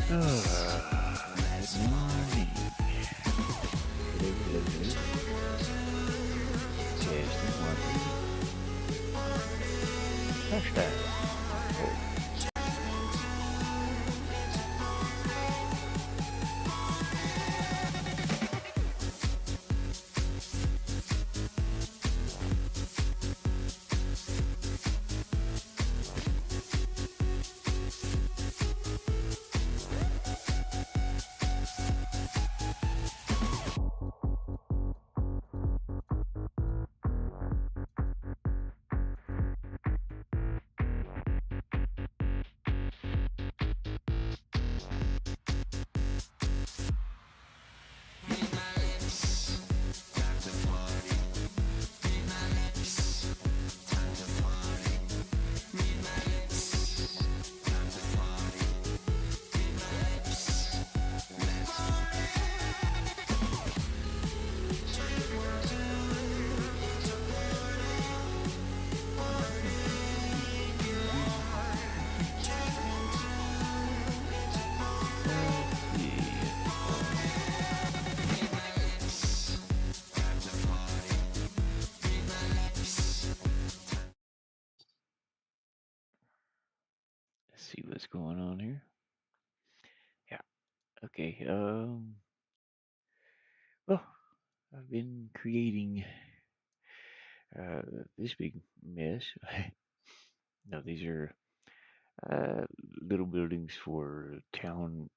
Good morning. Hello, hello, hello. Testing one, two. Hashtag. Oh, let's see. Let's see what's going on here. Yeah. Okay. Well, I've been creating uh this big mess. No, these are uh little buildings for town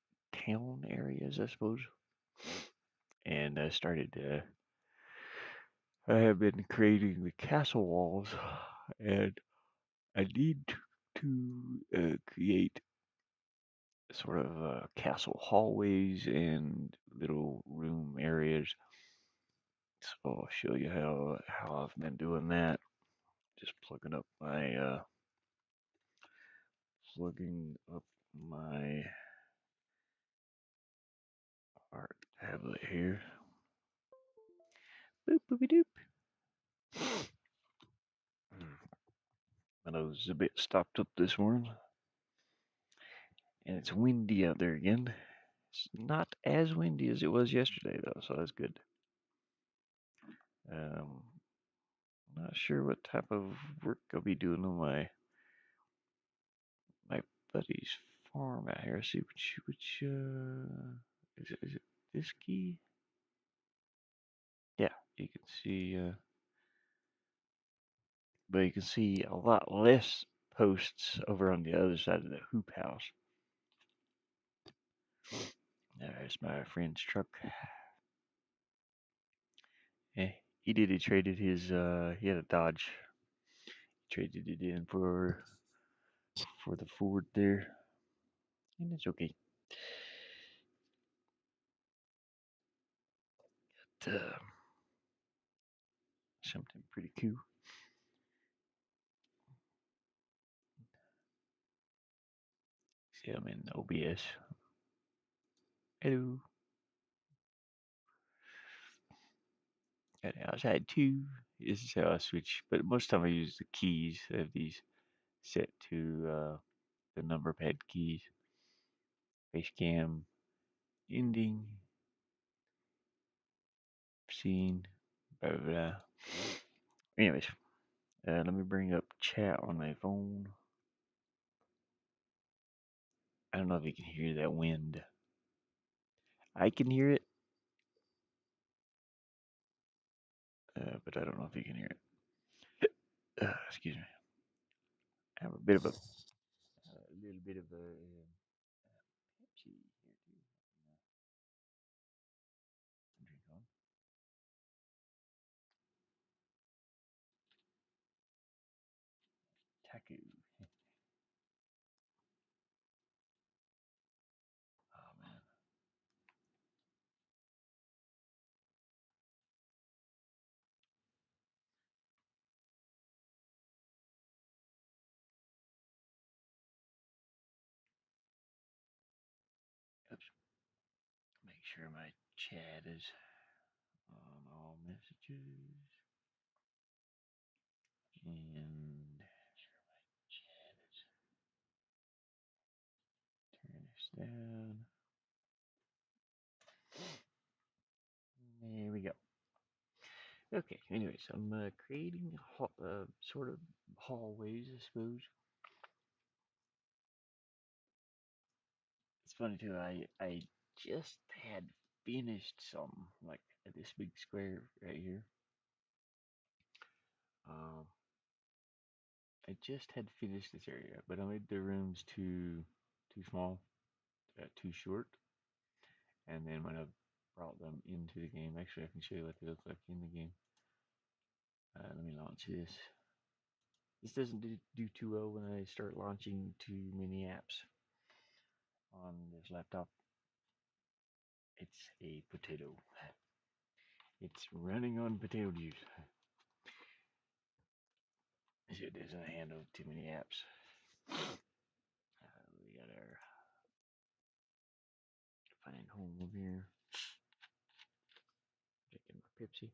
areas, I suppose. And I started. I have been creating the castle walls, and I need to create sort of castle hallways and little room areas. So I'll show you how I've been doing that. Just plugging up my art tablet here. Boop boopy doop. My nose is a bit stopped up this morning, and it's windy out there again. It's not as windy as it was yesterday though, so that's good. Um, Not sure what type of work I'll be doing on my buddy's farm out here. See which is it this key? Yeah, you can see but you can see a lot less posts over on the other side of the hoop house. There's my friend's truck. Eh, he traded he had a Dodge. He traded it in for the Ford there. And it's okay. But, something pretty cool. See, I'm in OBS. Hello. And outside too. This is how I switch, but most time I use the keys. I have these set to the number pad keys. Facecam, ending, scene, blah blah blah. Anyways, let me bring up chat on my phone. I don't know if you can hear that wind. I can hear it, but I don't know if you can hear it. Excuse me. I have a bit of a little bit of a Pepsi here too. Drink on. Taku. Oh man. Oops. Make sure my chat is on all messages and turn this down. There we go. Okay, anyways, I'm creating sort of hallways, I suppose. It's funny too, I just had finished some, like this big square right here. Um, I just had finished this area, but I made the rooms too small, too short. And then when I brought them into the game, actually I can show you what they look like in the game. Let me launch this. This doesn't do too well when I start launching too many apps on this laptop. It's a potato. It's running on potato juice. It doesn't handle too many apps. We got our find home over here. Drinking my Pepsi.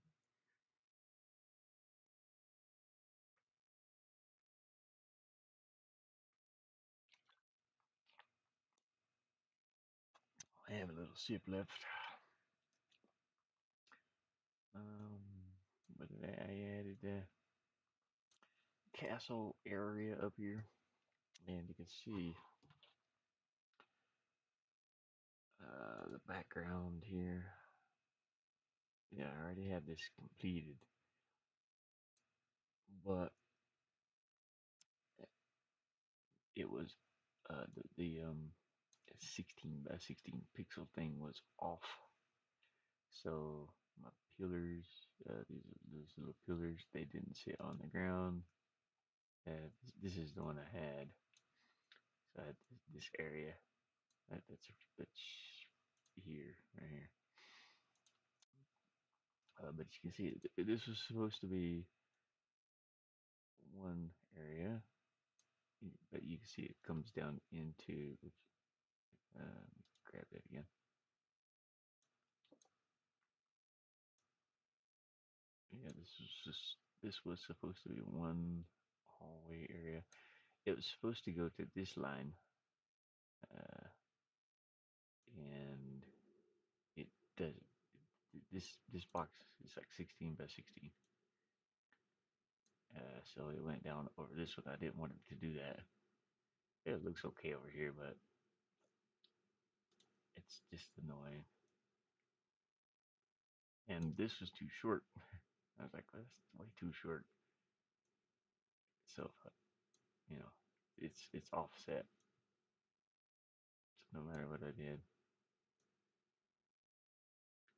I have a little sip left. But I added the castle area up here, and you can see the background here. Yeah, I already had this completed, but it was the 16 by 16 pixel thing was off. So my pillars, these little pillars, they didn't sit on the ground. This is the one I had. So I had this area that's here, right here. But you can see this was supposed to be one area, but you can see it comes down into. Oops, grab that again. Yeah, this was supposed to be one hallway area. It was supposed to go to this line, uh, and it does. This box is like 16 by 16. So it went down over this one. I didn't want it to do that. It looks okay over here, but it's just annoying. And this was too short. I was like, well, that's way too short. So, it's offset. So no matter what I did,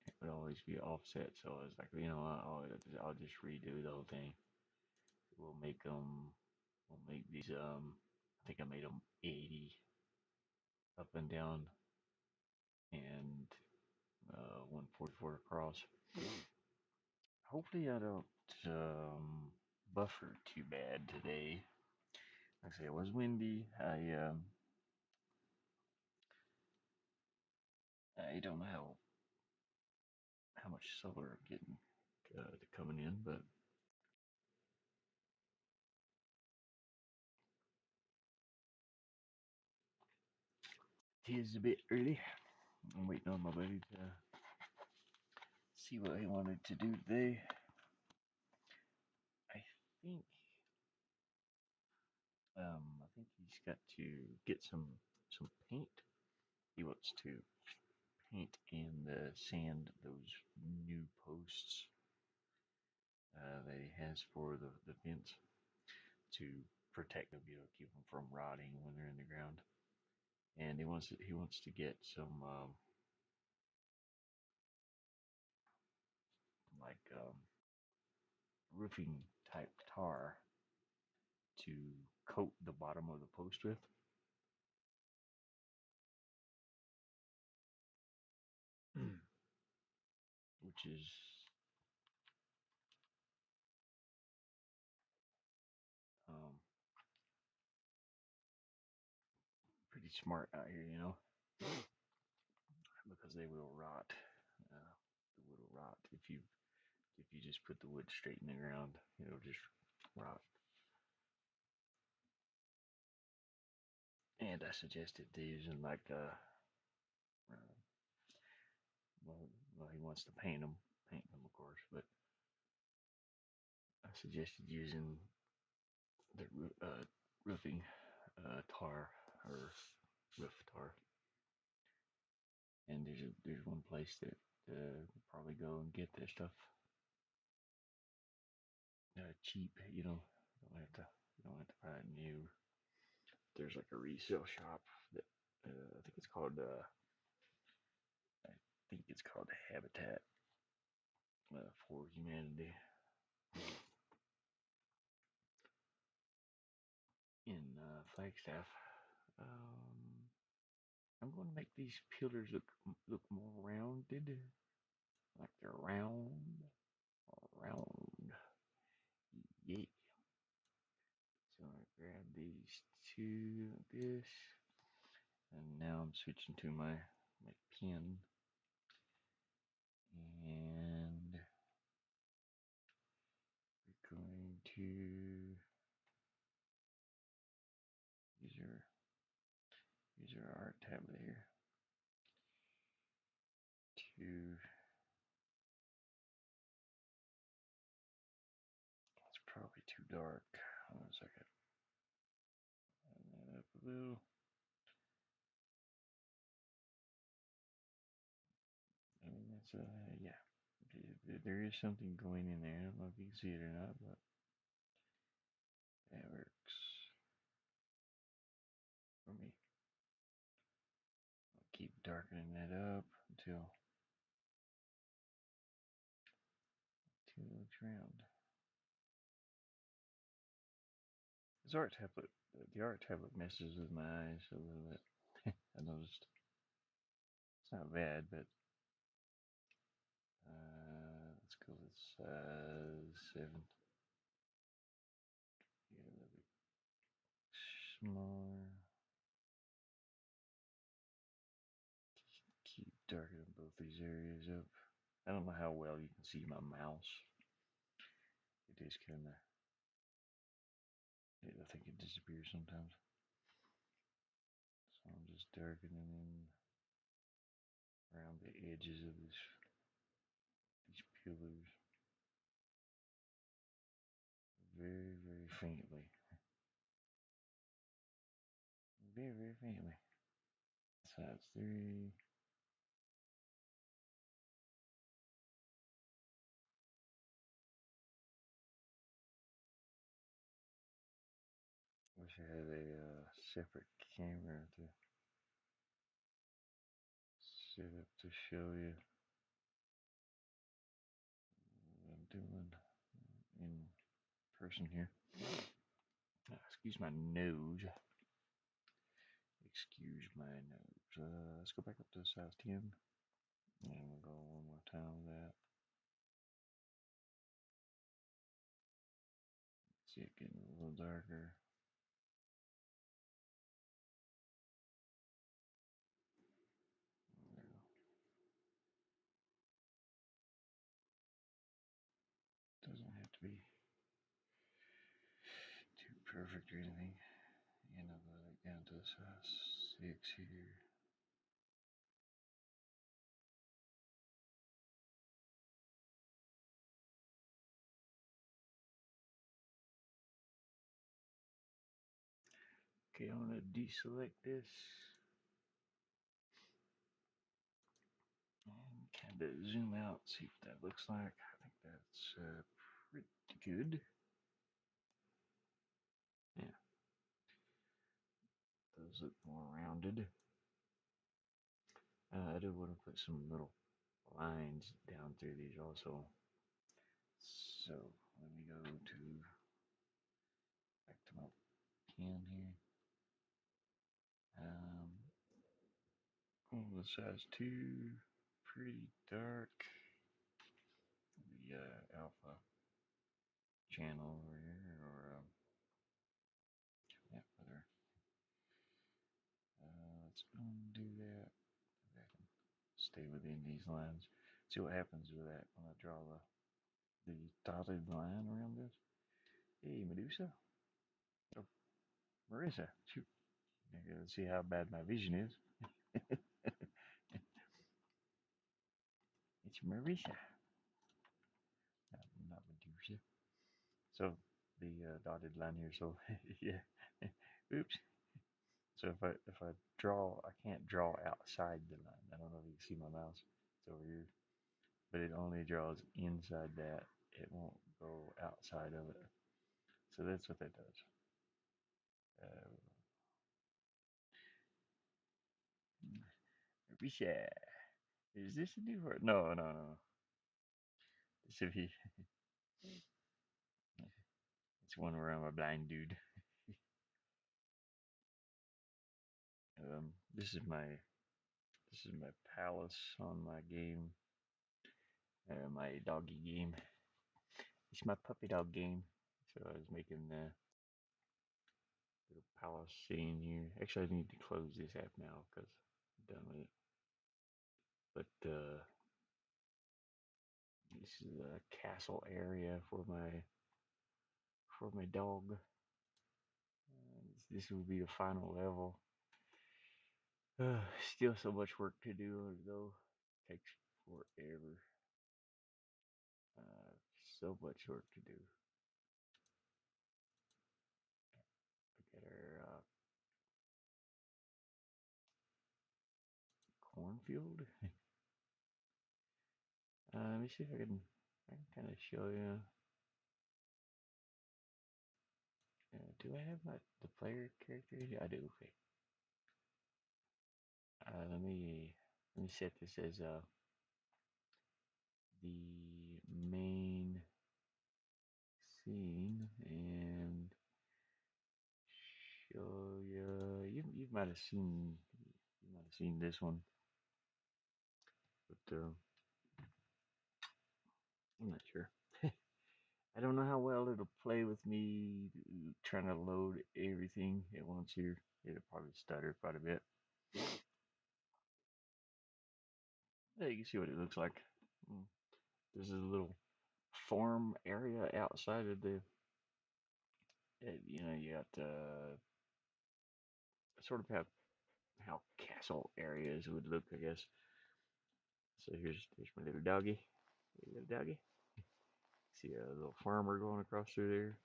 it would always be offset. So I was like, I'll just redo the whole thing. We'll make them. We'll make these. I think I made them 80 up and down, and 144 across. Hopefully, I don't buffer too bad today. Like I say, it was windy. I don't know how much solar I'm getting coming in, but it is a bit early. I'm waiting on my buddy to see what he wanted to do today. I think I think he's got to get some paint. He wants to paint and sand those new posts that he has for the vents to protect them, keep them from rotting when they're in the ground. And he wants to get some like roofing type tar to coat the bottom of the post with, which is um, pretty smart out here, because they will rot. The wood will rot if you just put the wood straight in the ground. It'll just rot. And I suggested using like well, he wants to paint them of course, but I suggested using the roofing tar or roof tar. And there's one place that we'll probably go and get that stuff cheap. You don't have to buy it new. There's like a resale shop that I think it's called I think it's called Habitat for Humanity in Flagstaff. Um, I'm going to make these pillars look more rounded, like they're round. Yeah. So I grab these two, this, and now I'm switching to my pen, and we're going to use our art tablet here to. It's probably too dark. Hold on a second. Turn that up a little. I mean, that's yeah. There is something going in there. I don't know if you can see it or not, but that works for me. I'll keep darkening that up until it looks round. This art tablet, the art tablet messes with my eyes a little bit. I noticed. It's not bad, but let's go with seven. Get a little bit smaller. Keep darkening both these areas up. I don't know how well you can see my mouse. It is kind of. I think it disappears sometimes. So I'm just darkening in around the edges of these pillars very, very faintly. Very, very faintly. Size 3. Wish I had a separate camera to set up to show you what I'm doing in person here. Excuse my nose. Excuse my nose. Let's go back up to size 10. And we'll go one more time with that. See it getting a little darker. Doesn't have to be too perfect or anything. And I'll go right down to size 6 here. Okay, I'm going to deselect this and kind of zoom out, see what that looks like. I think that's pretty good. Yeah, those look more rounded. I do want to put some little lines down through these also. So let me go to back to my pen here. The size 2, pretty dark. The alpha channel over here, or yeah, whether let's undo that. I can stay within these lines. See what happens with that when I draw the dotted line around this. Hey, Medusa. Oh, Marissa. Shoot. Let's see how bad my vision is. It's Marisha, not Medusa. So the dotted line here. So yeah. Oops. So if I draw, I can't draw outside the line. I don't know if you can see my mouse. It's over here, but it only draws inside that. It won't go outside of it. So that's what that does. Uh, Marisha, is this a new word? No, no, no. This should be. It's one where I'm a blind dude. This is my palace on my game, my doggy game. It's my puppy dog game. So I was making the little palace scene here. Actually, I need to close this app now because I'm done with it. But this is a castle area for my dog. This will be the final level. Still so much work to do though. Takes forever. Uh, so much work to do. Look at our cornfield. Let me see if I can kind of show you. Do I have the player character? I do. Okay. Let me set this as the main scene and show you. You might have seen this one, but I'm not sure. I don't know how well it'll play with me trying to load everything at once here. It'll probably stutter quite a bit. Yeah, you can see what it looks like. Mm. This is a little farm area outside of the. You got sort of how castle areas would look, I guess. So here's my little doggy. Hey, little doggy. See a little farmer going across through there.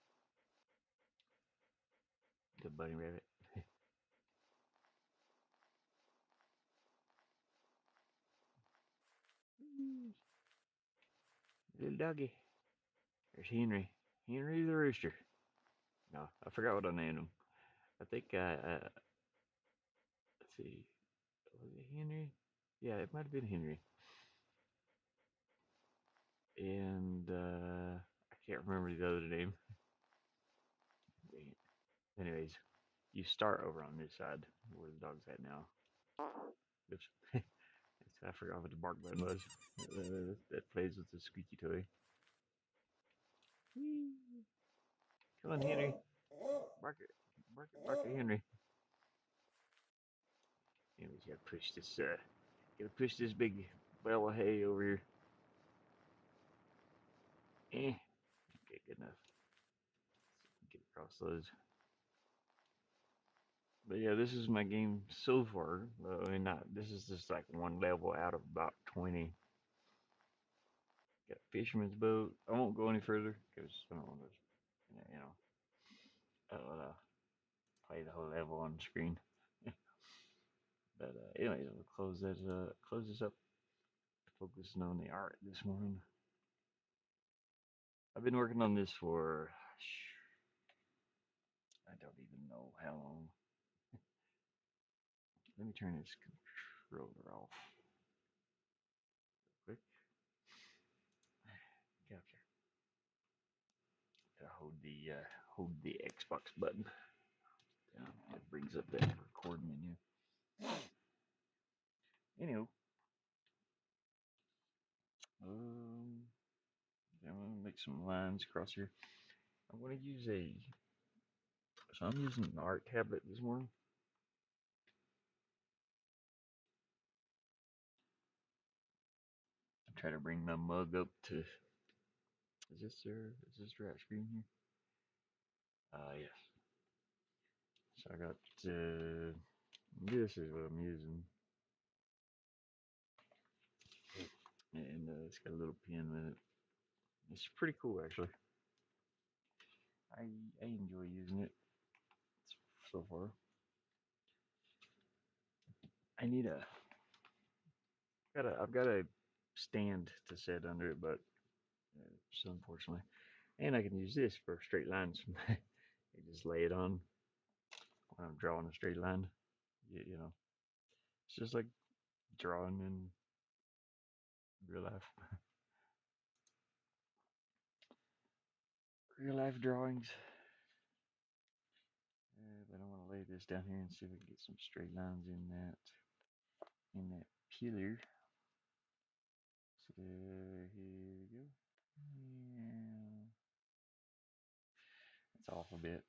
The bunny rabbit. Little doggy. There's Henry. Henry the rooster. No, I forgot what I named him. I think let's see. Was it Henry? Yeah, it might have been Henry. And I can't remember the other name. Dang it. Anyways, you start over on this side where the dog's at now. Oops. I forgot what the bark button was. That plays with the squeaky toy. Come on, Henry. Bark it. Bark it, bark it, Henry. Anyways, gotta push this big bale of hay over here. Okay, good enough. Get across those. But yeah, this is my game so far. I mean, not. This is just like one level out of about 20. Got a fisherman's boat. I won't go any further because I don't want to, I don't want to play the whole level on the screen. But anyway, we'll close this up. Focusing on the art this morning. I've been working on this for I don't even know how long. Let me turn this controller off real quick. Gotcha. Hold the Xbox button. It brings up that record menu. Anywho, um, I'm gonna make some lines across here. I'm gonna use I'm using an art tablet this morning. I try to bring my mug up to. Is this the right screen here? Yes. So I got this is what I'm using, and it's got a little pin with it. It's pretty cool actually. I I enjoy using it so far. I need a I've got a stand to set under it, but so unfortunately, and I can use this for straight lines. You just lay it on when I'm drawing a straight line. You know, it's just like drawing in real life. Real life drawings. But I want to lay this down here and see if we can get some straight lines in that pillar. So here we go. Yeah, it's off a bit.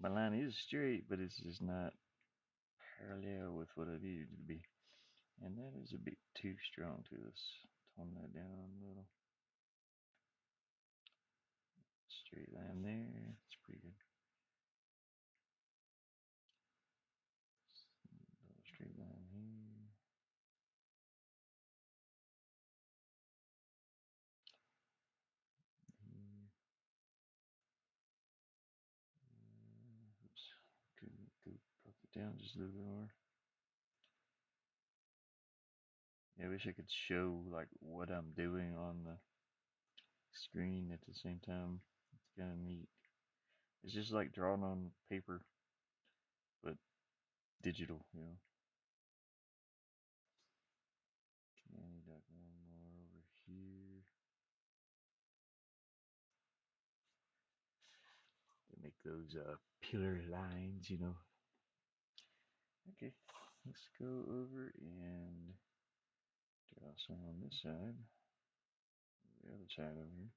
My line is straight, but it's just not parallel with what I need it to be. And that is a bit too strong to us. Tone that down a little. Straight line there. It's pretty good. Little straight line here. Here. Oops. Go broke it down just a little bit more. Yeah, I wish I could show like what I'm doing on the screen at the same time. It's kind of neat. It's just like drawing on paper, but digital, you know. And I need like one more over here to make those pillar lines, you know. Okay, let's go over and draw some on this side, the other side over here,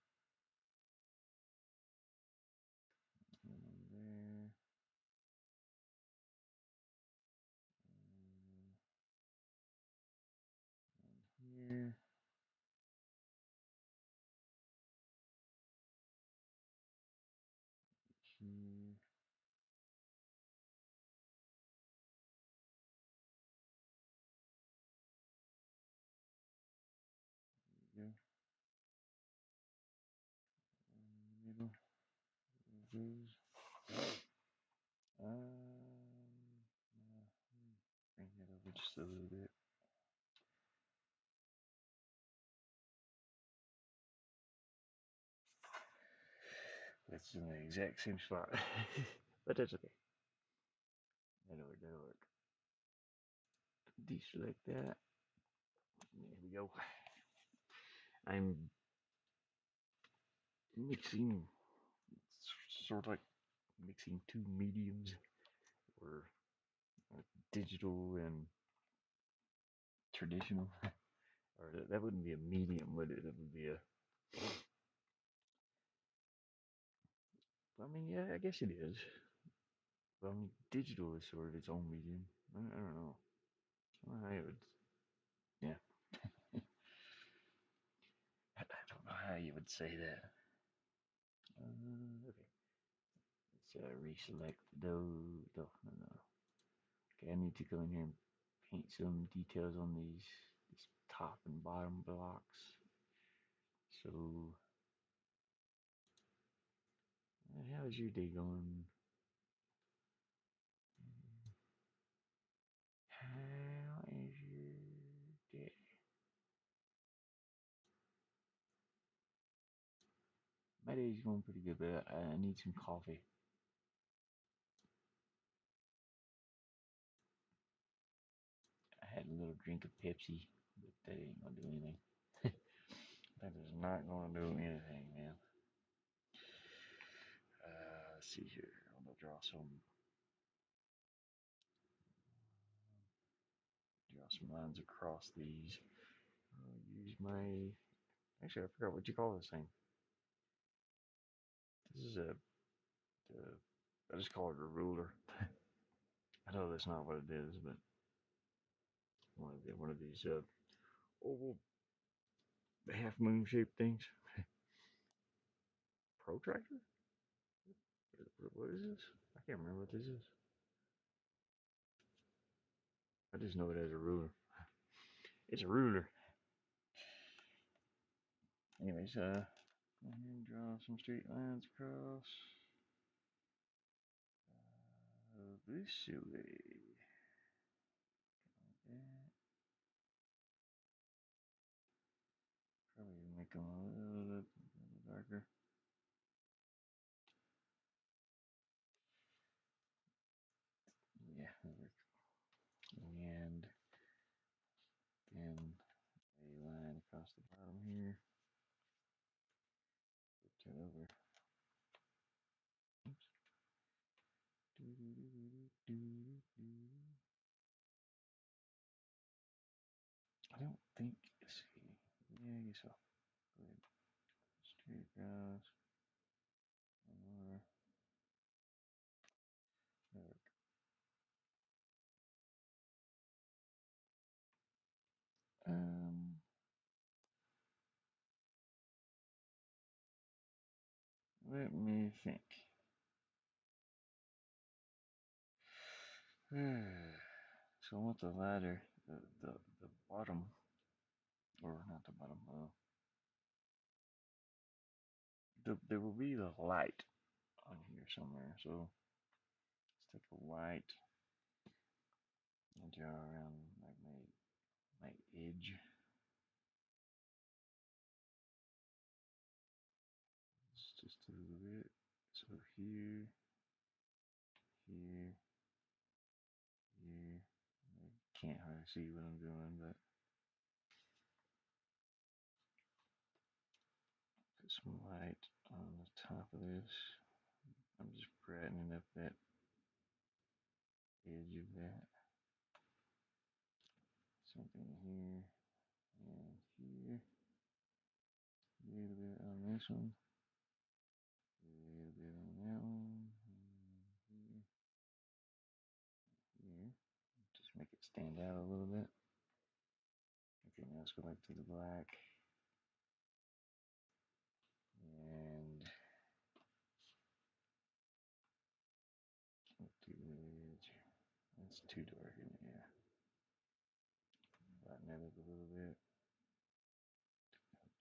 one there, one here. Here. There we go. In the middle. There goes. Bring it over just a little bit. That's in the exact same spot, but that's okay. That'll work. That'll work. Deselect that. There we go. I'm mixing, sort of like mixing two mediums, or digital and traditional. Or that wouldn't be a medium, would it? That would be a. I mean, yeah, I guess it is. But I mean, digital is sort of its own medium. I don't know. I would, yeah. I don't know how you would say that. Okay. Let's reselect those. Oh, no. Okay, I need to go in here and paint some details on these top and bottom blocks. So, how's your day going? How is your day? My day's going pretty good, but I need some coffee. I had a little drink of Pepsi, but that ain't gonna do anything. That is not gonna do anything, man. Let's see here. I'm gonna draw some lines across these. I'll use my. Actually, I forgot what you call this thing. This is I just call it a ruler. I know that's not what it is, but one of these oval half moon shaped things. Protractor? What is this? I can't remember what this is. I just know it as a ruler. It's a ruler. Anyways, go ahead and draw some straight lines across this way. Probably make them a little darker. Yeah, that works. And then a line across the bottom here. Turn over. Oops. I don't think. Let's see. Yeah, I guess so. Go ahead. Straight across. One more. There. Let me think. So I want the ladder, the bottom, or not the bottom. There will be the light on here somewhere. So let's take a white and draw around like my edge. It's just a little bit. So here, here, here. I can't hardly see what I'm doing, but put some light on the top of this. I'm just brightening up that edge of that. Something here and here. A little bit on this one. A little bit on that one. Here. Here. Just make it stand out a little bit. Okay, now let's go back to the black. And let's do the edge. That's too dark in there. Lighten that up a little bit.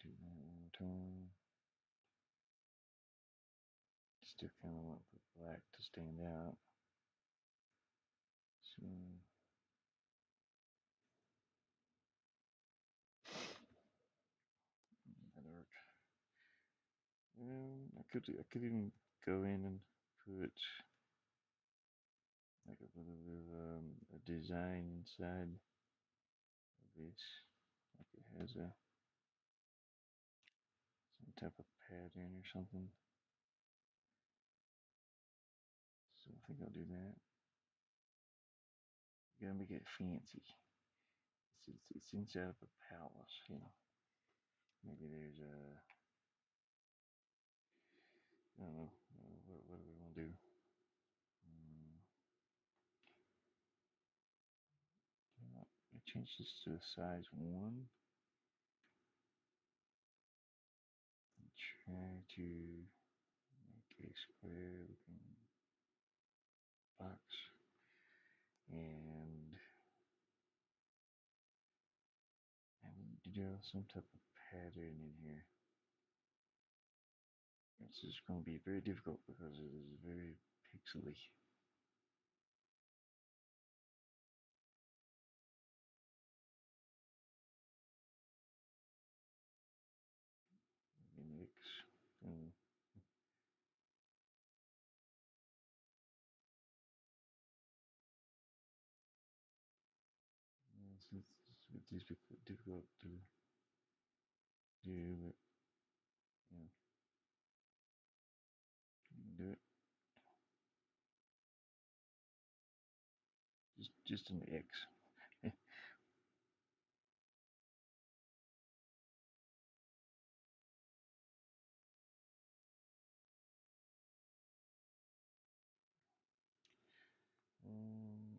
Do that one more time. Still kind of want the black to stand out. So that work. I could even go in and put like a little bit of a design inside of this. Like it has some type of pattern or something. So I think I'll do that. You gotta make it fancy. It's inside of a palace, you know. Maybe there's a, I don't know, what do we want to do? I change this to size 1. Try to make a square looking box. And I need to draw some type of pattern in here. It's just going to be very difficult because it is very pixely. Mix. And it's difficult to do, but yeah, you can do it. Just an X.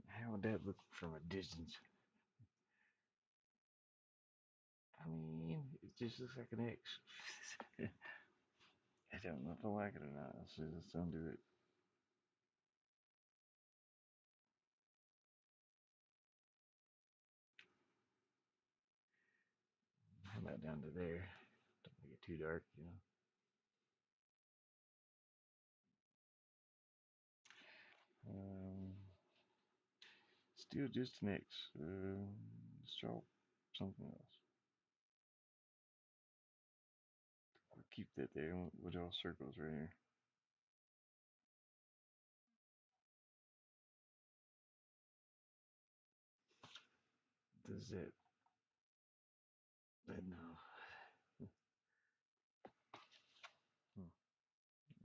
How would that look from a distance? I mean, it just looks like an X. I don't know if I like it or not. Let's undo it. about down to there. Don't make it too dark, you know. Um, Still just an X. Let's draw something else. I'll keep that there. We'll draw circles right here. Does that? No. Hmm.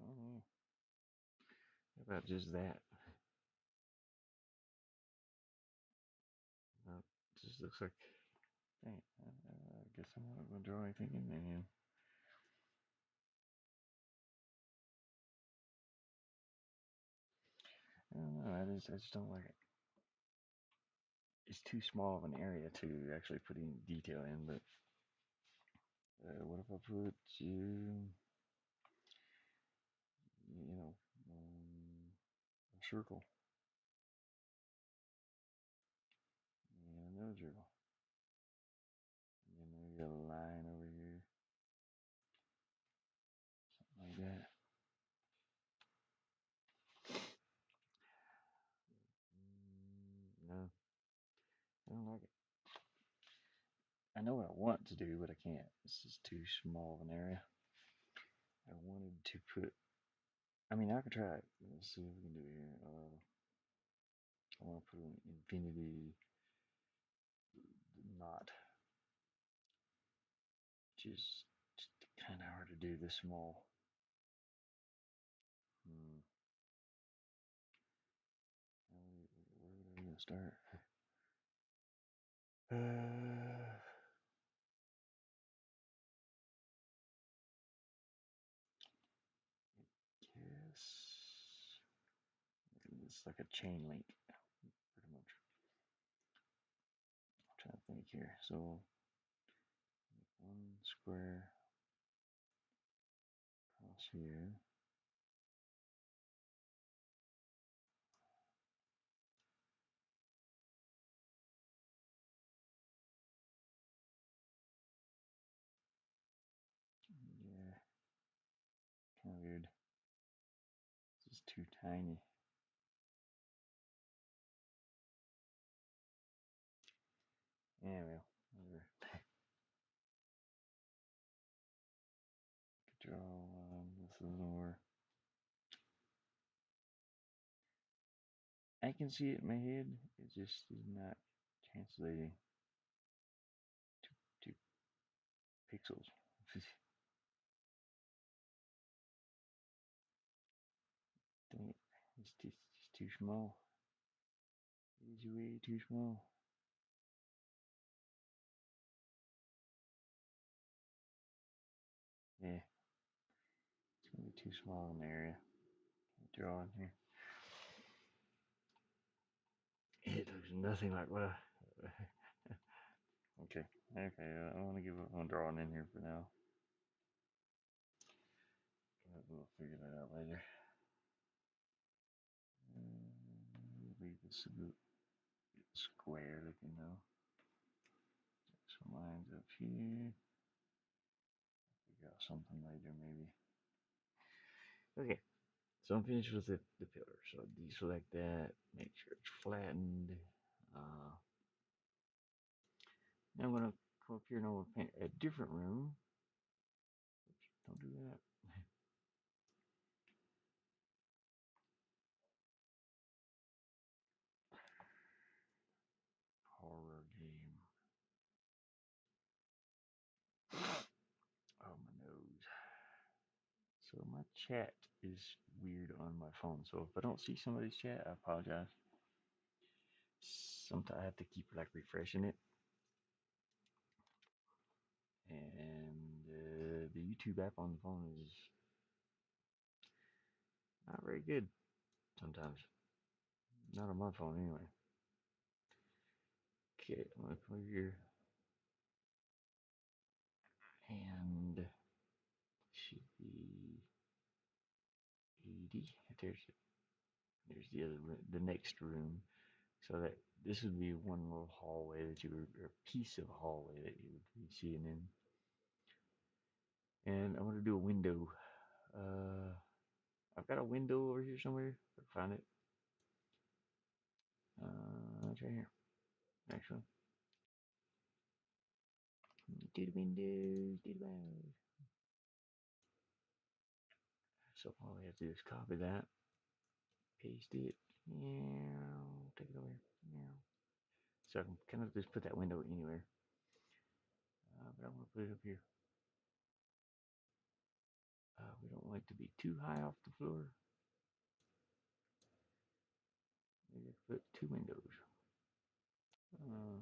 I don't know. How about just that? No, it just looks like. Dang, I guess I'm not gonna draw anything in there. I don't know. I just don't like it. It's too small of an area to actually put any detail in. But what if I put a circle and another circle, and then maybe a line over here, something like that. No, I don't like it. I know what I want to do, but I can't. This is too small of an area. I wanted to put. I mean, I could try it. Let's see what we can do here. I want to put an infinity knot. Just kind of hard to do this small. Hmm. Where would I even start? Yes. It's like a chain link, pretty much. I'm trying to think here. So, one square across here. Yeah, kind of weird. This is too tiny. Yeah, well, whatever. Could draw this a little more. I can see it in my head. It just is not translating to pixels. Dang it. It's too small. It is way too small. Yeah, it's gonna be too small an area. Can't draw in here. It looks nothing like what I. Okay, okay. I want to give up on drawing in here for now. We'll figure that out later. Leave this a bit square looking though. Some lines up here. Figure out something later maybe. Okay, so I'm finished with the pillar. So deselect that, make sure it's flattened. Now I'm gonna come up here and I'm gonna paint a different room. Oops, don't do that. Horror game. Oh, my nose. So my chat is weird on my phone. So if I don't see somebody's chat, I apologize. Sometimes I have to keep like refreshing it. And the YouTube app on the phone is not very good sometimes. Not on my phone anyway. Okay, I'm gonna come over here and should be 80. There's the other room, the next room. So that this would be one little hallway that you would, or piece of hallway that you would be seeing in. And I want to do a window. Uh, I've got a window over here somewhere. Find it. It's right here. Next one. Do the windows. Do the windows. So all we have to do is copy that, paste it. Yeah, take it over. Yeah. So I can kind of just put that window anywhere. But I want to put it up here. We don't want it to be too high off the floor. Maybe I could put two windows. Uh,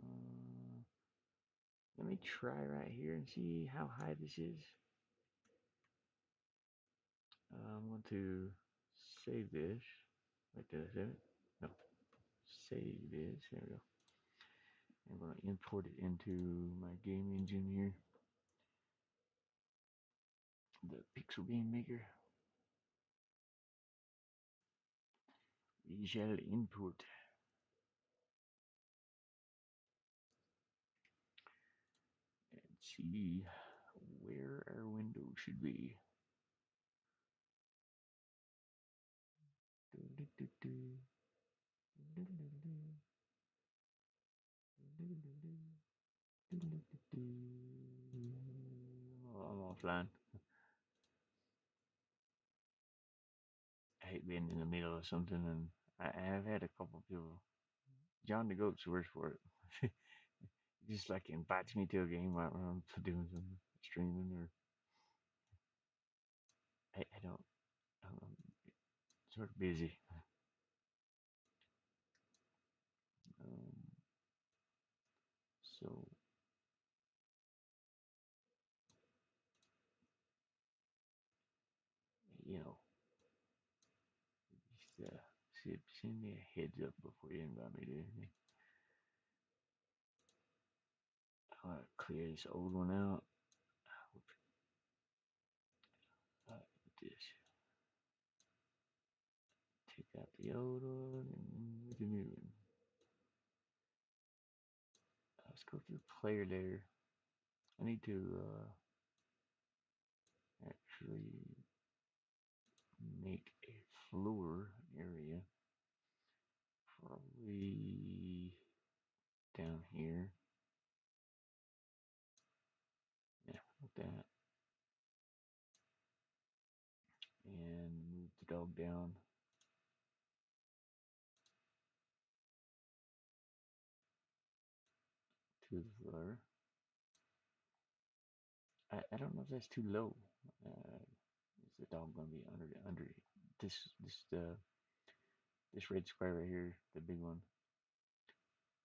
Let me try right here and see how high this is. I'm going to save this. Wait, did I save it? No. Save this. There we go. I'm going to import it into my game engine here. The Pixel Game Maker. We shall import. And see where our window should be. Oh, I'm offline. I hate being in the middle of something, and I have had a couple of people. John the Goat's worse for it. He just like invites me to a game while I'm doing some streaming, or I don't. I'm sort of busy. Um, so you know, just send me a heads up before you invite me to anything. I want to clear this old one out. This. Take out the old one and with the new one. Let's go to the player layer. I need to actually make a floor area. Probably down here. Yeah, like that. And move the dog down. To the floor. I don't know if that's too low. Is the dog gonna be under this red square right here, the big one,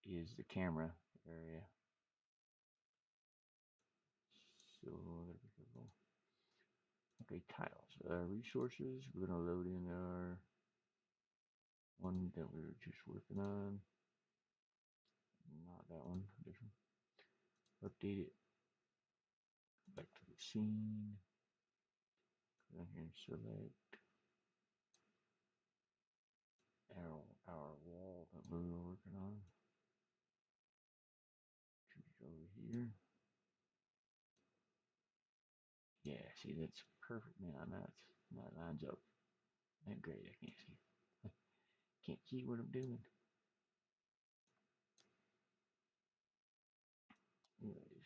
is the camera area. So there we go. Okay, tiles. Resources. We're gonna load in our one that we were just working on. Not that one. This one. Update it. Back to the scene. Go down here and select our wall that we were working on. Choose over here. Yeah, see that's perfect now. That lines up. That great. I can't see. Can't see what I'm doing. Anyways,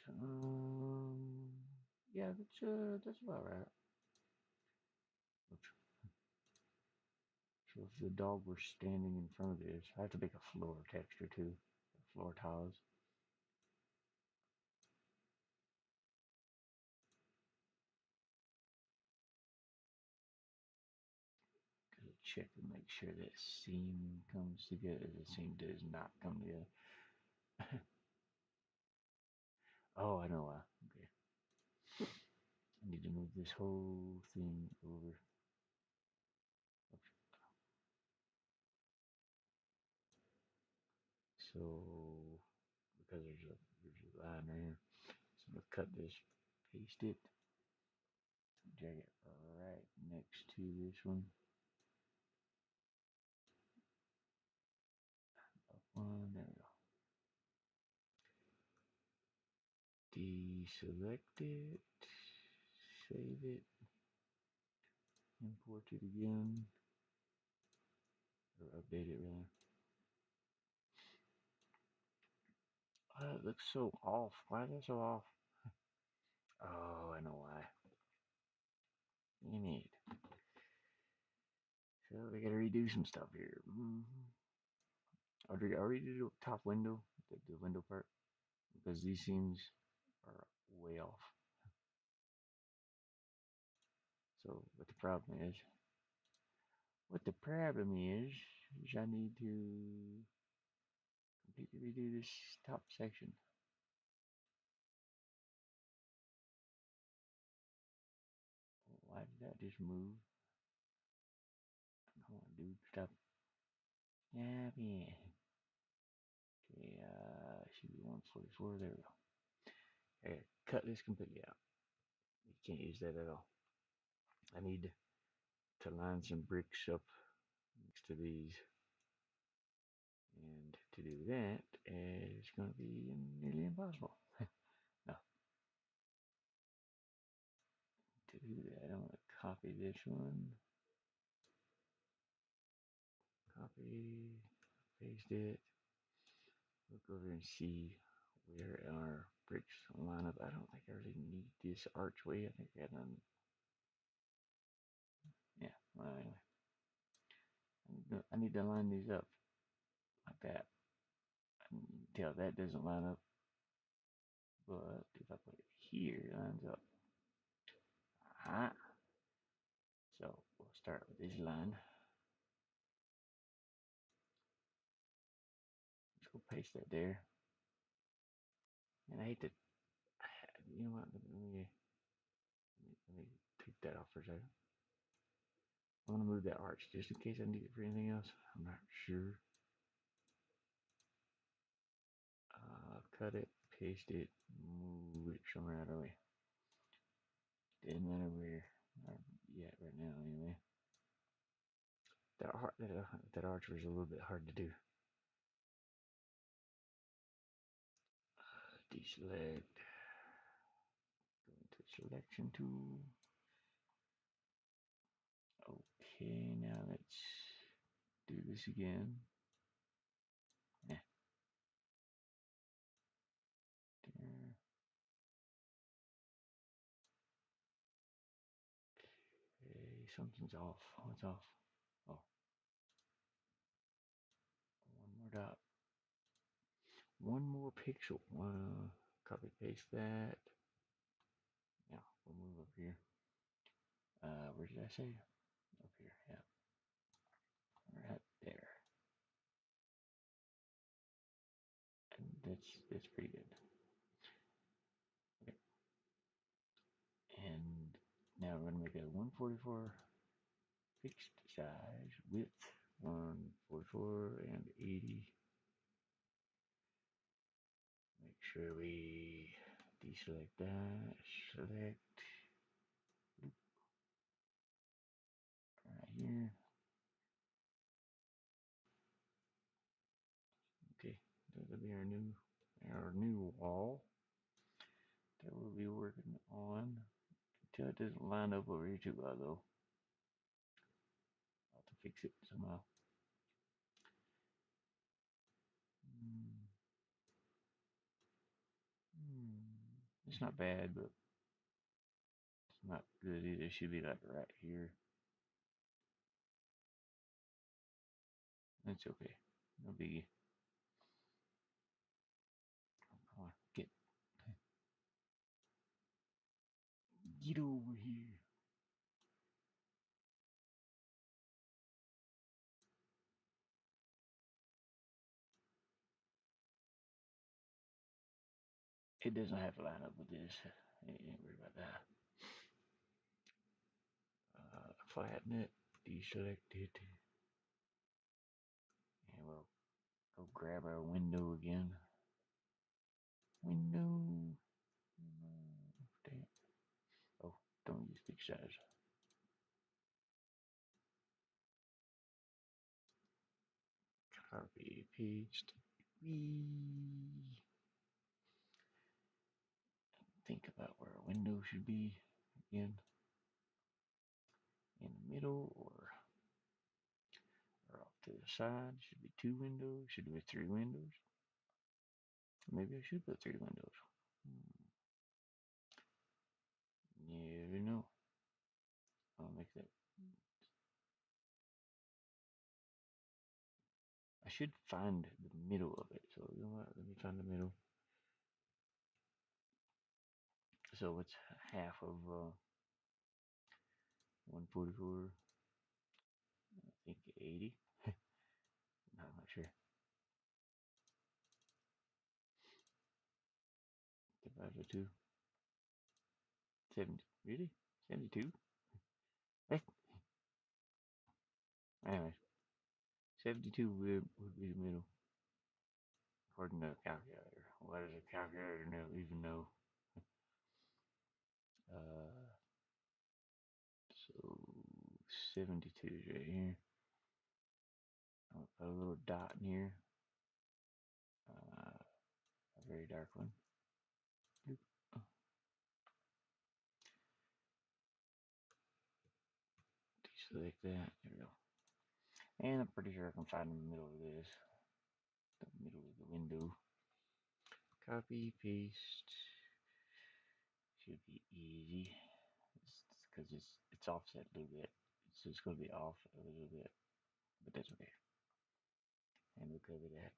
yeah, that's about right. So if the dog were standing in front of this, I have to make a floor texture too, floor tiles. Check to make sure that seam comes together. The seam does not come together. Oh, I know why. Okay. I need to move this whole thing over. So, because there's a line right here, so I'm gonna cut this, paste it, drag it right next to this one. Up one, there we go. Deselect it, Save it. Import it again. Or update it, rather. It looks so off. Why is it so off? Oh, I know why. You need. So we gotta redo some stuff here. I'll redo the top window, the window part, because these seams are way off. So what the problem is I need to completely redo this top section. Why did that just move? Come on, dude, stop. Yeah, man. Okay, should be 144. There we go. Okay, cut this completely out. You can't use that at all. I need to line some bricks up next to these. And to do that is going to be nearly impossible. No. To do that, I'm going to copy this one. Copy, paste it. Look over and see where our bricks line up. I don't think I really need this archway. I think I got done. Yeah, well, anyway. I need to line these up like that. Until that doesn't line up. But if I put it here, it lines up. Aha. So we'll start with this line. Let's go paste that there. And I hate to, you know what? Let me take that off for a second. I want to move that arch just in case I need it for anything else. I'm not sure. Cut it, paste it, move it somewhere out of the way. Doesn't matter where I'm at right now, anyway. That arch was a little bit hard to do. Deselect. Go into selection tool. Okay, now let's do this again. Yeah. There. Okay, something's off. What's off? Oh, one more dot. One more pixel. Copy paste that. Yeah, we'll move up here. Where did I say? Up here, yeah. Right there. And that's pretty good. Okay. And now we're gonna make a 144 fixed size width 144 and 80. Make sure we deselect that. Select. Right here. Okay, that'll be our new wall that we'll be working on until it doesn't line up over here too well though. I'll have to fix it somehow. Hmm. It's not bad, but it's not good either. It should be like right here. That's okay. No biggie. Come on, get over here. It doesn't have to line up with this. Ain't worried about that. Flatten it, deselect it, and we'll go grab our window again. Window. Damn. Oh, don't use big size. Copy, paste. Think about where a window should be. in the middle, or off to the side. Should be 2 windows. Should be 3 windows. Maybe I should put 3 windows. Never know. I'll make that. I should find the middle of it. So you know what? Let me find the middle. So it's half of 144. I think 80. No, I'm not sure. Divided by 2. 70. Really? 72? Eh, anyway, 72 would be the middle, according to the calculator. What does a calculator even know? Uh, so 72 is right here. I'll put a little dot in here. A very dark one. Bloop. Oh, deselect that. There we go. And I'm pretty sure I can find the middle of this. The middle of the window. Copy, paste. Should be easy. Because it's offset a little bit. So it's going to be off a little bit. But that's okay. And we'll cover that.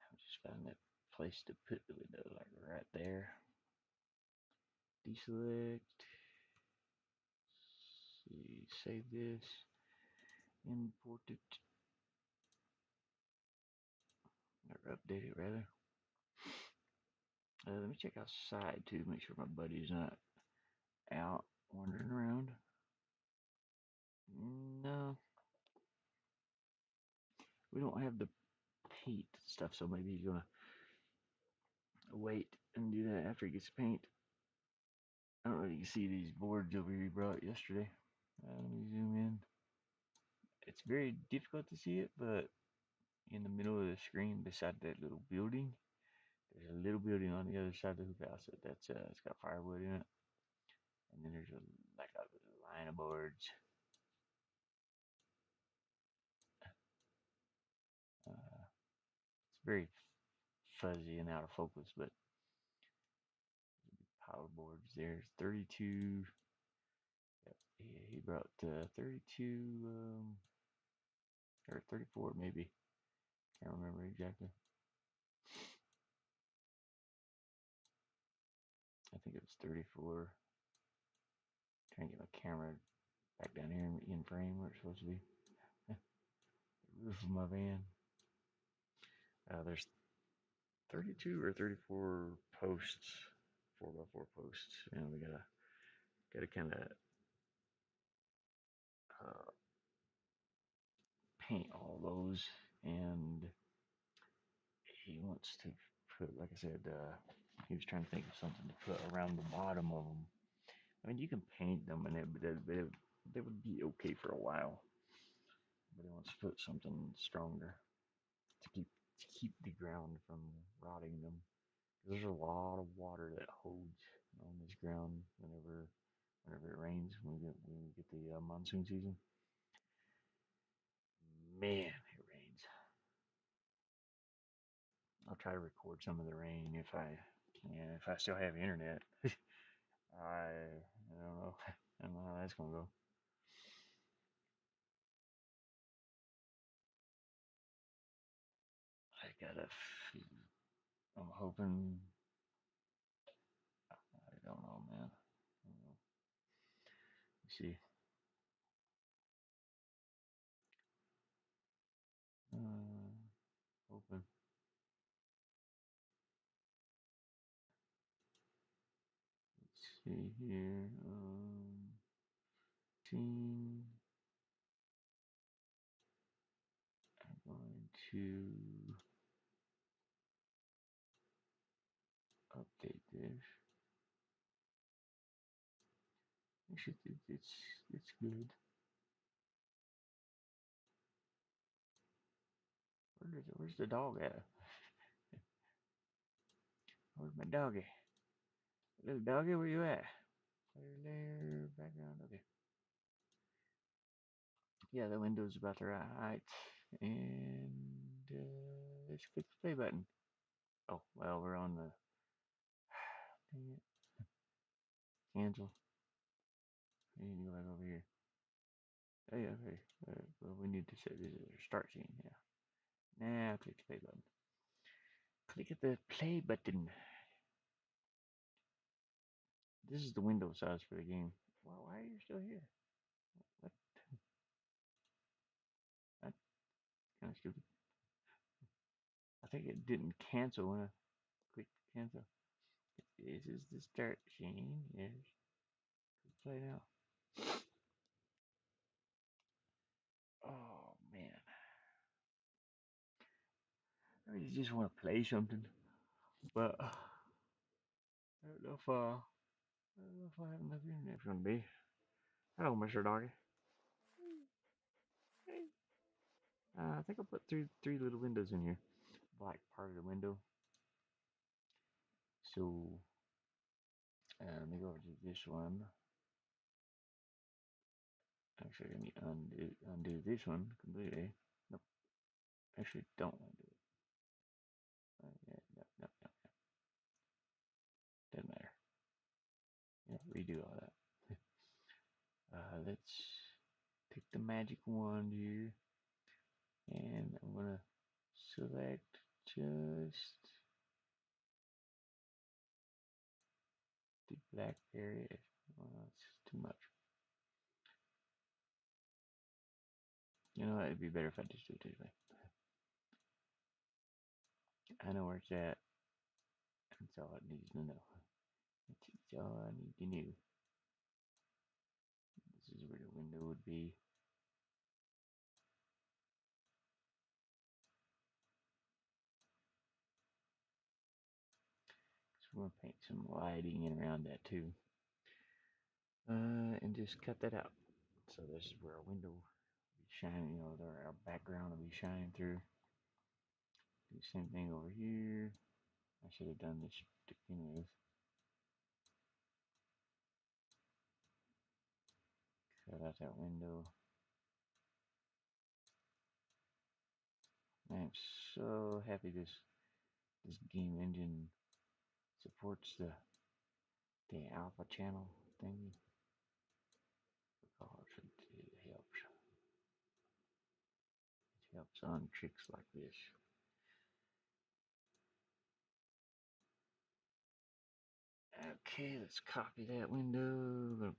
I'll just find that place to put the window, like right there. Deselect. See, save this. Import it. Or update it, rather. Let me check outside, too, make sure my buddy's not out wandering around. No. We don't have the paint stuff, so maybe he's going to wait and do that after he gets paint. I don't know if you can see these boards over here he brought yesterday. Let me zoom in. It's very difficult to see it, but in the middle of the screen beside that little building, there's a little building on the other side of the hoop house that's it's got firewood in it. And then there's like a line of boards. It's very fuzzy and out of focus, but power boards. There's 32. Yep, he brought 32 or 34 maybe. Can't remember exactly. I think it was 34. Trying to get my camera back down here in frame where it's supposed to be. The roof of my van. There's 32 or 34 posts, 4x4 posts, and we gotta kind of uh, paint all those. And he wants to put, like I said, he was trying to think of something to put around the bottom of them. I mean, you can paint them, and they would be okay for a while. But he wants to put something stronger to keep the ground from rotting them. There's a lot of water that holds on this ground whenever it rains, when we get the monsoon season. Man, it rains. I'll try to record some of the rain if I can, if I still have internet. I don't know. I don't know how that's gonna go. I gotta. I'm hoping. I don't know, man. I don't know. Let's see. Hoping. Let's see here. Team. I'm going to update this. Actually, it's good. Where's the dog at? Where's my doggy? Little doggy, where you at? Layer, background, okay. Yeah, the window's about the right height. And let's click the play button. Oh, well, we're on the. Dang it. Cancel. We need to go back over here. Oh, yeah, okay. Well, we need to set this as our start scene, yeah. Now, click the play button. Click at the play button. This is the window size for the game. Why are you still here? What? That's kind of stupid. I think it didn't cancel when I clicked cancel. This is the start scene. Yes. Play now. Oh man, I really just want to play something, but I don't know if I have enough internet for me. Hello, Mr. Doggy. I think I'll put three little windows in here. Black part of the window. So let me go over to this one. Actually, let me undo this one completely. Nope. Actually, don't undo it. Yeah, no. Doesn't matter. Yeah, redo all that. Let's take the magic wand here, and I'm gonna select just the black area. It's too much. You know, it'd be better if I just do it this way. I know where it's at. That's all it needs to know. That's all I need to know. This is where the window would be. So we're gonna paint some lighting in around that too. And just cut that out. So this is where our window will be shining, you know, our background will be shining through. Do the same thing over here. I should have done this to begin with. Cut out that window. I'm so happy this game engine supports the alpha channel thingy. Because it helps. It helps on tricks like this. Okay, let's copy that window.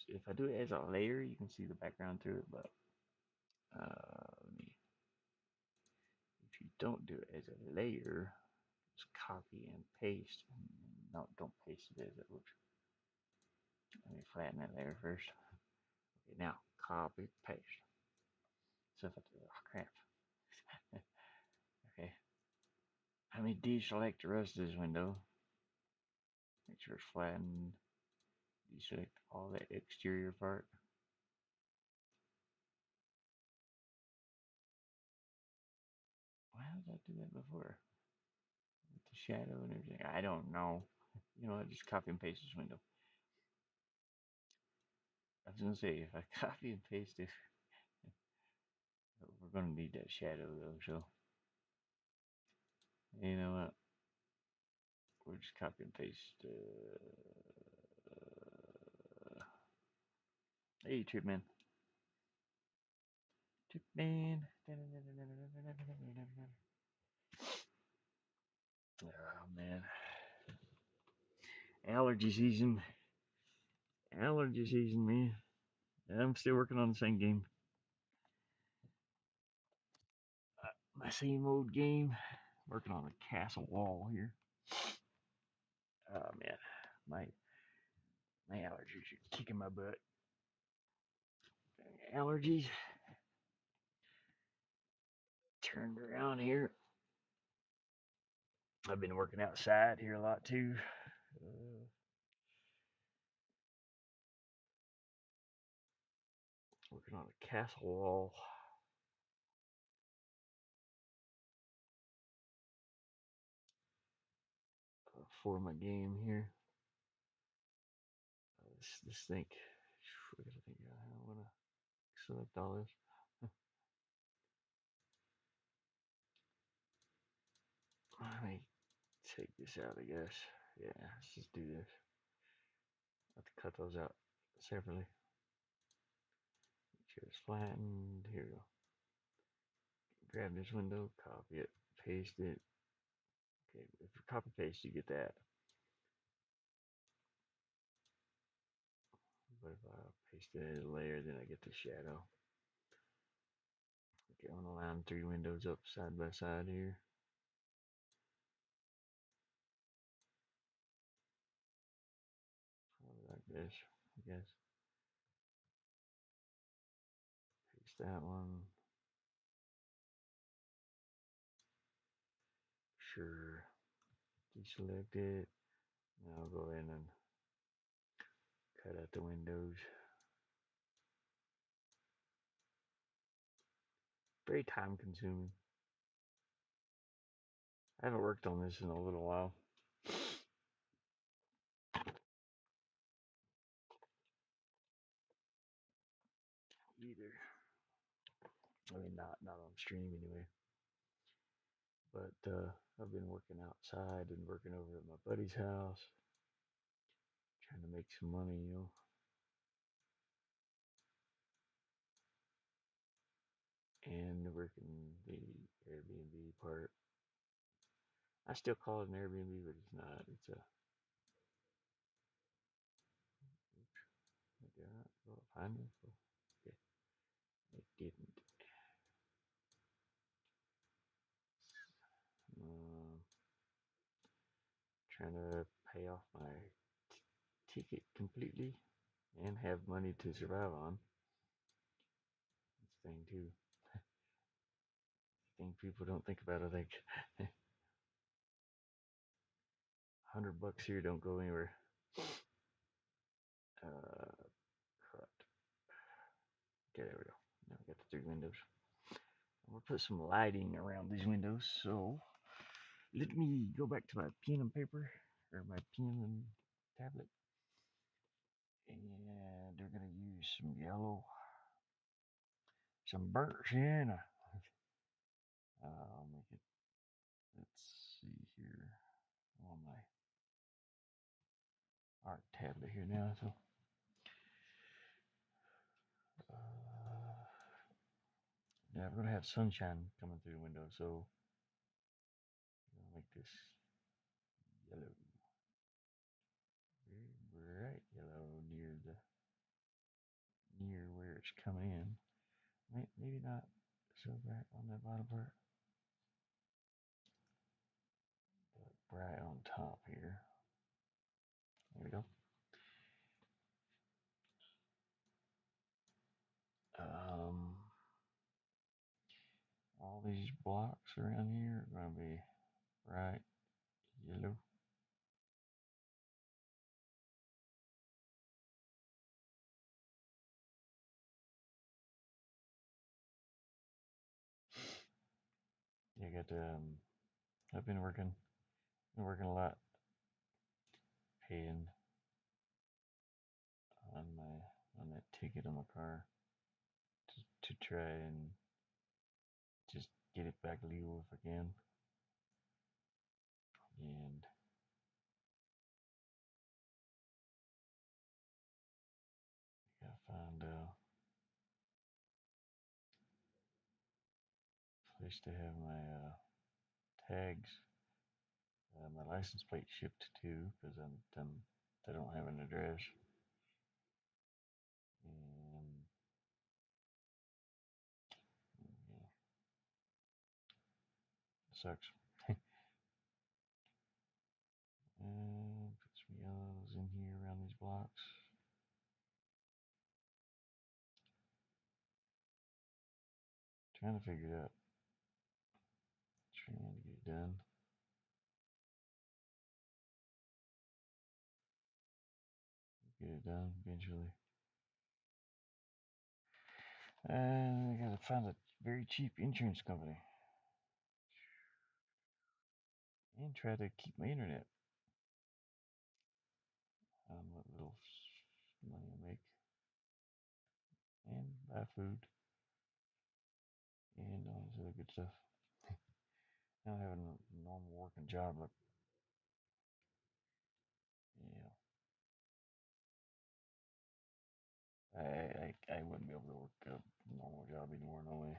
If I do it as a layer, you can see the background through it, but let me. If you don't do it as a layer, just copy and paste. No, don't paste it as it looks. Let me flatten that layer first. Okay, now copy, paste. So if I do, oh crap. Okay. Let me deselect the rest of this window. Make sure it's flattened. Deselect all that exterior part. Why did I do that before? With the shadow and everything. I don't know. You know what? Just copy and paste this window. I was gonna say if I copy and paste it, we're gonna need that shadow though. So you know what? We'll just copy and paste. Hey, Tripman. Tripman. Oh man, allergy season. Allergy season, man. I'm still working on the same game. My same old game. Working on a castle wall here. Oh man, my my allergies are kicking my butt. Allergies. Turned around here. I've been working outside here a lot too. Working on a castle wall. for my game here. This thing. I gotta think how I wanna select all this. Let me take this out, I guess. Yeah, let's just do this. I have to cut those out separately. Make sure it's flattened. Here we go. Grab this window, copy it, paste it. Okay, if you copy paste, you get that. But if I paste it in a layer, then I get the shadow. Okay, I'm gonna line 3 windows up side by side here. Probably like this, I guess. Paste that one. Sure. Deselect it. Now I'll go in and cut out the windows. Very time consuming. I haven't worked on this in a little while. Either. I mean, not on stream anyway. But I've been working outside and working over at my buddy's house, trying to make some money, and working the Airbnb part. I still call it an Airbnb, but it's not. It's a. Oops, did I not go find it? Okay, it didn't. Um, Trying to pay off my ticket completely and have money to survive on. That's the thing too. Thing people don't think about. I think $100 here don't go anywhere. Cut. Okay, there we go. Now we got the 3 windows. I'm gonna put some lighting around these windows. So let me go back to my pen and paper, or my pen and tablet, and we're gonna use some yellow, some burnt sienna. I'll make it. Let's see here. I'm on my art tablet here now. So yeah, we're gonna have sunshine coming through the window. So I'm gonna make this yellow, very bright yellow near where it's coming in. Maybe not so bright on that bottom part, but bright on top here. There we go. Um, all these blocks around here are going to be bright yellow. You got I've been working a lot, paying on that ticket on my car to try and just get it back legal if I can, and I gotta find a place to have my tags, my license plate shipped to, because they don't have an address, and yeah, it sucks. And put some yellows in here around these blocks. Trying to figure it out. Trying to get it done. Get it done eventually. I gotta find a very cheap insurance company. And try to keep my internet. money I make, and buy food, and all this other good stuff. Not having a normal working job, like, yeah, I wouldn't be able to work a normal job anymore, no way.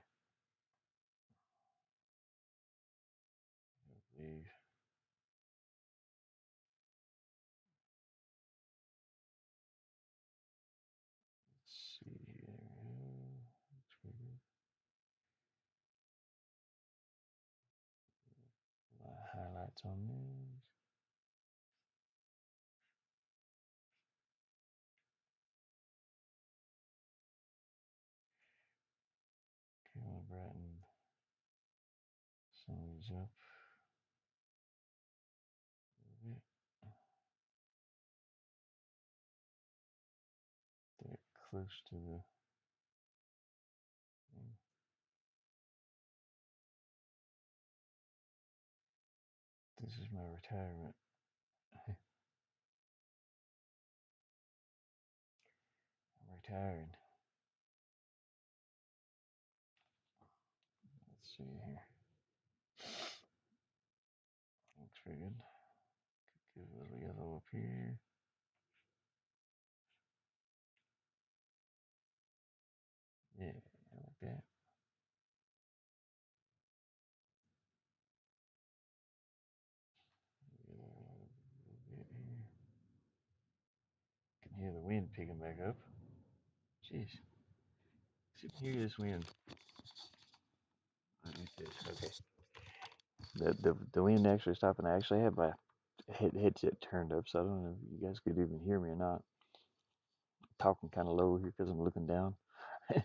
Leave. Let's see here. Looks pretty good. Highlights on this. Okay, I'm gonna brighten some of these up a little bit. They're close to the thing. This is my retirement. I'm retiring. Let's see here. Looks pretty good. Give a little yellow up here. Yeah, I like that. Yellow a little bit here. Can hear the wind picking back up. Jeez. You can hear this wind. Like this. Okay. The wind actually stopped, and I actually had my headset turned up, so I don't know if you guys could even hear me or not. I'm talking kind of low here because I'm looking down. I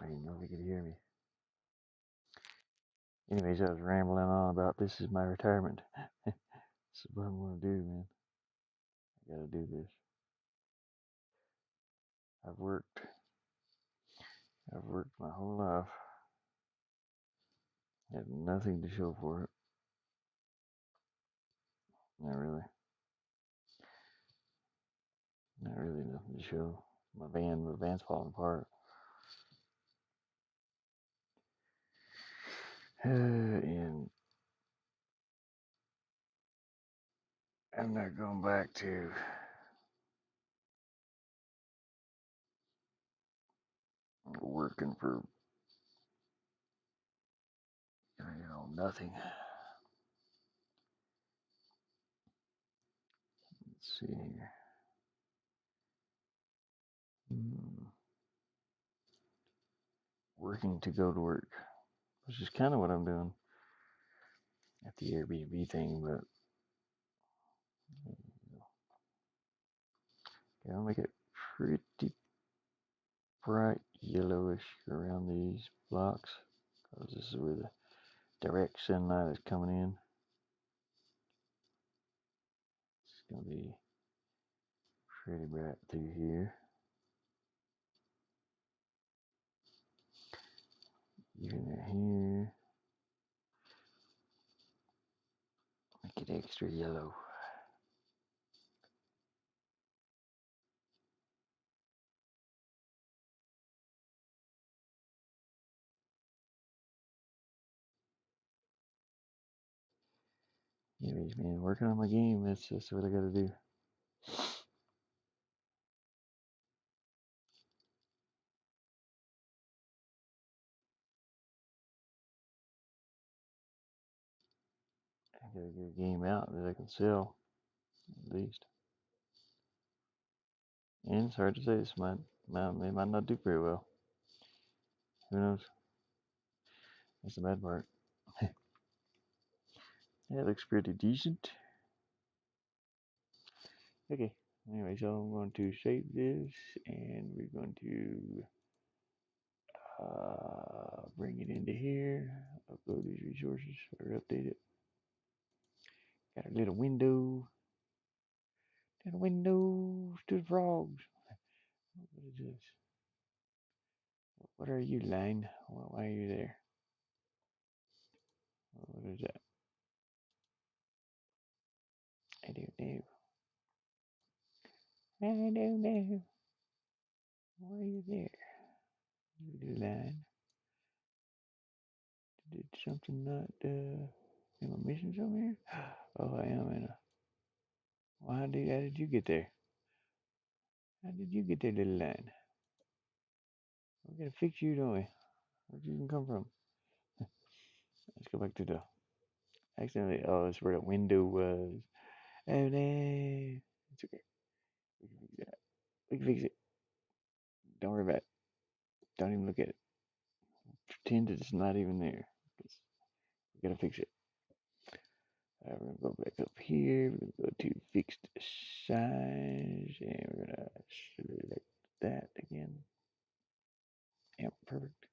don't even know if you could hear me. Anyways, I was rambling on about this is my retirement. This is what I'm gonna do, man. I gotta do this. I've worked. I've worked my whole life. Have nothing to show for it. Not really. Not really nothing to show. My van's falling apart. And I'm not going back to working for nothing. Let's see here. Hmm. Working to go to work, which is kind of what I'm doing at the Airbnb thing, but I'll make it pretty bright yellowish around these blocks because this is where the direct sunlight is coming in. It's gonna be pretty bright through here. Even right here. Make it extra yellow. Anyways, man, working on my game. That's just what I gotta do. I gotta get a game out that I can sell, at least. And it's hard to say. This they might not do very well. Who knows? That's the bad part. Yeah, it looks pretty decent. Okay. Anyway, so I'm going to save this, and we're going to bring it into here, upload these resources, or update it. Got a little window. Little windows to the frogs. What is this? What are you, line? Why are you there? What is that? I don't know. I don't know. Why are you there? Little line. Did something not, am I missing something here? Oh, I am in a. Well, how did you get there? How did you get there, little line? We gotta fix you, don't we? Where'd you even come from? Let's go back to the. Accidentally. Oh, that's where the window was. Oh, no. It's okay. We can fix that. We can fix it. Don't worry about it. Don't even look at it. Pretend it's not even there. We gotta fix it. We're gonna go back up here. We're gonna go to fixed size, and we're gonna select that again. Yep, perfect.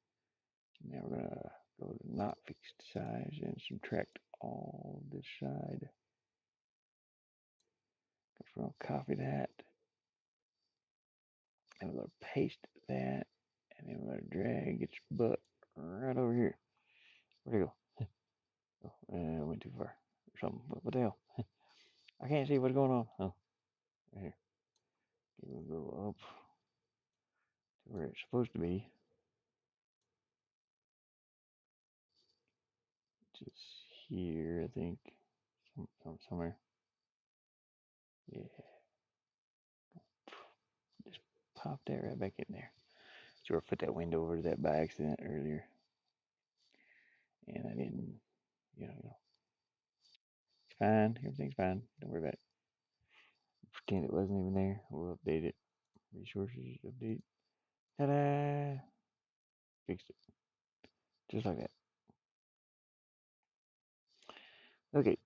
Now we're gonna go to not fixed size and subtract all this side. We're gonna copy that, and we're gonna paste that, and then we're gonna drag its butt right over here. Where'd it go? Oh, I went too far. Or something. What the hell? I can't see what's going on. Oh, right here. We'll go up to where it's supposed to be. Just here, I think. Somewhere. Yeah. Just pop that right back in there. So I put that window over to that by accident earlier. And I didn't, it's fine. Everything's fine. Don't worry about it. Pretend it wasn't even there. We'll update it. Resources, update. Ta-da! Fixed it. Just like that. Okay.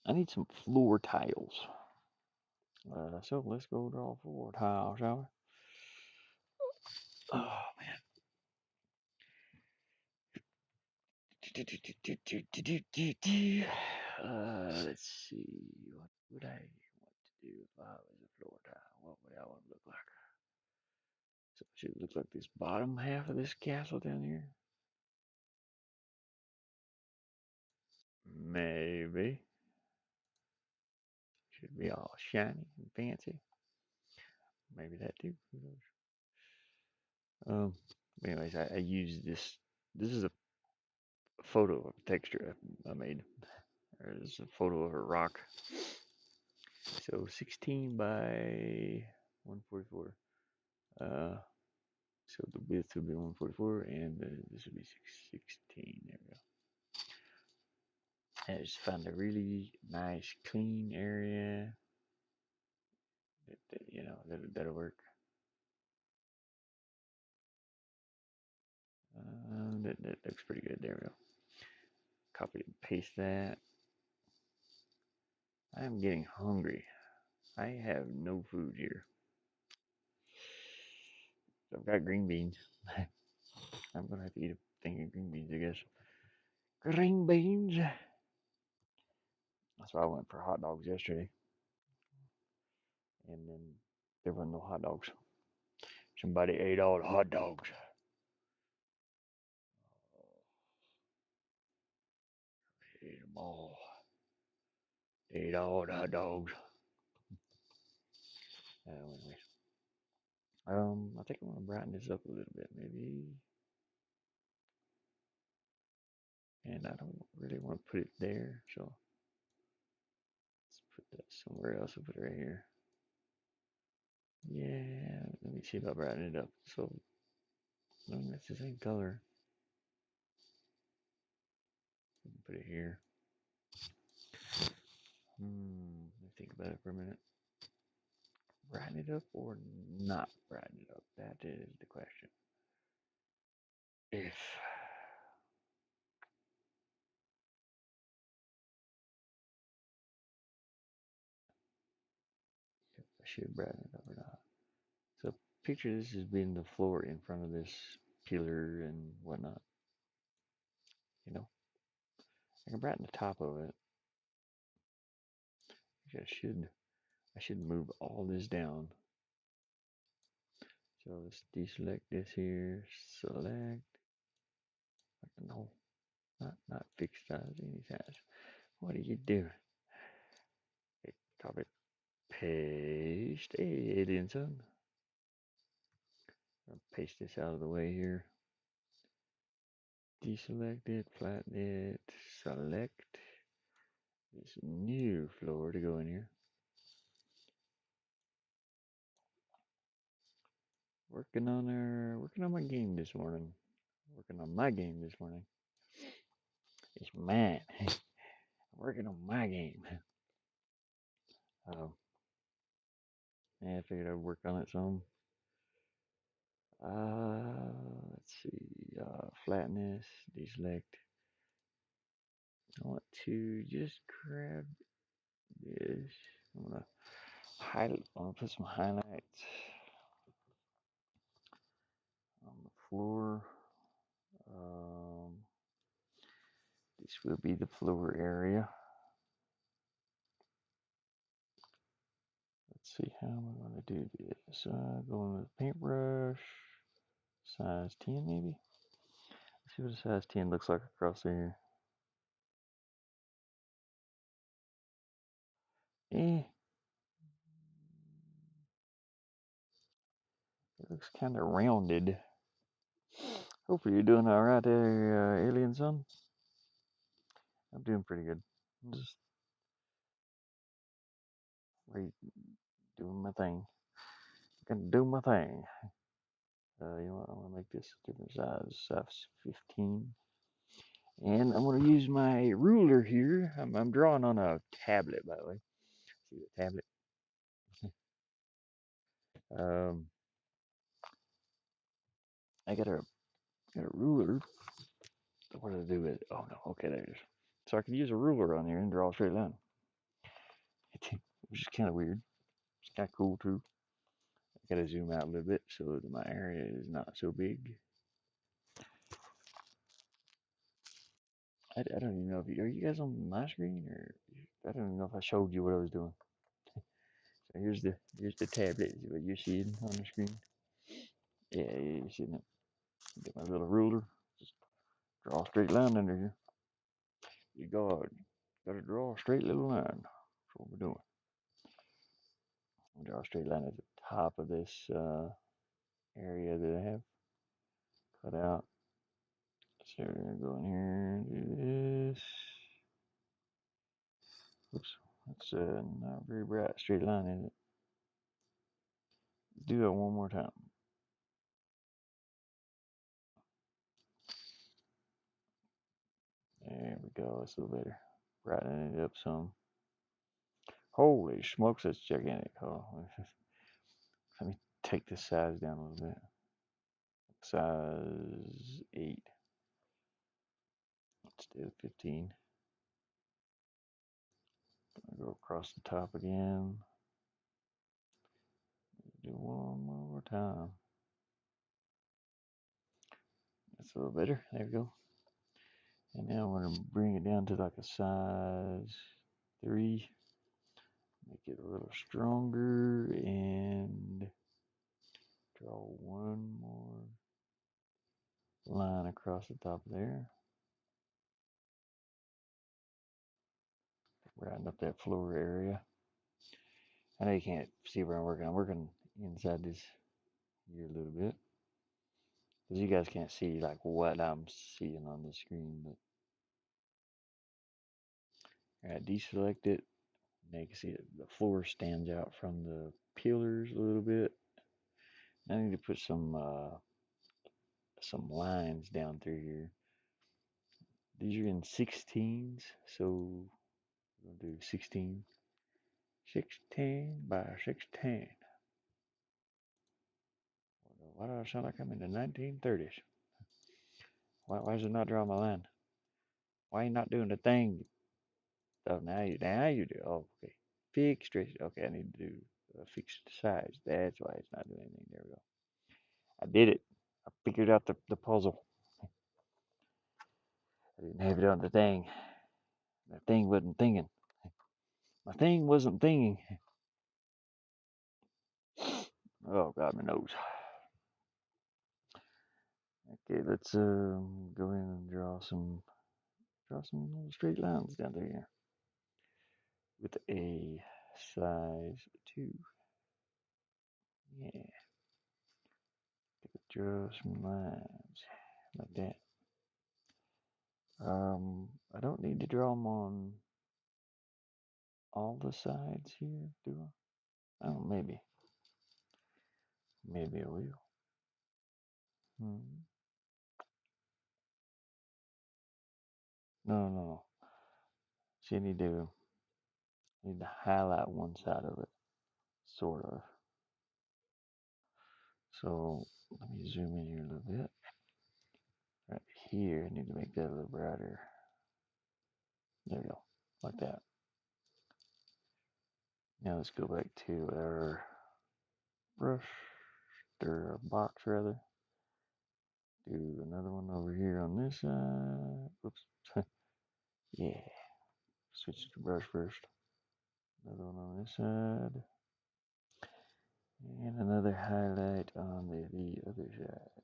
I need some floor tiles. So let's go draw floor tiles, shall we? Oh, man. Let's see. What would I want to do if I was a floor tile? What would I want to look like? So it should look like this bottom half of this castle down here. Maybe. Should be all shiny and fancy. Maybe that too. Who knows? Anyways, I use this. This is a photo of a texture I made. There's a photo of a rock. So 16 by 144. So the width would be 144, and this would be 16. There we go. I just found a really nice, clean area. That'll work. That looks pretty good. There we go. Copy and paste that. I'm getting hungry. I have no food here. So I've got green beans. I'm gonna have to eat a thing of green beans, I guess. Green beans. That's why I went for hot dogs yesterday. And then there were no hot dogs. Somebody ate all the hot dogs. Ate them all. They ate all the hot dogs. Anyways. I think I want to brighten this up a little bit, maybe. And I don't really want to put it there, so let's put that somewhere else. I'll put it right here. Yeah, let me see if I brighten it up. So, as long as it's the same color, put it here. Let me think about it for a minute. Brighten it up or not brighten it up? That is the question. If I should brighten it up or not. So picture this as being the floor in front of this pillar and whatnot. You know, I can brighten the top of it. I should move all this down. So let's deselect this here. Select. No, not fixed size, any size. What are you doing? Copy. Paste. Hey, alien son. I'll paste this out of the way here. Deselect it, flatten it, select this new floor to go in here. Working on my game this morning. Working on my game this morning. It's mine. I'm working on my game. Yeah, I figured I'd work on it some. Let's see. Flatten this, deselect. I want to just grab this. I'm gonna highlight. I'm gonna put some highlights on the floor. This will be the floor area. Let's see how am I going to do this. Going with paintbrush, size 10 maybe. Let's see what a size 10 looks like across here. It looks kind of rounded. Hopefully you're doing all right there, alien son. I'm doing pretty good. I'm just doing my thing. Gonna do my thing. You know what? I'm gonna make this a different size 15. And I'm gonna use my ruler here. I'm drawing on a tablet, by the way. See the tablet? I got a ruler. What did I do with it? Oh no, okay, there it is. So I could use a ruler on here and draw a straight line, which is kind of weird. It's kind of cool too. I gotta zoom out a little bit so that my area is not so big. I don't even know if are you guys on my screen or I don't even know if I showed you what I was doing. So here's the tablet. Is what you're seeing on the screen. Yeah, you're seeing it. Get my little ruler. Just draw a straight line under here. You gotta draw a straight little line. That's what we're doing. Draw a straight line at the top of this area that I have cut out. So we're gonna go in here and do this. Oops, that's not very bright straight line, is it? Let's do that one more time. There we go. That's a little better. Brightening it up some. Holy smokes, that's gigantic. Oh, let me take this size down a little bit. Size 8 instead of 15. Gonna go across the top again. Do one more time. That's a little better. There we go. And now I'm going to bring it down to like a size 3. Make it a little stronger and draw one more line across the top of there. Brighten up that floor area. I know you can't see where I'm working. I'm working inside this here a little bit. Because you guys can't see like what I'm seeing on the screen. But alright, deselect it. Now you can see it, the floor stands out from the pillars a little bit. I need to put some lines down through here. These are in 16s, so we'll do 16 by 16. Why do I sound like I'm in the 1930s? Why is it not drawing my line? Why are you not doing the thing? Oh, now you do. Oh, okay. Fixed stretch. Okay, I need to do a fixed size. That's why it's not doing anything. There we go. I did it. I figured out the puzzle. I didn't have it on the thing. The thing wasn't thinking. My thing wasn't thinking. Oh God, my nose. Okay, let's go in and draw some little straight lines down there with A. size 2. Yeah, draw some lines like that. I don't need to draw them on all the sides here, do I? Oh, maybe. Maybe I will. Hmm. No, no, no. See, I need to highlight one side of it, sort of. So let me zoom in here a little bit. Right here, I need to make that a little brighter. There we go, like that. Now let's go back to our brush, or our box rather. Do another one over here on this side. Oops. Yeah. Switch to brush first. Another one on this side. And another highlight on the other side.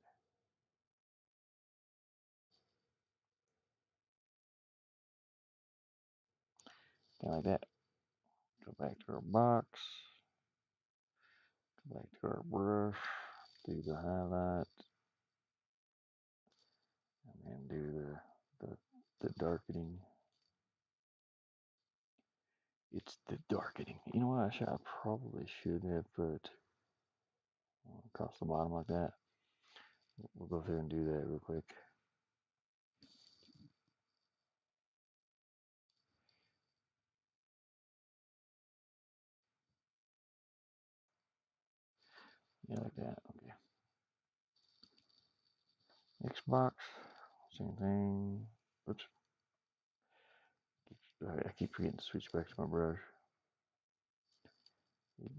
Kind of like that. Go back to our box. Go back to our brush. Do the highlight. And then do the darkening. It's the darkening. You know what? I probably should have put across the bottom like that. We'll go through and do that real quick. Yeah, like that. Okay. Next box. Same thing. Oops. I keep forgetting to switch back to my brush.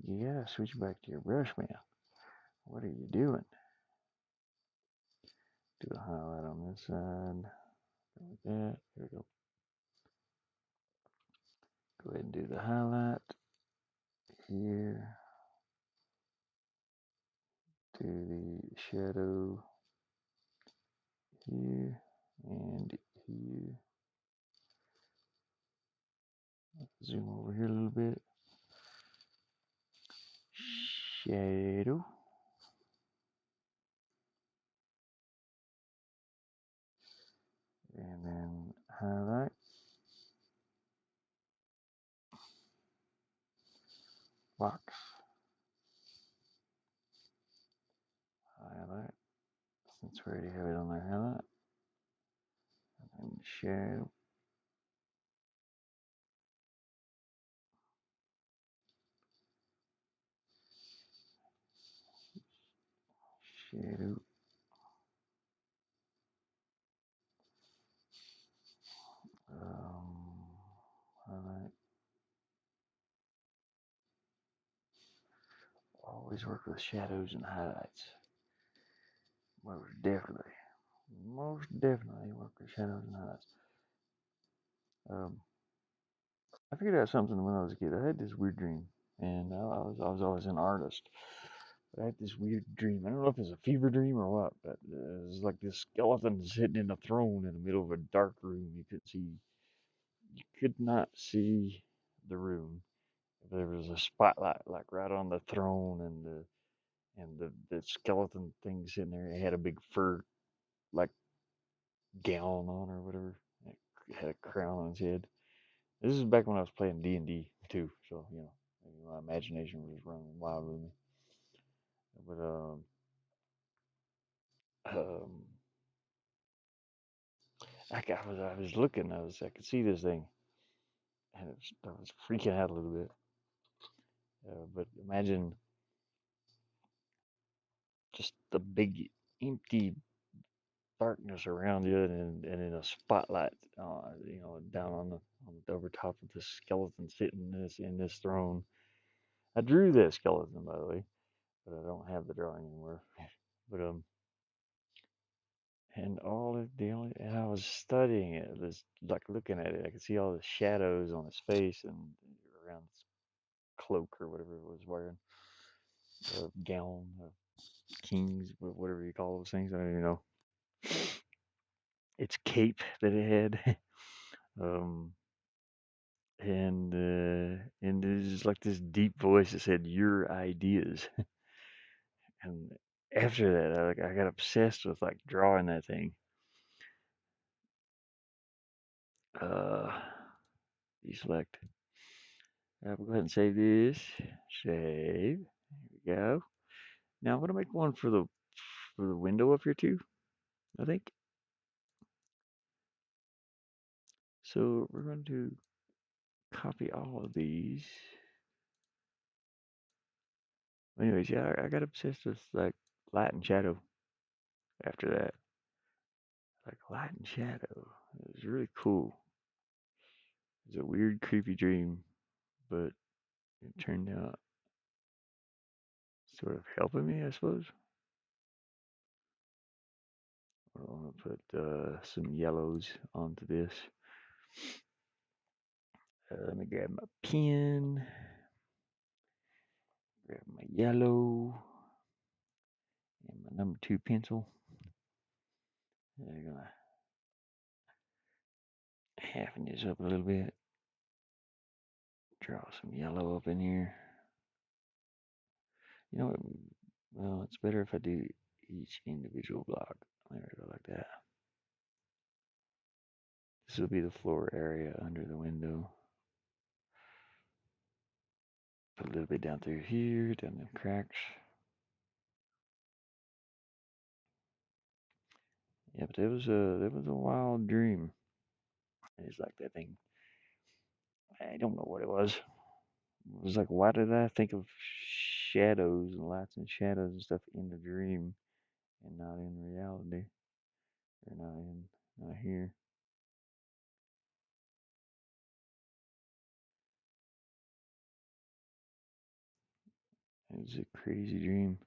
You gotta switch back to your brush, man. What are you doing? Do a highlight on this side. Like that. Here we go. Go ahead and do the highlight here. Do the shadow here and here. Zoom over here a little bit. Shadow. And then highlight. Box. Highlight. Since we already have it on there, highlight. And then shadow. Shadow. Um, highlight. Always work with shadows and highlights. Most definitely work with shadows and highlights. Um, I figured out something when I was a kid. I had this weird dream, and I was always an artist. But I had this weird dream. I don't know if it's a fever dream or what, but it was like this skeleton sitting in a throne in the middle of a dark room. You could not see the room. There was a spotlight like right on the throne, and the skeleton thing sitting there. It had a big fur like gown on or whatever. It had a crown on its head. This is back when I was playing D&D too, so maybe my imagination was running wild with me. But um, I was looking, I could see this thing, and I was freaking out a little bit. But imagine just the big empty darkness around you, and in a spotlight, down on the over top of this skeleton sitting in this throne. I drew that skeleton, by the way, but I don't have the drawing anymore. But and I was studying it, just like looking at it. I could see all the shadows on his face and around his cloak or whatever it was wearing, gown, kings, whatever you call those things. I don't even know. It's cape that it had. um, and there's like this deep voice that said your ideas. And after that, I got obsessed with like drawing that thing. Uh, Deselect. We'll go ahead and save this. Save. There we go. Now I'm gonna make one for the window up here too. I think. So we're going to copy all of these. Anyways, yeah, I got obsessed with like light and shadow after that. Like light and shadow. It was really cool. It was a weird, creepy dream, but it turned out sort of helping me, I suppose. I'm gonna put some yellows onto this. Let me grab my pen, grab my yellow, and my number two pencil. I'm gonna halfen this up a little bit. Draw some yellow up in here. You know what? Well, it's better if I do each individual block. There we go, like that. This will be the floor area under the window. Put a little bit down through here, down the cracks. Yeah, but that was a wild dream. It's like that thing. I don't know what it was. It was like, why did I think of shadows and lights and shadows and stuff in the dream and not in reality? Or not here. It was a crazy dream.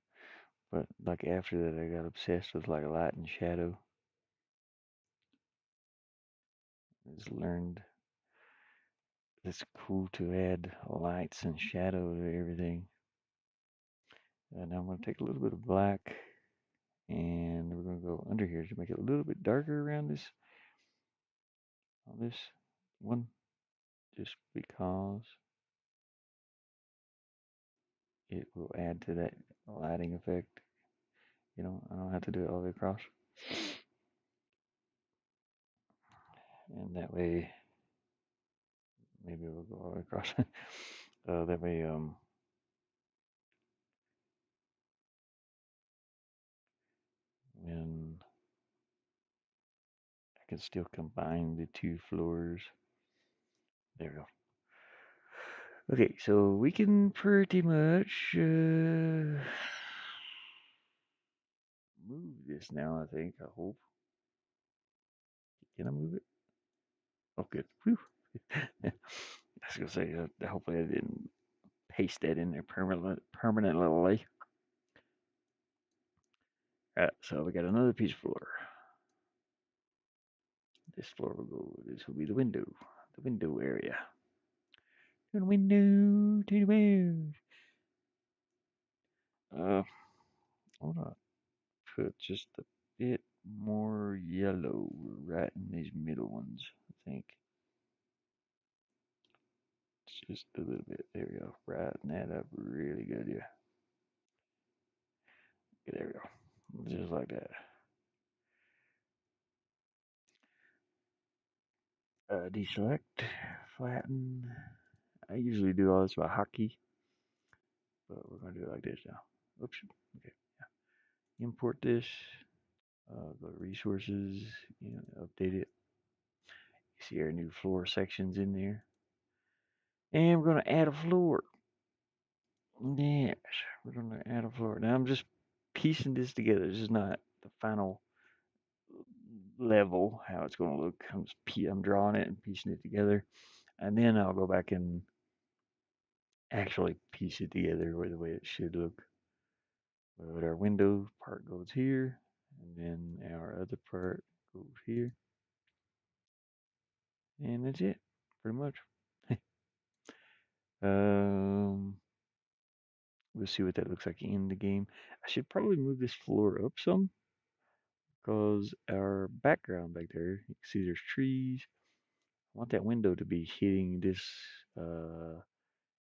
But like after that, I got obsessed with like light and shadow. I just learned it's cool to add lights and shadow to everything. And now I'm going to take a little bit of black and we're going to go under here to make it a little bit darker around this on this one, just because it will add to that lighting effect. You know, I don't have to do it all the way across, and that way maybe we'll go all the way across. That way, when I can still combine the two floors. There we go. Okay, so we can pretty much move this now, I think. I hope. Can I move it? Oh, good. Whew. I was going to say, hopefully I didn't paste that in there permanently. Alright, so we got another piece of floor. This floor will go, this will be the window area. To the window, to the window. I want to put just a bit more yellow right in these middle ones, I think. Just a little bit. There we go. Brighten that up really good, yeah. Okay, there we go. Just like that. Deselect, flatten. I usually do all this by hotkey, but we're gonna do it like this now. Oops. Okay. Import this. Go to resources. Update it. You see our new floor sections in there, and we're gonna add a floor. Yes, we're gonna add a floor. Now I'm just piecing this together. This is not the final level how it's going to look. I'm drawing it and piecing it together, and then I'll go back and actually piece it together the way it should look. But our window part goes here, and then our other part goes here, and that's it, pretty much. um, we'll see what that looks like in the game. I should probably move this floor up some because our background back there, you can see there's trees. I want that window to be hitting this.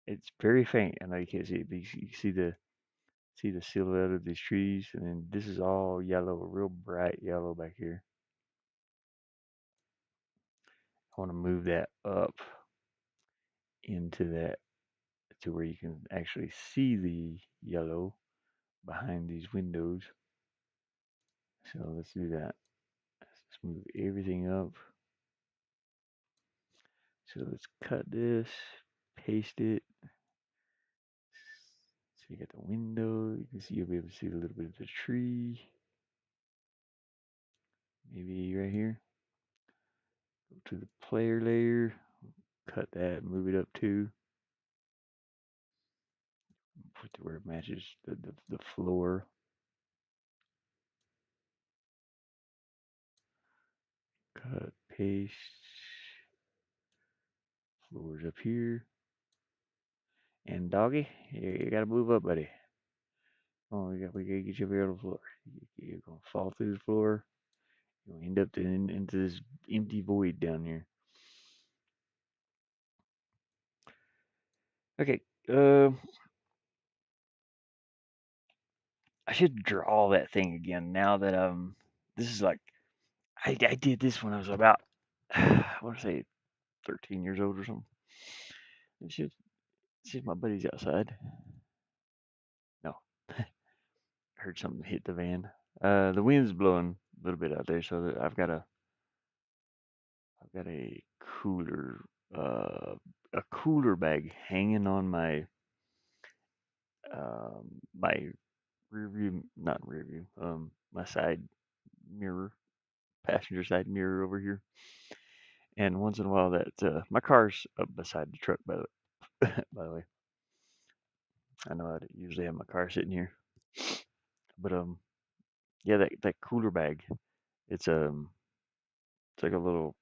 It's very faint. I know you can't see it, but you see the silhouette of these trees, and then this is all yellow, real bright yellow back here. I want to move that up into that to where you can actually see the yellow behind these windows. So let's do that. Let's move everything up. So let's cut this, paste it. So you got the window. You can see you'll be able to see a little bit of the tree. Maybe right here. Go to the player layer. Cut that. Move it up too. Put it where it matches the floor. Cut, paste. Floor's up here. And doggy, you gotta move up, buddy. Oh, we gotta get you up here on the floor. You're gonna fall through the floor. You'll end up into this empty void down here. Okay. I should draw that thing again now that this is like I did this when I was about I want to say 13 years old or something. Let's see if my buddy's outside. No, I heard something hit the van. The wind's blowing a little bit out there, so that I've got uh a cooler bag hanging on my rear view, not rear view, my side mirror, passenger side mirror over here. And once in a while, that my car's up beside the truck. By the way, I know I usually have my car sitting here, but yeah, that cooler bag. It's it's like a little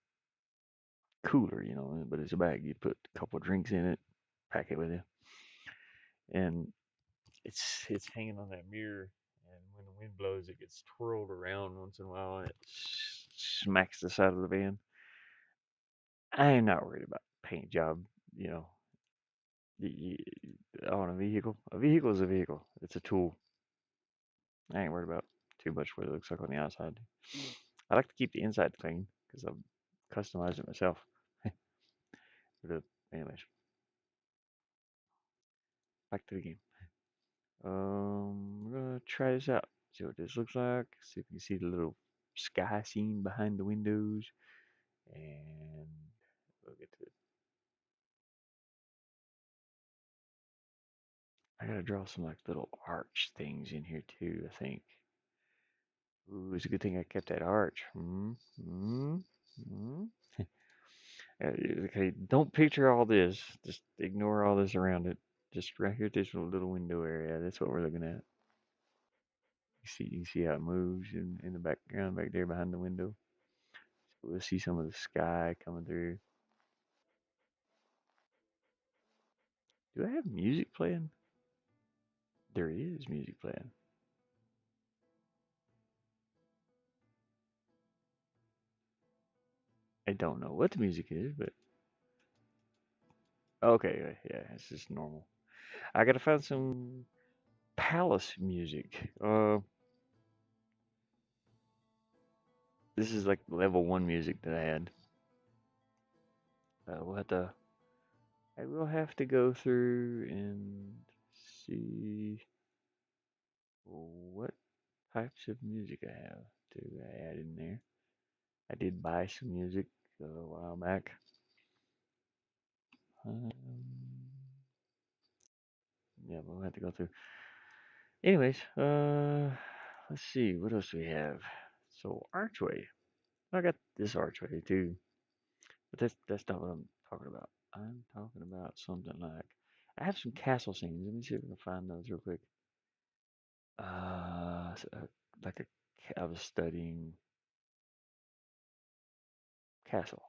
cooler, but it's a bag. You put a couple of drinks in it, pack it with you, and it's hanging on that mirror. And when the wind blows, it gets twirled around once in a while, and it smacks the side of the van. I am not worried about paint job, you know, y- on a vehicle. A vehicle is a vehicle. It's a tool. I ain't worried about too much what it looks like on the outside. I like to keep the inside clean because I've customized it myself. But anyways, back to the game. We're gonna try this out. See what this looks like. See if you can see the little sky scene behind the windows, and we'll get to it. I gotta draw some like little arch things in here too. I think. Ooh, it's a good thing I kept that arch. Hmm. Okay, don't picture all this. Just ignore all this around it. Just right here, this little window area. That's what we're looking at. You can see how it moves in the background back there behind the window. So we'll see some of the sky coming through. Do I have music playing? There is music playing. I don't know what the music is, but okay, yeah, it's just normal. I gotta find some palace music. This is like level one music that I had. We'll have to. I will have to go through and see what types of music I have to add in there. I did buy some music a while back. Um, yeah, we'll have to go through. Anyways, let's see what else we have. So archway. I got this archway too, but that's not what I'm talking about. I'm talking about something like I have some castle scenes. Let me see if I can find those real quick. Like I was studying castle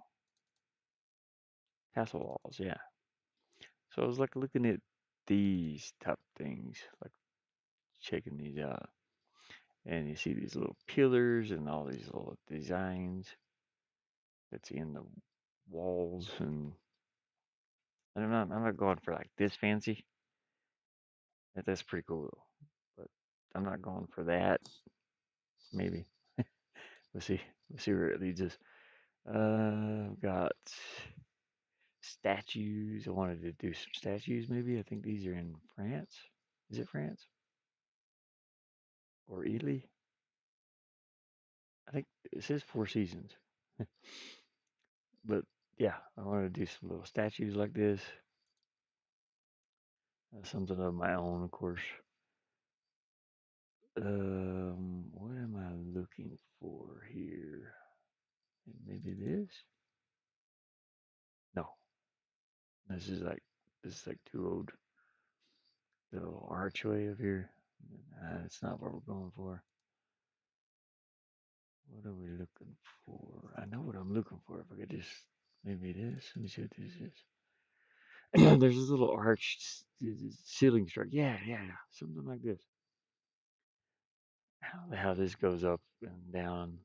castle walls. Yeah. So I was like looking at these type things, like checking these out, and you see these little pillars and all these little designs that's in the walls, and I'm not going for like this fancy. That's pretty cool though. But I'm not going for that. Maybe we'll see. We'll see where it leads us. Got statues. I wanted to do some statues. Maybe I think these are in France. Is it France or Italy? I think it says Four Seasons. But yeah, I wanted to do some little statues like this. Something of my own, of course. What am I looking for here? Maybe this? No, this is like too old. The little archway up here. It's not what we're going for. What are we looking for? I know what I'm looking for. If I could just maybe this. Let me see what this is. There's this little arched ceiling structure. Yeah, yeah, yeah. Something like this. How this goes up and down.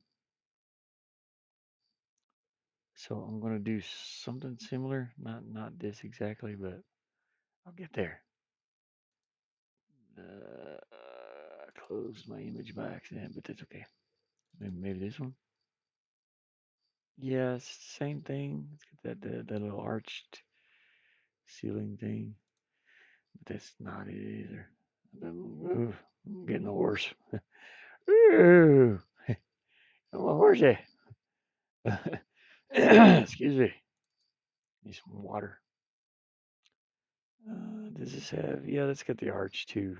So I'm gonna do something similar. Not this exactly, but I'll get there. I closed my image by accident, but that's okay. Maybe this one. Yeah, same thing. Let's get that little arched ceiling thing, but that's not it either. Ooh, I'm getting hoarse. Ooh, I'm a horsey. Excuse me. Need some water. Does this have? Yeah, let's get the arch too.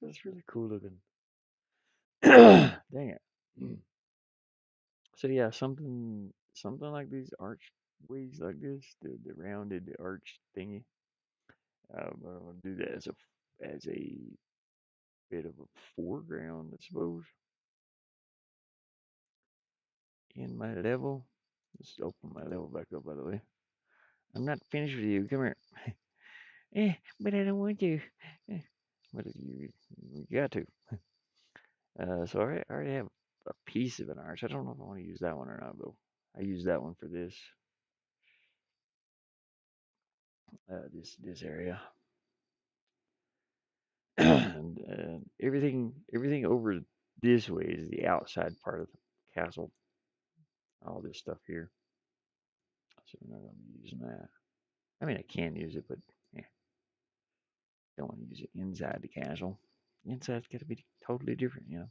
That's really cool looking. Dang it. Mm. So yeah, something like these archways like this, the rounded arch thingy. I'm gonna do that as a bit of a foreground, I suppose, in my level. Let's open my level back up, by the way. I'm not finished with you. Come here. But I don't want to. Eh, but you got to. So I already have a piece of an arch. I don't know if I want to use that one or not, though. I use that one for this area. And everything over this way is the outside part of the castle. All this stuff here. So we're not going to be using that. I mean, I can use it, but yeah, don't want to use it inside the castle. Inside's got to be totally different, you know.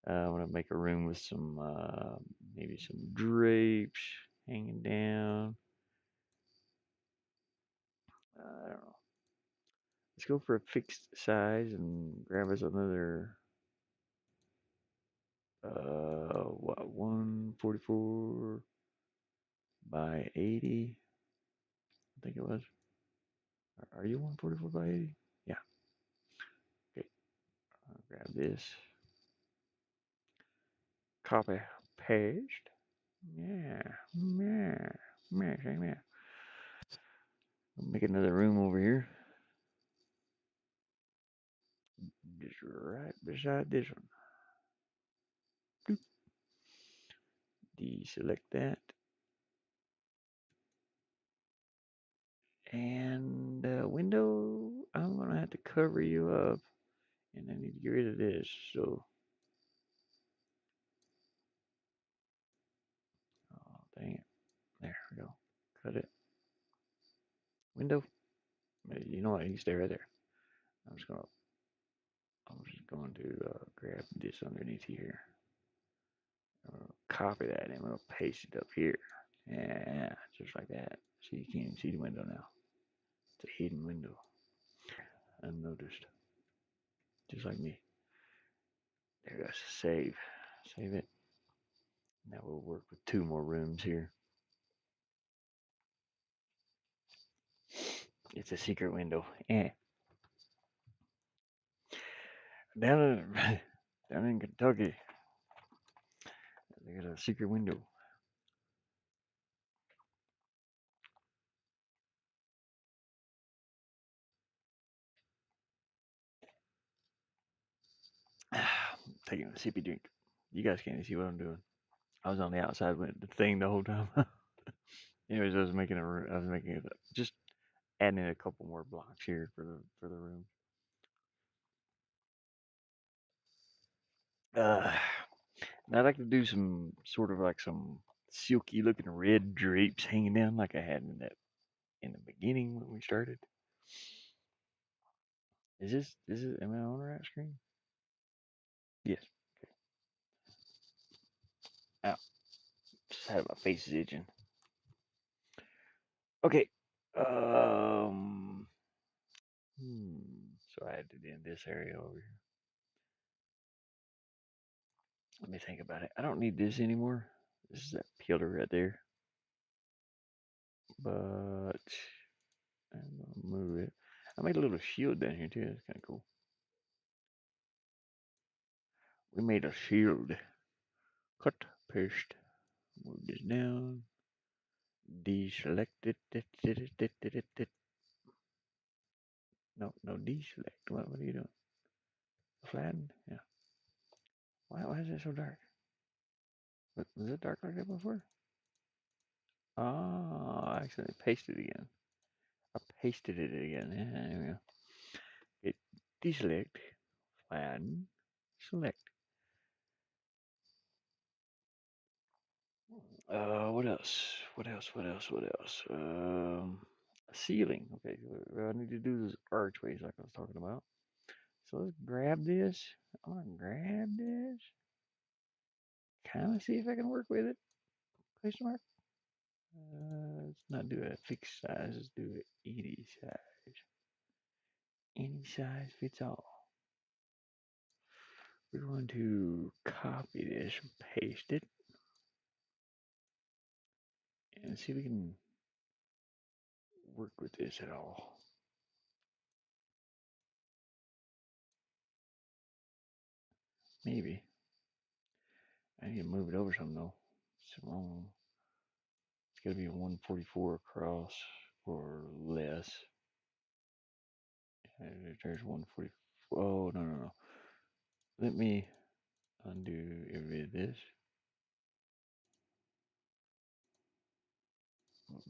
I want to make a room with some maybe some drapes hanging down. I don't know. Let's go for a fixed size and grab us another what 144 by 80. I think it was. Are you 144 by 80? Yeah. Okay. I'll grab this. Copy. Paste. Yeah. Yeah. Yeah. Yeah. Make another room over here. Just right beside this one. Doop. Deselect that. And window, I'm gonna have to cover you up, and I need to get rid of this. So, oh dang it! There we go. Cut it. Window. You know what? You can stay right there. I'm just gonna. I'm just going to grab this underneath here. I'm gonna copy that, and I'm gonna paste it up here. Yeah, just like that. So you can't even see the window now. It's a hidden window. Unnoticed. Just like me. There goes save. Save it. Now we'll work with two more rooms here. It's a secret window. Down in down in Kentucky, they got a secret window. Taking a sippy drink. You guys can't see what I'm doing. I was on the outside with the thing the whole time. Anyways, I was making it just adding in a couple more blocks here for the room. Uh, and I'd like to do some sort of like some silky looking red drapes hanging down like I had in the beginning when we started. Is this am I on the right screen? Yes. Ow. Just had my face is itching. Okay. Um so I had to end this area over here. Let me think about it. I don't need this anymore. This is that pillar right there. But I'm gonna move it. I made a little shield down here too. That's kind of cool. We made a shield. Cut, paste. Move this down. Deselect it. No, no, deselect. What are you doing? Flatten? Yeah. Why is it so dark? Was it dark like that before? Oh, I accidentally pasted it again. I pasted it again. Yeah, there we go. It deselect, flatten, select. What else? What else? Ceiling. Okay, what I need to do is archways like I was talking about. So let's grab this. I'm gonna grab this. Kind of see if I can work with it. Question mark. Let's not do a fixed size. Let's do it any size. Any size fits all. We're going to copy this and paste it and see if we can work with this at all. Maybe. I need to move it over some though. It's wrong. It's got to be 144 across or less. There's 140. Oh, no. Let me undo every of this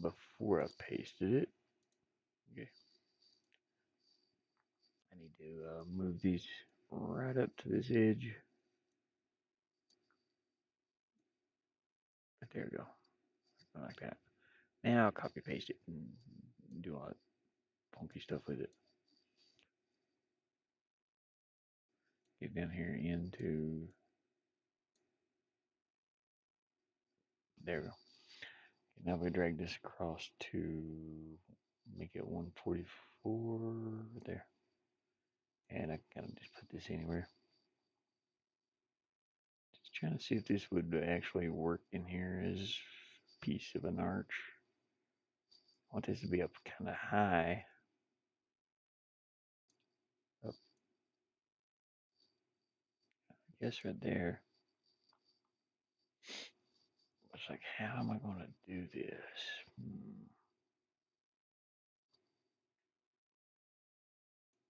before I pasted it. Okay. I need to move these right up to this edge. There we go. Like that. Now I'll copy paste it and do all that funky stuff with it. Get down here into there we go. Now we drag this across to make it 144 right there. And I kind of just put this anywhere. Just trying to see if this would actually work in here as a piece of an arch. I want this to be up kind of high. Up, I guess right there. It's like, how am I going to do this?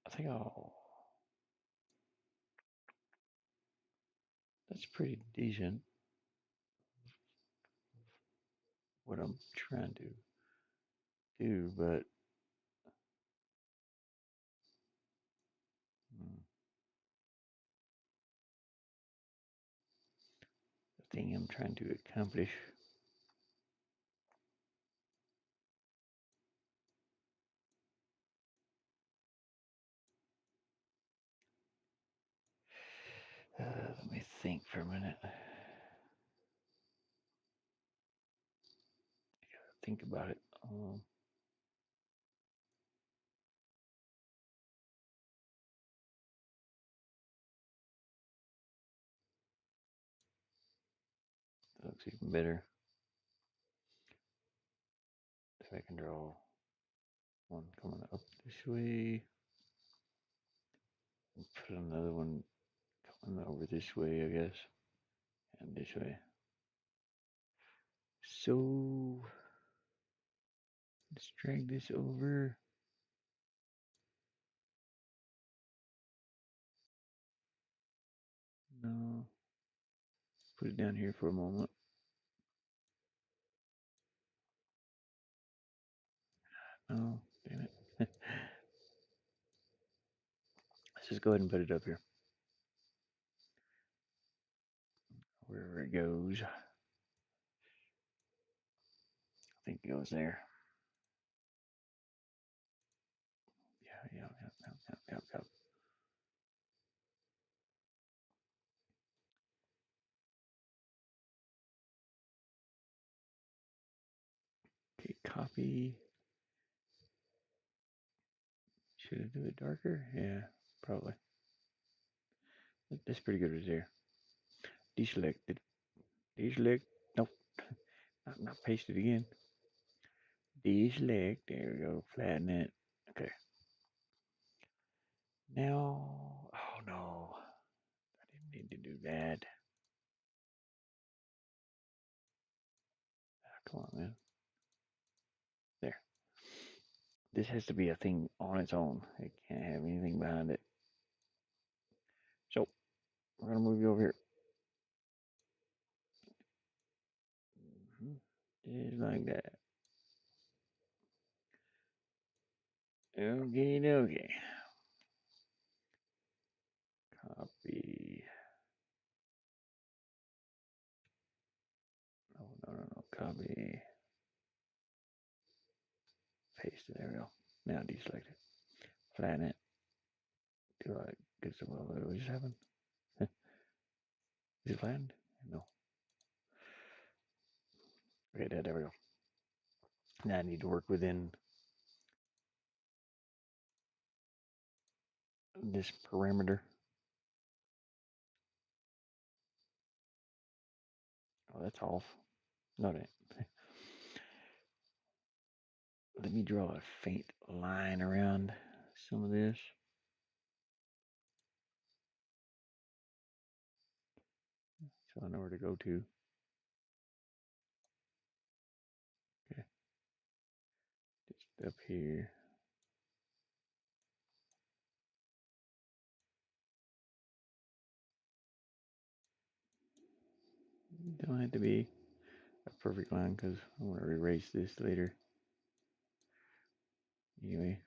I think that's pretty decent. What I'm trying to do, but the thing I'm trying to accomplish. Let me think for a minute. Think about it. That looks even better. If I can draw one coming up this way, and put another one coming over this way, I guess, and this way. So let's drag this over. No, put it down here for a moment. Oh, damn it. Let's just go ahead and put it up here. Wherever it goes. I think it goes there. Yeah. Okay, copy. Should I do it darker? Yeah, probably. That's pretty good right there. Deselected. Deselect. Nope. Not paste it again. Deselect. There we go. Flatten it. Okay. Now. Oh no. I didn't need to do that. Come on, man. There. This has to be a thing on its own. It can't have anything behind it. So, we're going to move you over here. Just like that. Okay, okay. Copy. Oh, no. Copy. Paste it. There we go. Now deselect it. Flatten it. Do I get some of what just happened? Is it flattened? No. Okay, there we go. Now I need to work within this parameter. Oh, that's off. No, that. Let me draw a faint line around some of this. So I know where to go to. Okay. Just up here. Don't have to be a perfect line because I want to erase this later. Anyway.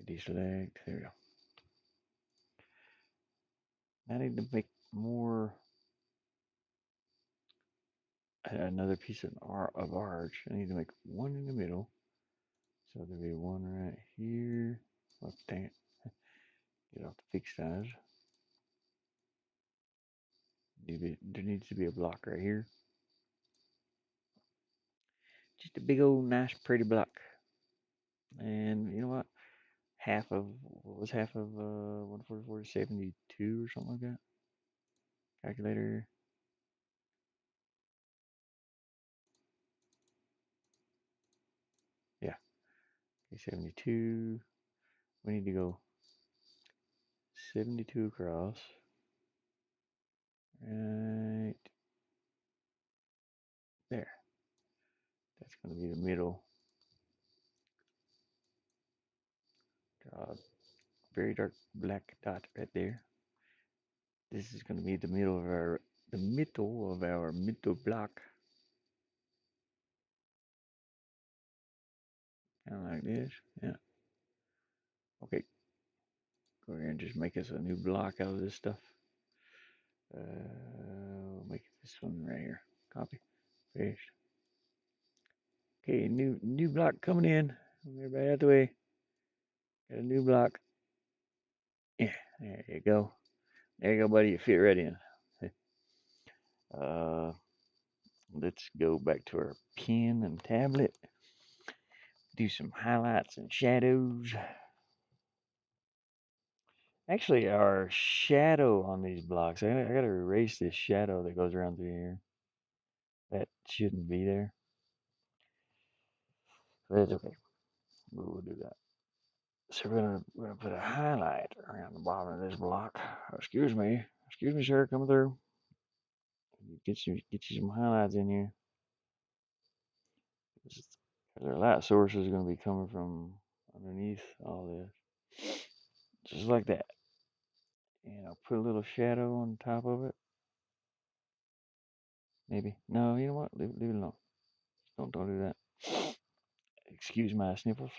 Deselect. There we go. I need to make more another piece of arch. I need to make one in the middle. So there'll be one right here. Oh, dang it. Get off the fixed size. There needs to be a block right here. Just a big old nice pretty block. And you know what? What was half of 144 72 or something like that? Calculator. Yeah. Okay, 72. We need to go 72 across. Right there. That's going to be the middle. Draw a very dark black dot right there. This is going to be the middle of our middle block. Kind of like this. Yeah. Okay. Go here and just make us a new block out of this stuff. We'll make this one right here. Copy. Paste. Okay, new block coming in. Everybody out the way. Got a new block. Yeah, there you go. There you go, buddy. You fit right in. Uh, let's go back to our pen and tablet. Do some highlights and shadows. Actually, our shadow on these blocks, I gotta erase this shadow that goes around through here. That shouldn't be there. That's okay. We'll do that. So we're gonna put a highlight around the bottom of this block. Excuse me, sir, coming through. Get you some highlights in here. Our light source is gonna be coming from underneath all this, just like that. And I'll put a little shadow on top of it. Maybe. No, you know what? Leave it alone. Don't do that. Excuse my sniffles.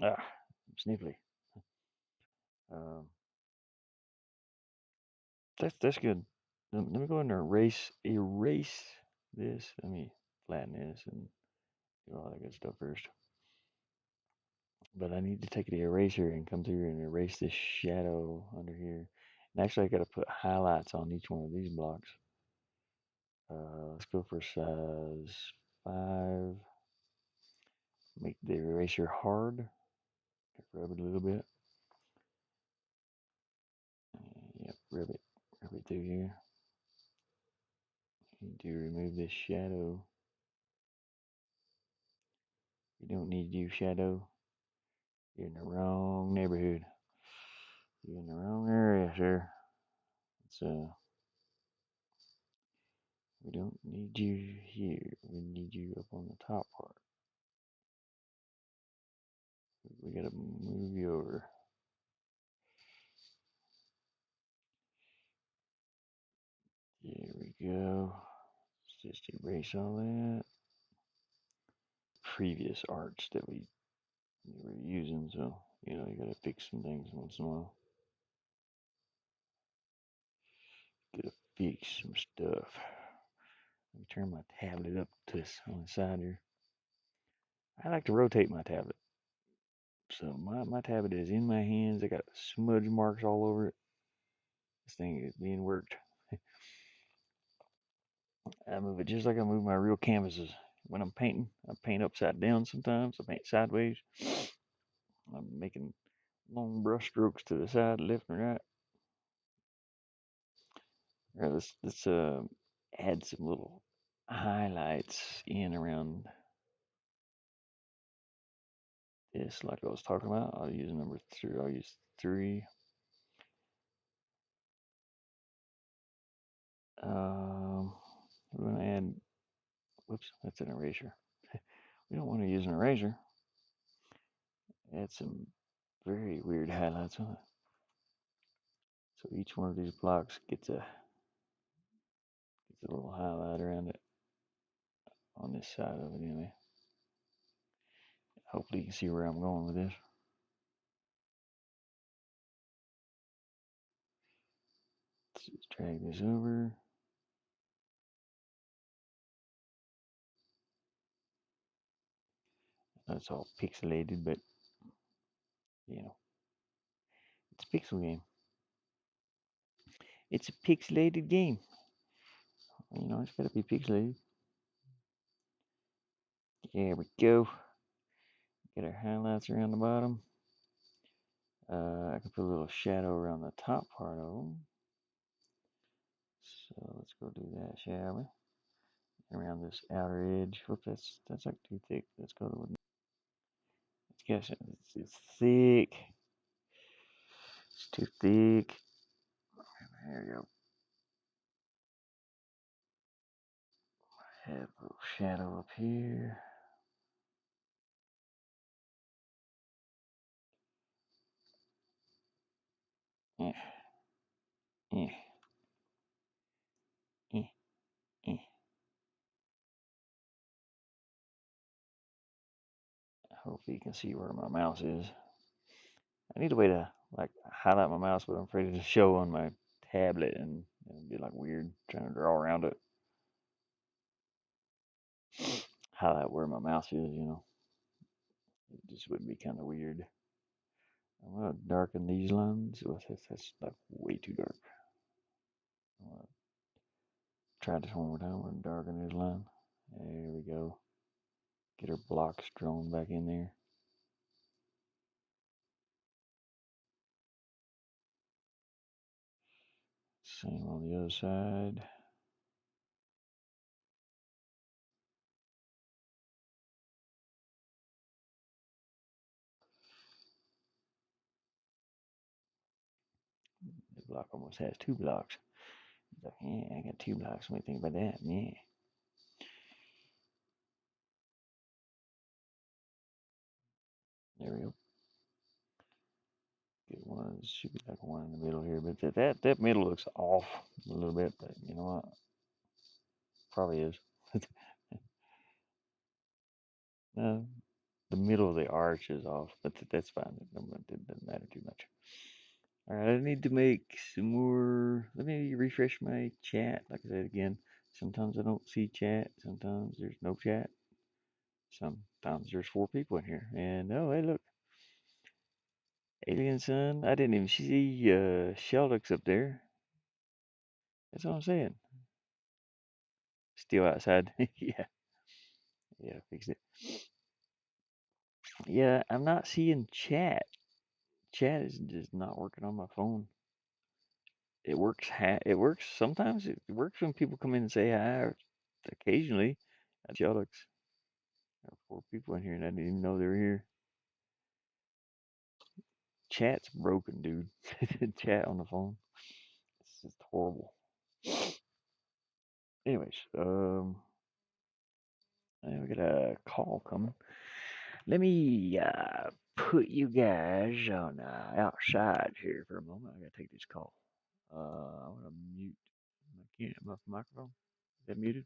Ah, I'm sniffly. Um, that's good. Let me go in there and erase this. Let me flatten this and do all that good stuff first. But I need to take the eraser and come through and erase this shadow under here. And actually, I got to put highlights on each one of these blocks. Let's go for size 5. Make the eraser hard. Rub it a little bit. Yep, rub it through here. Need to remove this shadow. You don't need you, shadow. You're in the wrong neighborhood. You're in the wrong area, sir. We don't need you here. We need you up on the top part. We gotta move you over. There we go. Let's just erase all that. Previous arts that we were using, so you gotta fix some things once in a while. Gotta fix some stuff. Let me turn my tablet up to this on the side here. I like to rotate my tablet. So my tablet is in my hands. I got smudge marks all over it. This thing is being worked. I move it just like I move my real canvases. When I'm painting, I paint upside down sometimes. I paint sideways. I'm making long brush strokes to the side, left and right. All right, let's add some little highlights in around this, like I was talking about. I'll use number 3. I'll use 3. We're gonna add. Whoops, that's an eraser. We don't want to use an eraser. Add some very weird highlights on it. So each one of these blocks gets a little highlight around it on this side of it anyway. Hopefully you can see where I'm going with this. Let's just drag this over. It's all pixelated, but it's a pixel game. It's a pixelated game. It's gotta be pixelated. There we go. Get our highlights around the bottom. I can put a little shadow around the top part of them. So let's go do that, shall we? Around this outer edge. Whoops, that's like too thick. Let's go to it's thick. It's too thick. There we go. Have a little shadow up here. Eh, eh, eh, eh. Hopefully you can see where my mouse is. I need a way to highlight my mouse, but I'm afraid to show on my tablet and it'd be like weird trying to draw around it. Highlight where my mouse is. It just would be kind of weird. I'm gonna darken these lines. That's like way too dark. I'm gonna try this one more time. We're gonna darken this line. There we go. Get our blocks drawn back in there. Same on the other side. The block almost has 2 blocks. He's like, yeah, I got 2 blocks. What do you think about that? Yeah. There we go. Get one. Should be like one in the middle here, but that middle looks off a little bit. But you know what? Probably is. No, the middle of the arch is off, but that's fine. It doesn't matter too much. All right, I need to make some more. Let me refresh my chat. Like I said again, sometimes I don't see chat. Sometimes there's no chat. Sometimes there's four people in here. And oh, hey, look, Alien Sun. I didn't even see Sheldux up there. That's what I'm saying. Still outside. Yeah, yeah, fixed it. Yeah, I'm not seeing chat. Chat is just not working on my phone. It works. It works sometimes. It works when people come in and say hi. Occasionally, Sheldux. There are four people in here, and I didn't even know they were here. Chat's broken, dude. Chat on the phone. It's just horrible. Anyways, we got a call coming. Let me put you guys on outside here for a moment. I gotta take this call. I want to mute my microphone. Is that muted?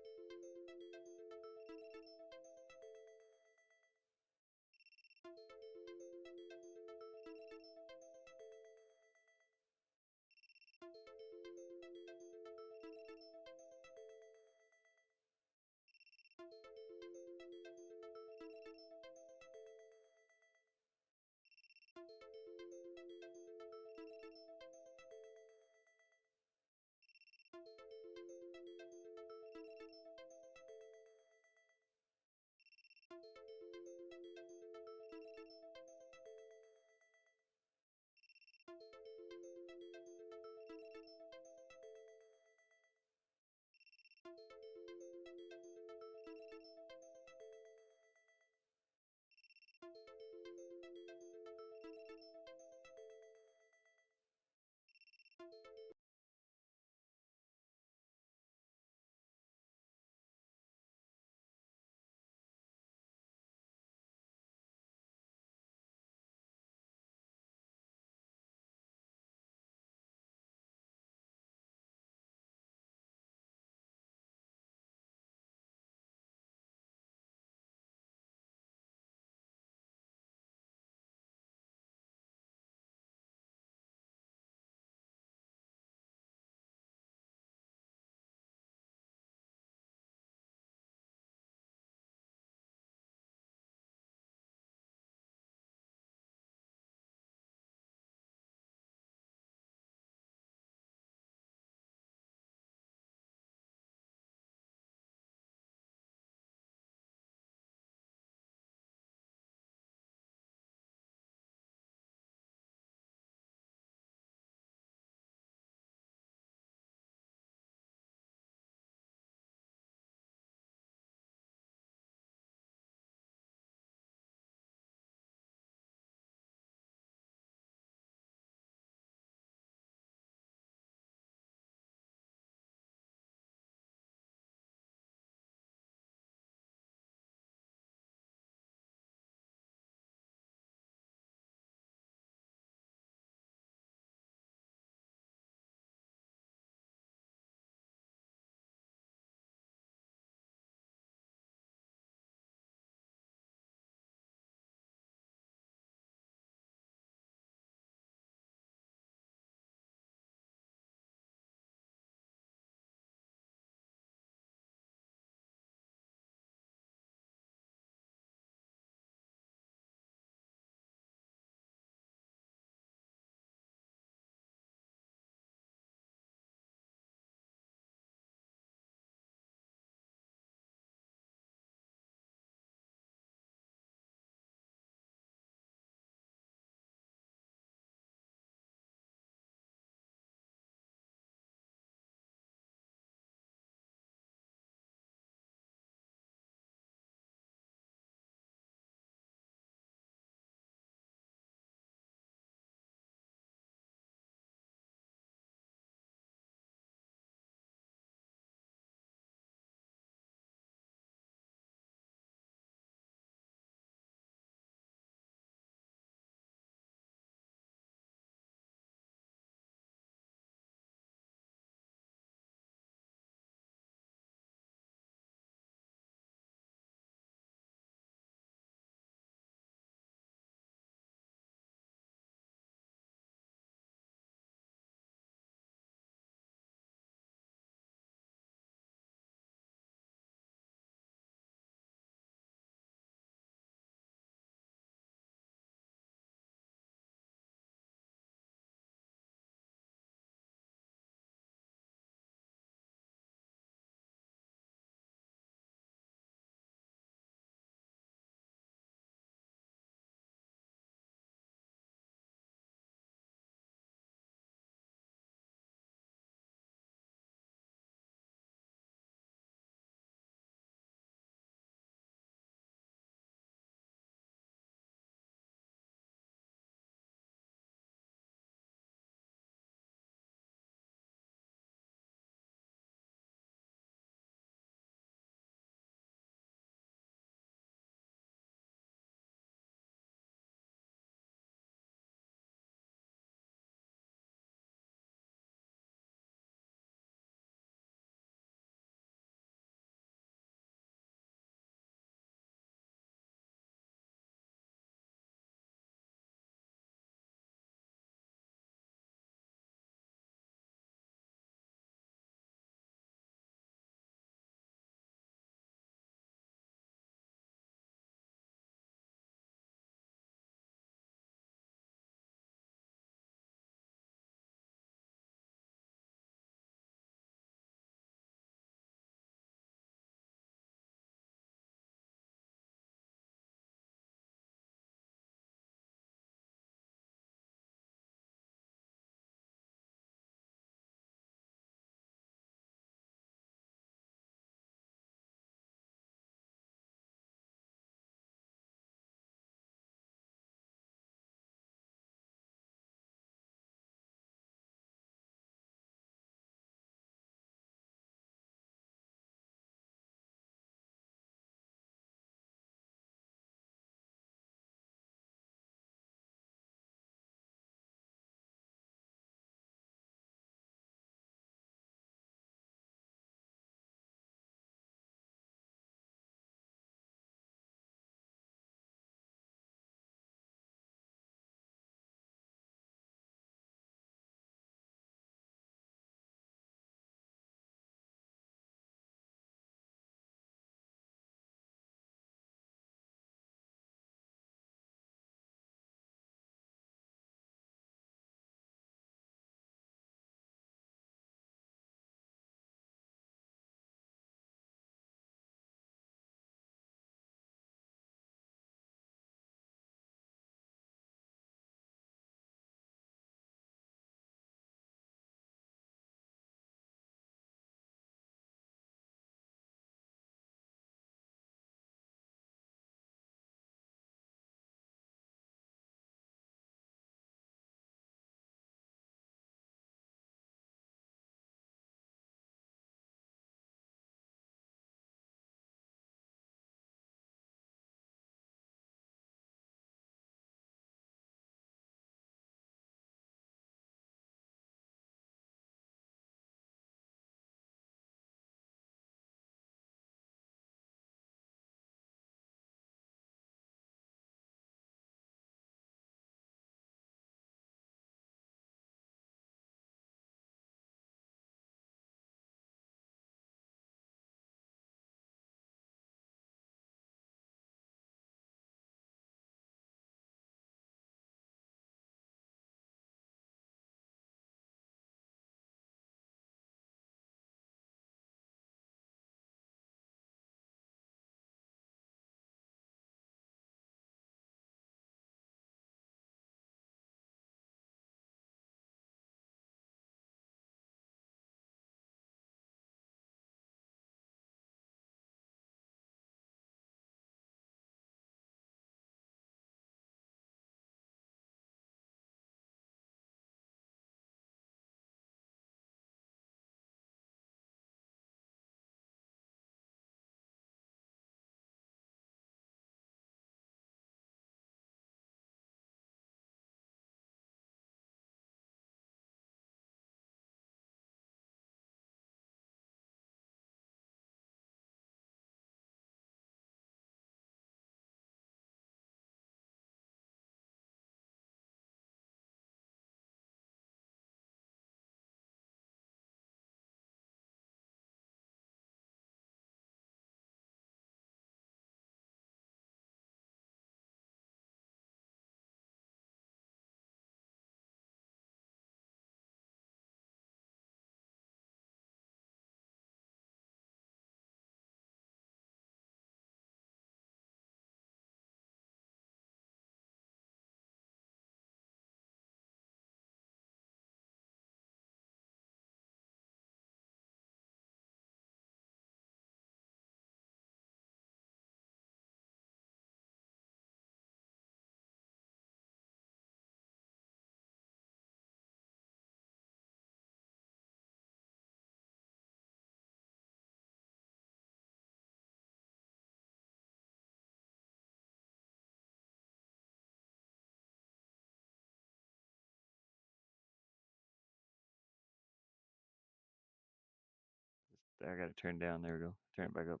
I got to turn down. There we go. Turn it back up.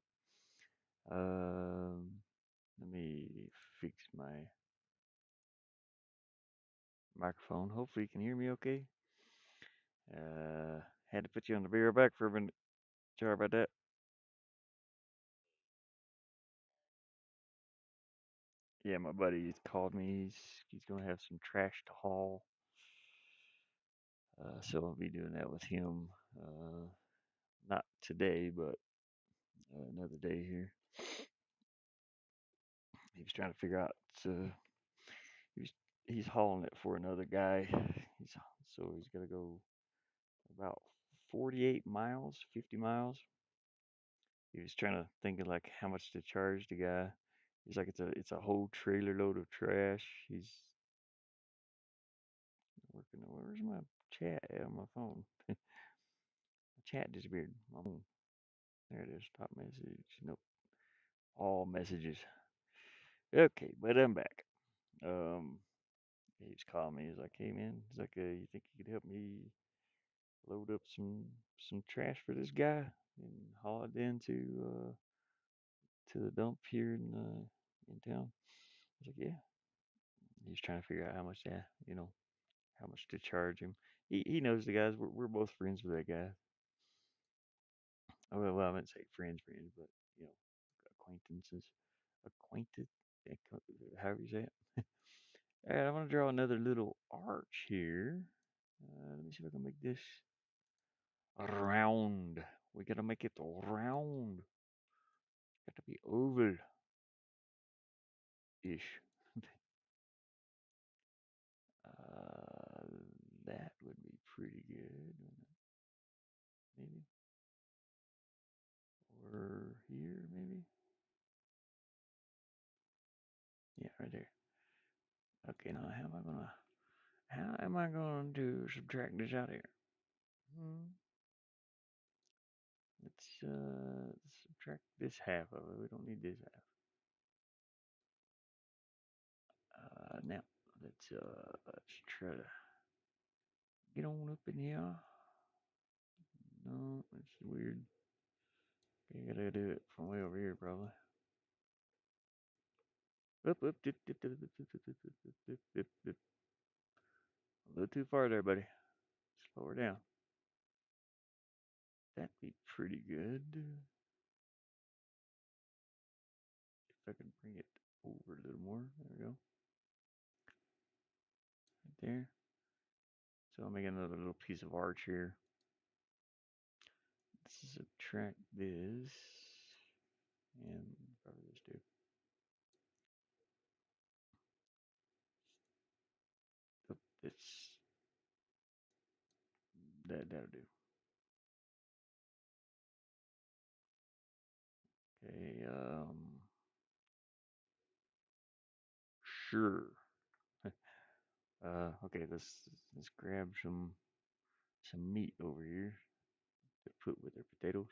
Um, Let me fix my microphone. Hopefully, you can hear me okay. Uh, had to put you on the beer back for a minute. Sorry about that. Yeah, my buddy called me. He's gonna have some trash to haul. So I'll be doing that with him. Not today, but another day here. He was trying to figure out. He was he's hauling it for another guy. He's he's got to go about 48 miles, 50 miles. He was trying to think of like how much to charge the guy. He's like it's a whole trailer load of trash. He's working. Where's my chat on my phone? My chat disappeared. My phone. There it is. Top message. Nope. All messages. Okay, but I'm back. Um, he was calling me. He's like, "Hey man," he's like, "You think you could help me load up some trash for this guy and haul it into to the dump here in town?" I was like, "Yeah." He's trying to figure out how much how much to charge him. He knows the guys. We're both friends with that guy. Oh, well, I wouldn't say friends, but you know, acquaintances, acquainted, however you say it. All right, I want to draw another little arch here. Let me see if I can make this round. We gotta make it round. Got to be oval-ish. Uh, that would be pretty good. Maybe. Or here, maybe. Yeah, right there. Okay, now how am I going to subtract this out here? Hmm. Let's subtract this half of it. We don't need this half. Now let's try to get on up in here. No, it's weird. You gotta do it from way over here, probably. Up, dip, dip, dip, dip, dip, dip, dip, dip, dip, dip, dip. A little too far there, buddy. Slow her down. That'd be pretty good. If I can bring it over a little more. There we go. Right there. So I'll make another little piece of arch here. Let's subtract this. And probably this too. Oh, that'll do. Okay, sure. Okay, let's grab some meat over here to put with our potatoes.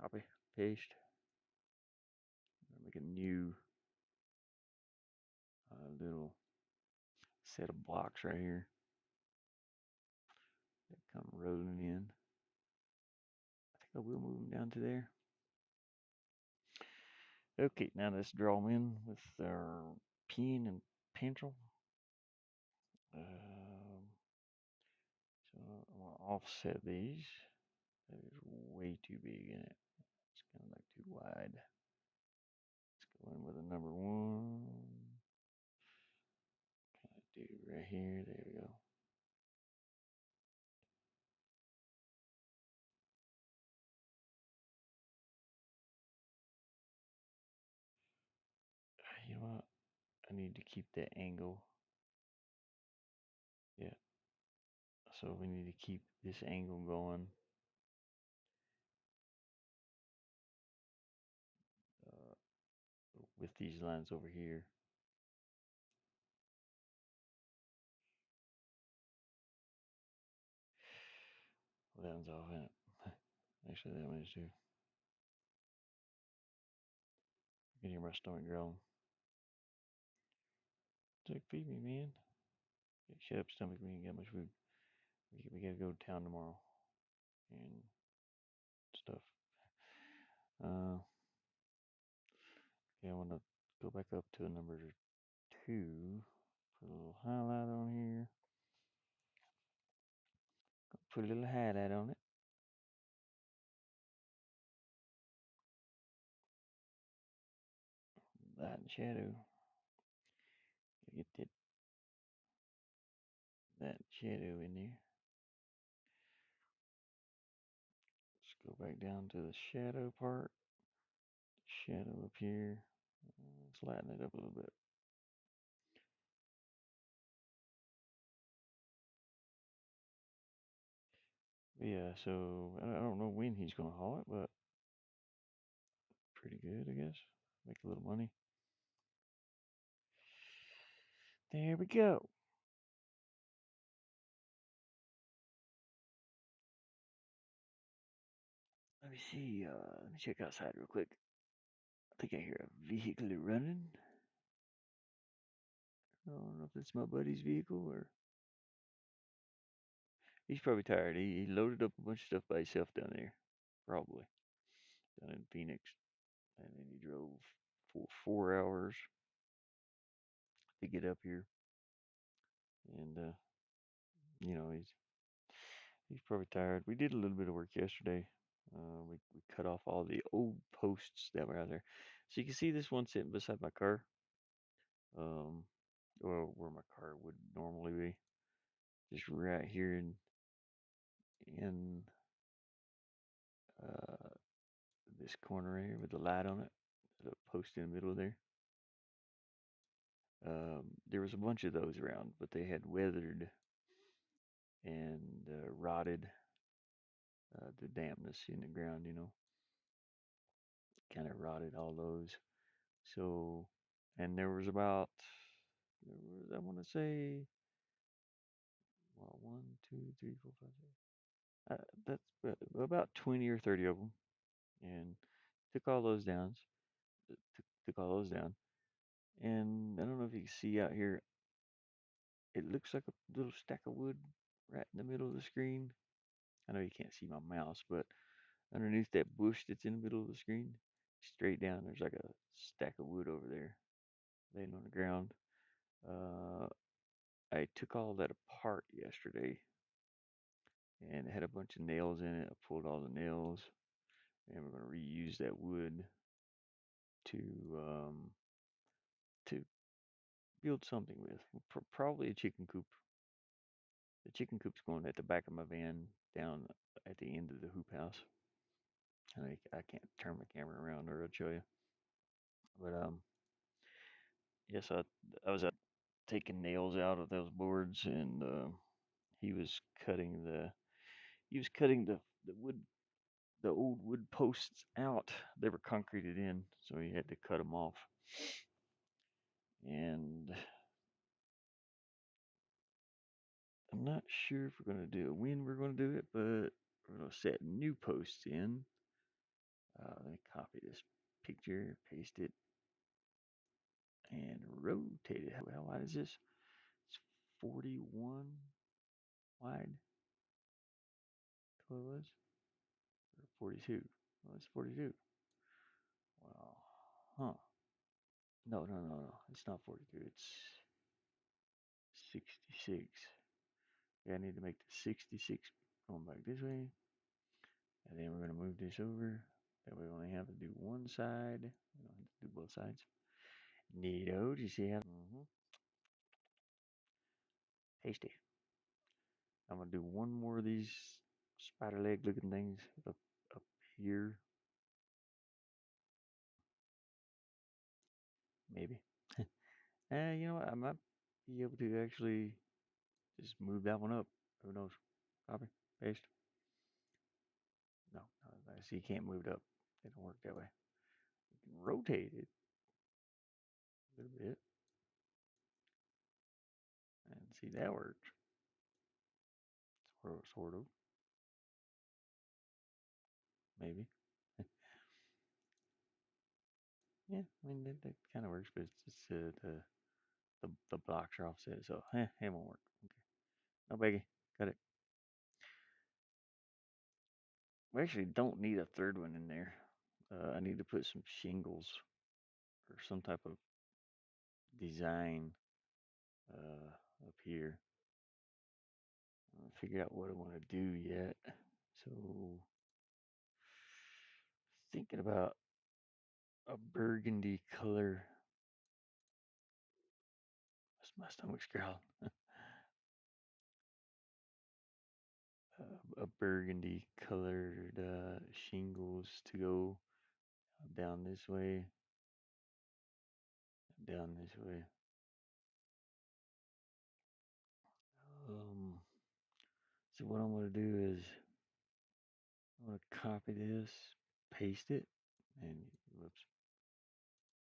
Copy, paste. Make a new little set of blocks right here that come rolling in. I think I will move them down to there. Okay, now let's draw them in with our pen and pencil. Um, so I'm gonna offset these. That is way too big in it. It's kind of like too wide. Let's go in with a number one. Kind of do right here. There we go. You know what? I need to keep that angle. Yeah. So we need to keep this angle going uh, with these lines over here. Well, that one's off in it. Actually, that one is too. You can hear my stomach growling. It's like, feed me, man. Shut up, stomach. We ain't got much food. We gotta go to town tomorrow. And stuff. Uh, okay, I want to go back up to number two. Put a little highlight on here. Put a little highlight on it. Light and shadow. Get that shadow in there. Let's go back down to the shadow part. Shadow up here. Let's lighten it up a little bit. Yeah, so I don't know when he's gonna haul it, but pretty good, I guess. Make a little money. There we go. Let me see. Let me check outside real quick. I think I hear a vehicle running. I don't know if it's my buddy's vehicle or he's probably tired. He loaded up a bunch of stuff by himself down there, probably down in Phoenix, and then he drove for 4 hours to get up here. And he's probably tired. We did a little bit of work yesterday. We cut off all the old posts that were out there, so you can see this one sitting beside my car, um, or where my car would normally be, just right here in uh, this corner here with the light on it, the post in the middle there. There was a bunch of those around, but they had weathered and rotted the dampness in the ground, kind of rotted all those. So, and I want to say, well, one, two, three, four, five, six. That's about 20 or 30 of them. And took all those down. Took all those down. And I don't know if you can see out here, it looks like a little stack of wood right in the middle of the screen. I know you can't see my mouse, but underneath that bush that's in the middle of the screen, straight down, there's like a stack of wood over there laying on the ground. Uh, I took all that apart yesterday and it had a bunch of nails in it. I pulled all the nails and we're going to reuse that wood to um, to build something with. Probably a chicken coop. The chicken coop's going at the back of my van down at the end of the hoop house. I can't turn my camera around or I'll show you. But yes, I was out taking nails out of those boards and he was cutting the he was cutting the wood the old wood posts out. They were concreted in, so he had to cut them off. And I'm not sure if we're going to do it when we're going to do it, but we're going to set new posts in. Let me copy this picture, paste it, and rotate it. How wide is this? It's 41 wide. What it was? Or 42? Oh, it's 42. Wow. Huh. No. It's not 42. It's 66. Yeah, I need to make the 66 going back this way. And then we're going to move this over. That way we only have to do one side. We don't have to do both sides. Neato. Do you see how? Tasty. I'm going to do one more of these spider leg looking things up here. Maybe. You know what? I might be able to actually just move that one up. Who knows? Copy. Paste. No. I see you can't move it up. It don't work that way. You can rotate it a little bit. And see that works. Sort of. Maybe. Yeah, I mean that kind of works, but it's the blocks are offset, so it won't work. Okay, no biggie. Got it. We actually don't need a third one in there. I need to put some shingles or some type of design up here. I haven't figured out what I want to do yet. So thinking about a burgundy color. My stomach's growling. A burgundy colored shingles to go down this way, down this way. Um, so what I'm gonna do is I'm gonna copy this, paste it, and whoops,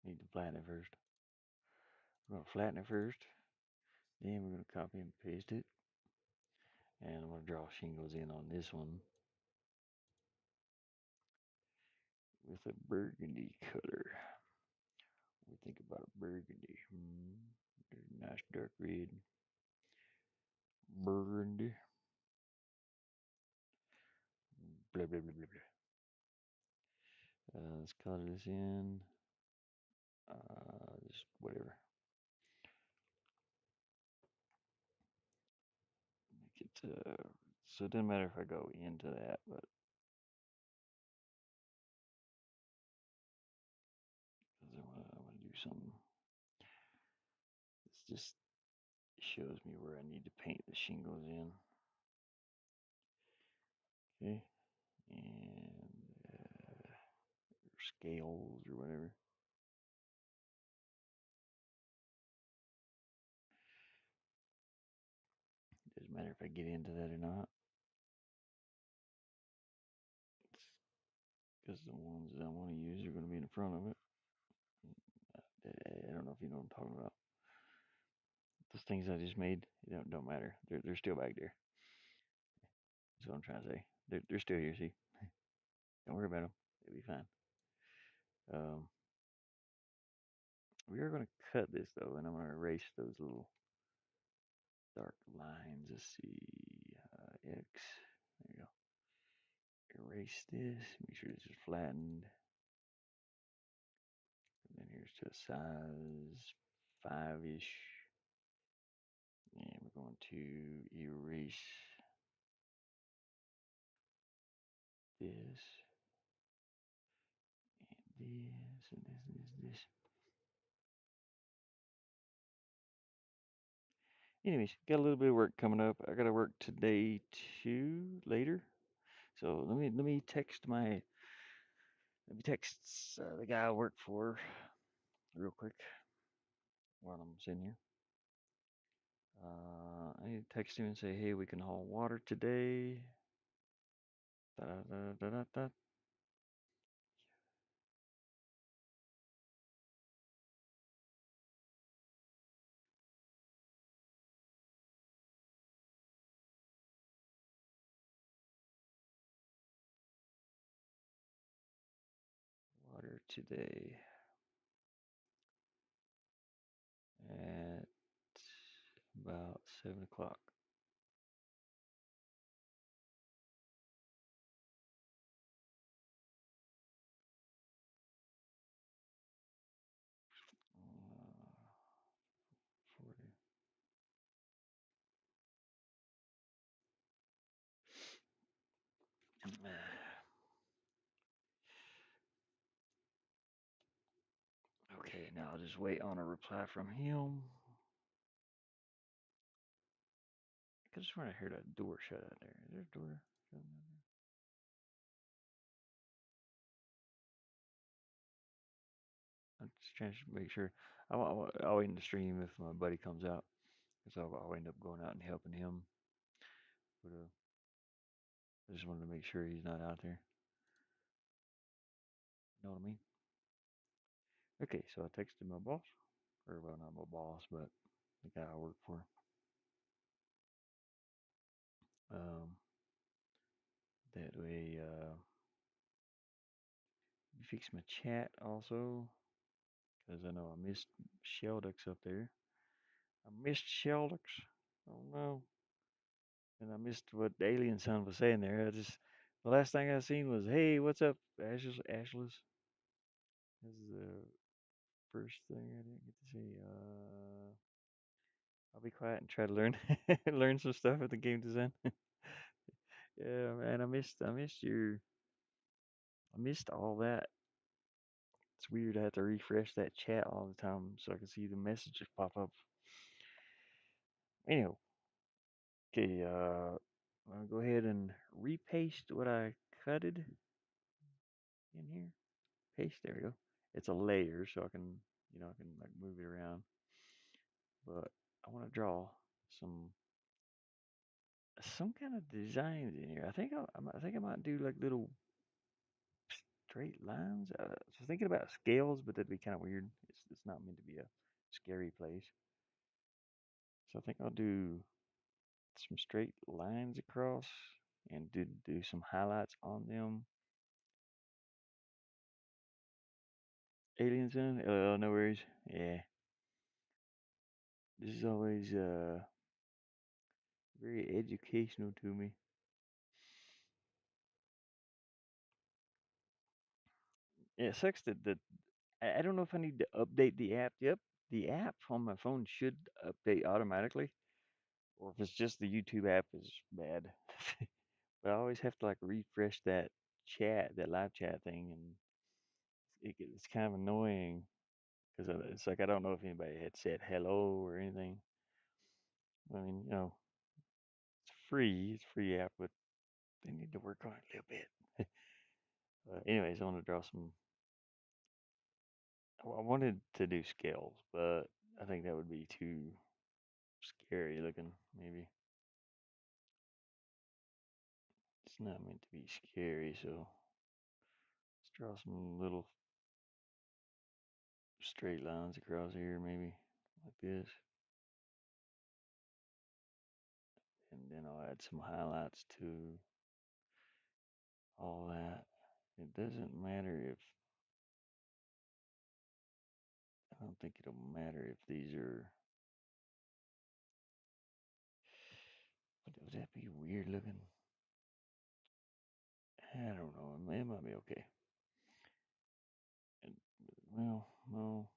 need to flatten it first. We're gonna flatten it first, then we're gonna copy and paste it, and I'm gonna draw shingles in on this one with a burgundy color. We think about a burgundy. Nice dark red. Burgundy. Blah blah blah blah blah. Let's color this in. Just whatever. Make it. So it doesn't matter if I go into that, but because I want to do something. This just shows me where I need to paint the shingles in. Okay, and scales or whatever. Doesn't matter if I get into that or not. Because the ones that I want to use are going to be in front of it. I don't know if you know what I'm talking about. Those things I just made, don't matter. They're still back there. That's what I'm trying to say. They're still here. See, don't worry about them. They'll be fine. Um, we are going to cut this though, and I'm going to erase those little dark lines. Let's see, X. There you go. Erase this. Make sure this is flattened. And then here's to a size 5-ish. And we're going to erase this and this and this. Anyways, got a little bit of work coming up. I got to work today too later. So let me text the guy I work for real quick while I'm sitting here. I need to text him and say, hey, we can haul water today. Da, da, da, da, da. Water today at about 7 o'clock. 40. Okay, now I'll just wait on a reply from him. I could have sworn I heard a door shut out there. Is there a door shut out there? I'm just trying to make sure. I'll end the stream if my buddy comes out, because I'll end up going out and helping him. But I just wanted to make sure he's not out there. You know what I mean? Okay, so I texted my boss, or well, not my boss, but the guy I work for. Um, that way, you fix my chat also, because I know I missed Sheldux up there. I missed Sheldux. Oh no. And I missed what the alien son was saying there. I just The last thing I seen was, "Hey, what's up, Ashes Ashless?" This is the first thing I didn't get to see. I'll be quiet and try to learn learn some stuff at the game design. Yeah, man, I missed all that. It's weird. I have to refresh that chat all the time so I can see the messages pop up. Anyhow, okay, I'll go ahead and repaste what I cutted in here. Paste, there we go. It's a layer, so I can like move it around. But I want to draw some some kind of designs in here. I think I might do like little straight lines. So thinking about scales, but that'd be kind of weird. It's not meant to be a scary place. So I think I'll do some straight lines across and do some highlights on them. Aliens in? No worries. Yeah, this is always very educational to me. Yeah, it sucks that I don't know if I need to update the app. Yep, the app on my phone should update automatically, or if it's just the YouTube app is bad. But I always have to like refresh that live chat thing, and it's kind of annoying because it's like I don't know if anybody had said hello or anything. I mean, it's free app, but they need to work on it a little bit. Anyways, I want to draw some. I wanted to do scales, but I think that would be too scary looking. Maybe it's not meant to be scary, so let's draw some little straight lines across here, maybe like this, and then I'll add some highlights to all that. It doesn't matter if I don't think it'll matter if these are. Would that be weird looking? I don't know. It might be okay. And, well, no.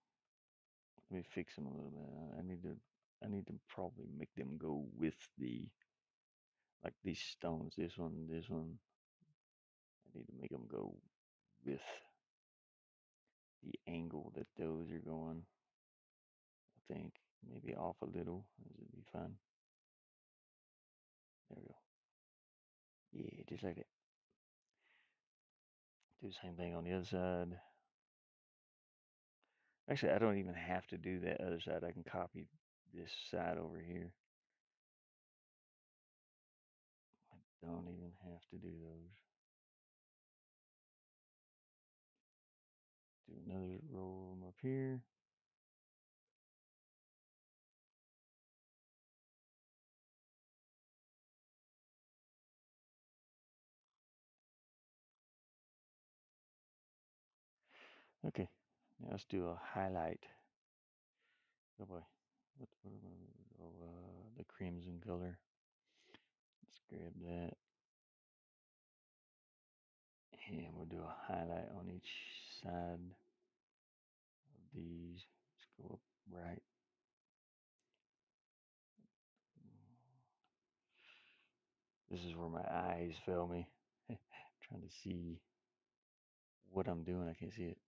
Let me fix them a little bit. I need to probably make them go with like these stones. This one. I need to make them go with the angle that those are going. I think maybe off a little. This would be fine. There we go. Yeah, just like that. Do the same thing on the other side. Actually, I don't even have to do that other side. I can copy this side over here. I don't even have to do those. Do another row of them up here. Okay, now let's do a highlight. Oh boy, the crimson color. Let's grab that, and we'll do a highlight on each side of these. Let's go up right. This is where my eyes fail me. Trying to see what I'm doing. I can't see it.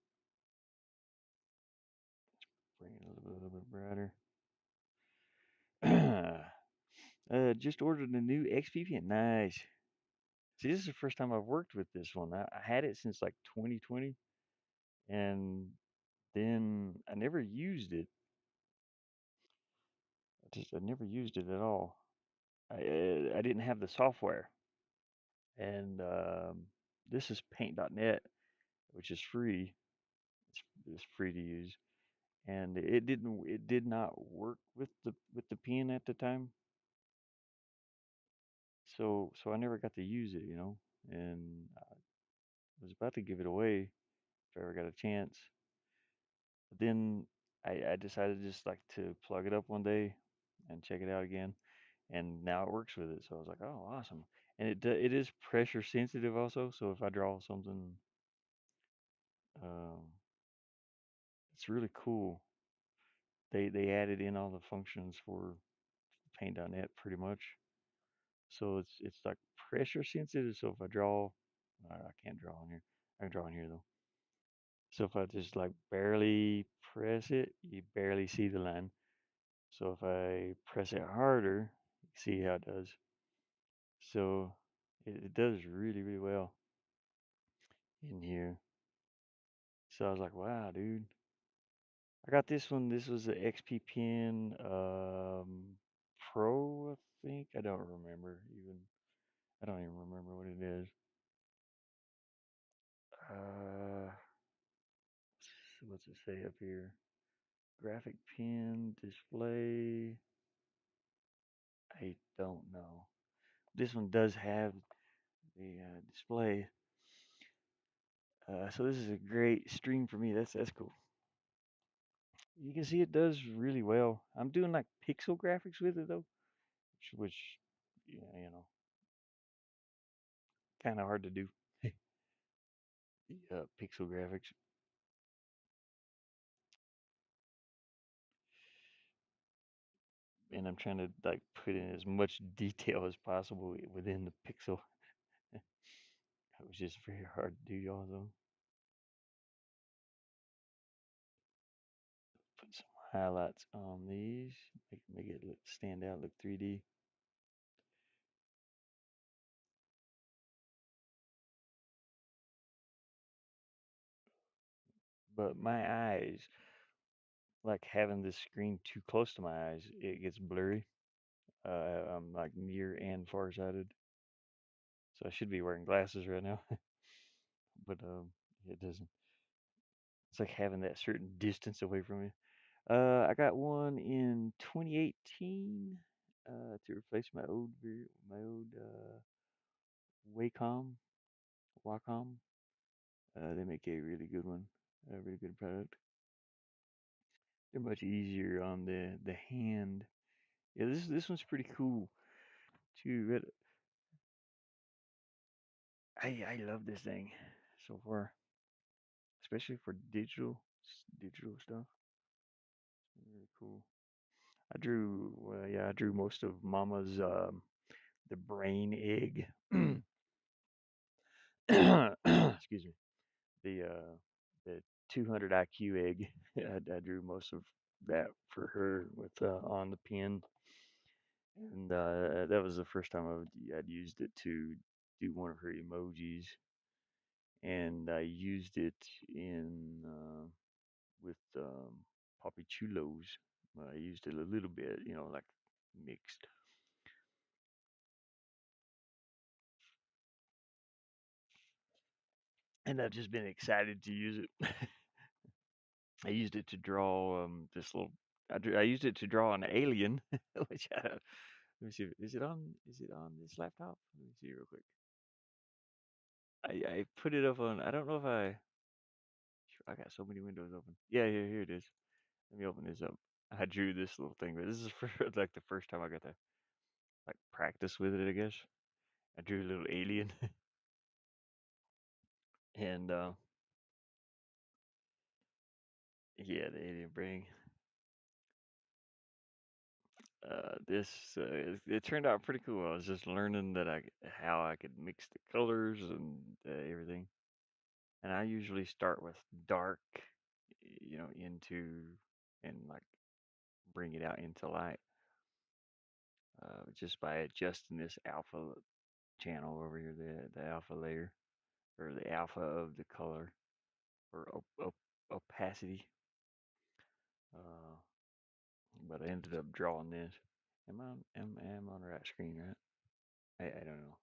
Bring it a little bit brighter. Just ordered a new XP pen. Nice. See, this is the first time I've worked with this one. I had it since like 2020, and then I never used it. I never used it at all. I didn't have the software, and this is Paint.net, which is free. It's free to use, and it did not work with the pen at the time. So I never got to use it, and I was about to give it away if I ever got a chance. But then I decided just like to plug it up one day and check it out again, and now it works with it. So I was like, oh, awesome. and it is pressure sensitive also. So if I draw something, um, it's really cool. They added in all the functions for Paint.net pretty much. So it's like pressure sensitive. So if I draw, I can't draw on here. I can draw on here though. So if I just like barely press it, you barely see the line. So if I press it harder, you see how it does. So it does really, really well in here. So I was like, wow, dude. I got this one. This was the XP Pen Pro, I think. I don't remember even. I don't even remember what it is. Uh, what's it say up here? Graphic pen display. I don't know. This one does have the display. So this is a great stream for me. That's cool. You can see it does really well. I'm doing like pixel graphics with it though, which yeah, kind of hard to do. Pixel graphics, and I'm trying to like put in as much detail as possible within the pixel, which is very hard to do, y'all. Though, put some highlights on these, make it look stand out, look 3D. But my eyes, like having this screen too close to my eyes, it gets blurry. I'm like near and farsighted, so I should be wearing glasses right now, but it doesn't. It's like having that certain distance away from me. I got one in 2018 to replace my old Wacom. They make a really good one, a really good product. They're much easier on the hand. Yeah, this one's pretty cool too. I love this thing so far, especially for digital stuff. Really cool. I drew most of Mama's the brain egg. Excuse me. The 200 IQ egg. I drew most of that for her with on the pen, and that was the first time I'd used it to do one of her emojis, and I used it in with Poppy Chulos. I used it a little bit, like mixed, and I've just been excited to use it. I used it to draw this little. I used it to draw an alien, which let me see. Is it on this laptop? Let me see real quick. I put it up on. I don't know if I got so many windows open. Yeah, here it is. Let me open this up. I drew this little thing, but this is for like the first time I got to like practice with it. I guess I drew a little alien, and yeah, the alien brain. This it turned out pretty cool. I was just learning how I could mix the colors and everything. And I usually start with dark, into and like bring it out into light, just by adjusting this alpha channel over here, the alpha layer or the alpha of the color or opacity. Uh, but I ended up drawing this. Am I on the right screen, right? I don't know.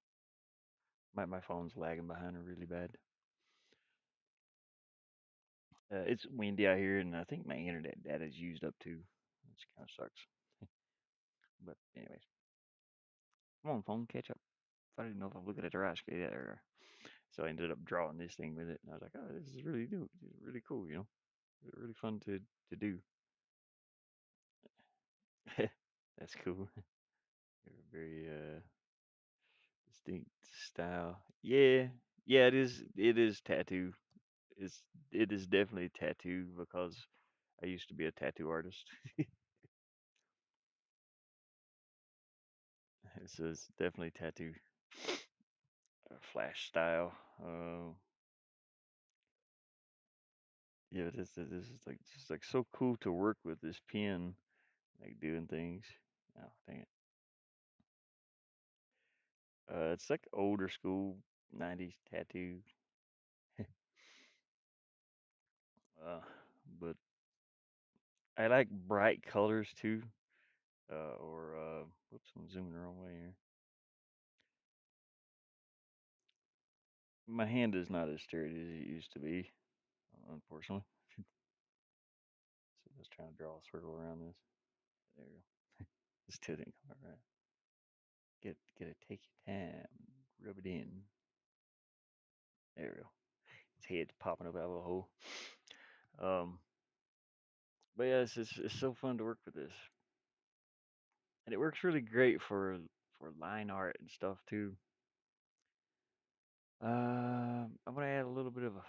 My phone's lagging behind really bad. It's windy out here, and I think my internet data's used up too, which kind of sucks. But anyways, come on, phone, catch up. I didn't know if I'm looking at the right screen there. So I ended up drawing this thing with it, and I was like, oh, this is really new. This is really cool, really fun to do. That's cool. Very distinct style. Yeah, yeah, it is. It is tattoo. It's it is definitely tattoo because I used to be a tattoo artist. So it's definitely tattoo, flash style. Yeah, this is like just like so cool to work with this pen, like doing things. Oh, dang it. It's like older school '90s tattoo. uh, but I like bright colors too. Whoops, I'm zooming the wrong way here. My hand is not as sturdy as it used to be, unfortunately. So just trying to draw a circle around this. There we go. It still didn't come out right. Get it. Take your time. Rub it in. There we go. His head's popping up out of a hole. Um, but yeah, it's so fun to work with this, and it works really great for line art and stuff too. I'm gonna add a little bit of a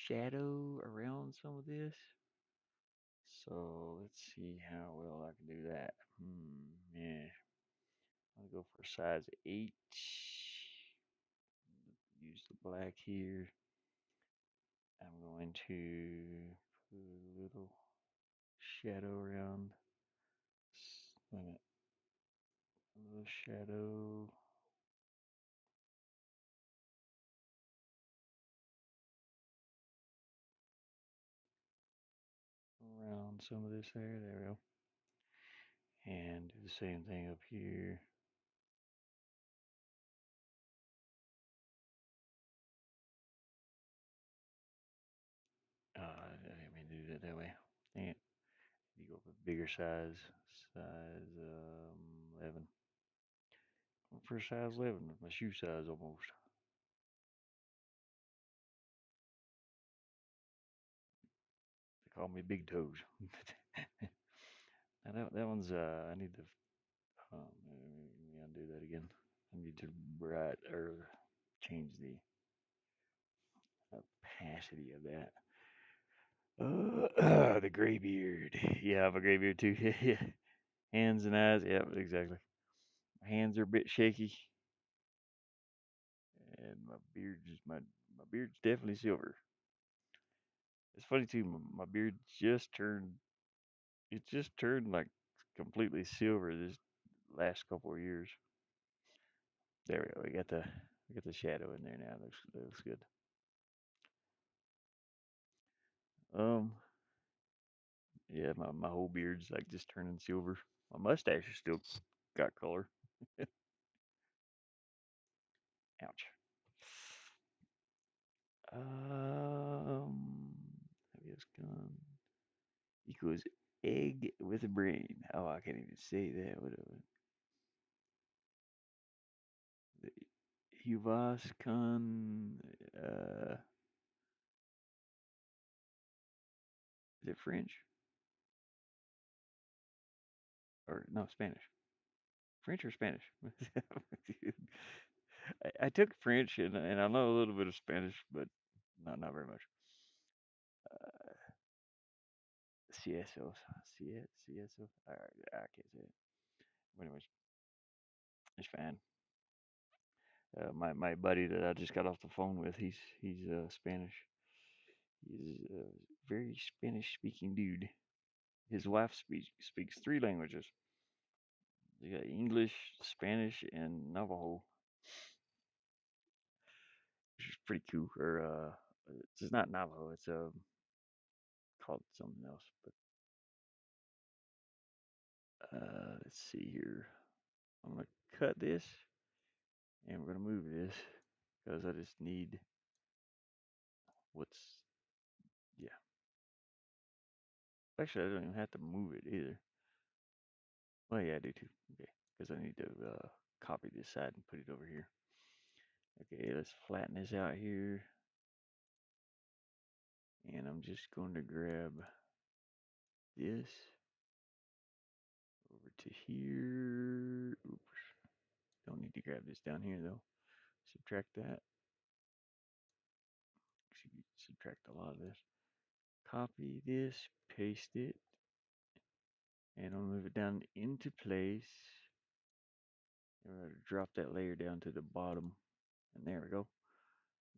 shadow around some of this. So let's see how well I can do that. Yeah. I'll go for size 8. Use the black here. I'm going to put a little shadow around. Wait a minute. A little shadow around some of this there. There we go. And do the same thing up here. I didn't mean to do that that way. Dang it. You go for bigger size. Size 11. For size 11, my shoe size almost. They call me Big Toes. Now that one's I need to let me undo that again. I need to bright or change the opacity of that. The gray beard. Yeah, I have a gray beard too. Yeah, hands and eyes. Yeah, exactly. My hands are a bit shaky, and my beard's definitely silver. It's funny too. My beard just turned. It just turned like completely silver this last couple of years. There we go. We got the shadow in there now. Looks good. Um, yeah, my whole beard's like just turning silver. My mustache is still got color. Ouch. Heaviest gun equals egg with a brain. Oh, I can't even say that. What the Huvascon? Uh, is it French or no Spanish? French or Spanish? I took French and I know a little bit of Spanish, but not very much. Uh, CSO, CSO. I can't say it. But anyways, it's fine. My buddy that I just got off the phone with, he's Spanish. He's a very Spanish speaking dude. His wife speaks 3 languages. They got English, Spanish, and Navajo, which is pretty cool. Or it's not Navajo. It's called something else. But let's see here. I'm gonna cut this and we're gonna move this because I just need what's yeah. Actually, I don't even have to move it either. Well, yeah, I do too. Okay, because I need to copy this side and put it over here. Okay, let's flatten this out here, and I'm just going to grab this over to here. Oops, don't need to grab this down here though. Subtract that. Subtract a lot of this. Copy this, paste it, and I'll move it down into place. And we're going to drop that layer down to the bottom. And there we go.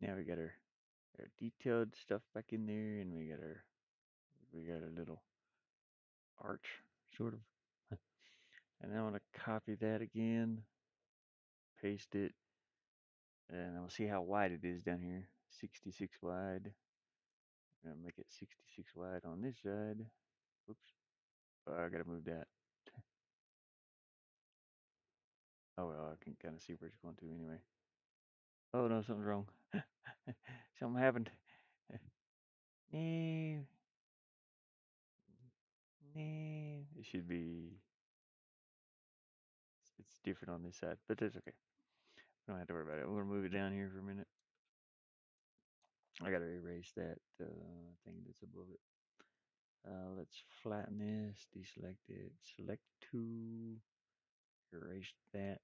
Now we got our detailed stuff back in there, and we got a little arch, sort of. And then I want to copy that again, paste it, and I'll see how wide it is down here. 66 wide. I'm gonna make it 66 wide on this side. Oops. Oh, I gotta move that. Oh well, I can kind of see where it's going to anyway. Oh no, something's wrong. Something happened. No, no. It should be. It's different on this side, but that's okay. I don't have to worry about it. We're gonna move it down here for a minute. I gotta erase that thing that's above it. Let's flatten this, deselect it, select two, erase that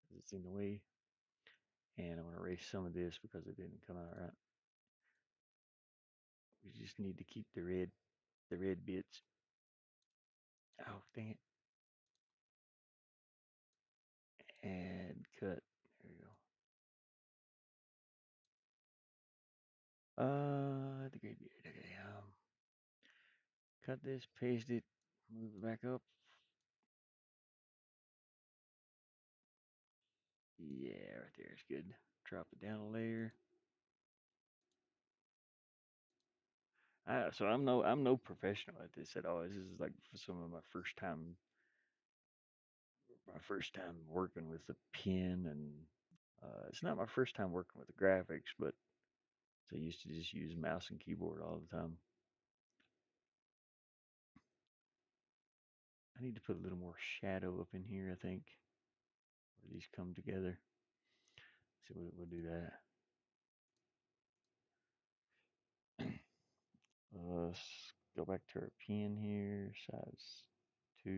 because it's in the way. And I want to erase some of this because it didn't come out right. We just need to keep the red bits. Oh, dang it. And cut. There we go. The gray beard. Okay. Cut this, paste it, move it back up. Yeah, right there is good. Drop it down a layer. So I'm no professional at this at all. This is like some of my first time working with a pen, and it's not my first time working with the graphics, but I used to just use mouse and keyboard all the time. I need to put a little more shadow up in here, I think, where these come together. So we'll do that. Let's go back to our pen here, size 2,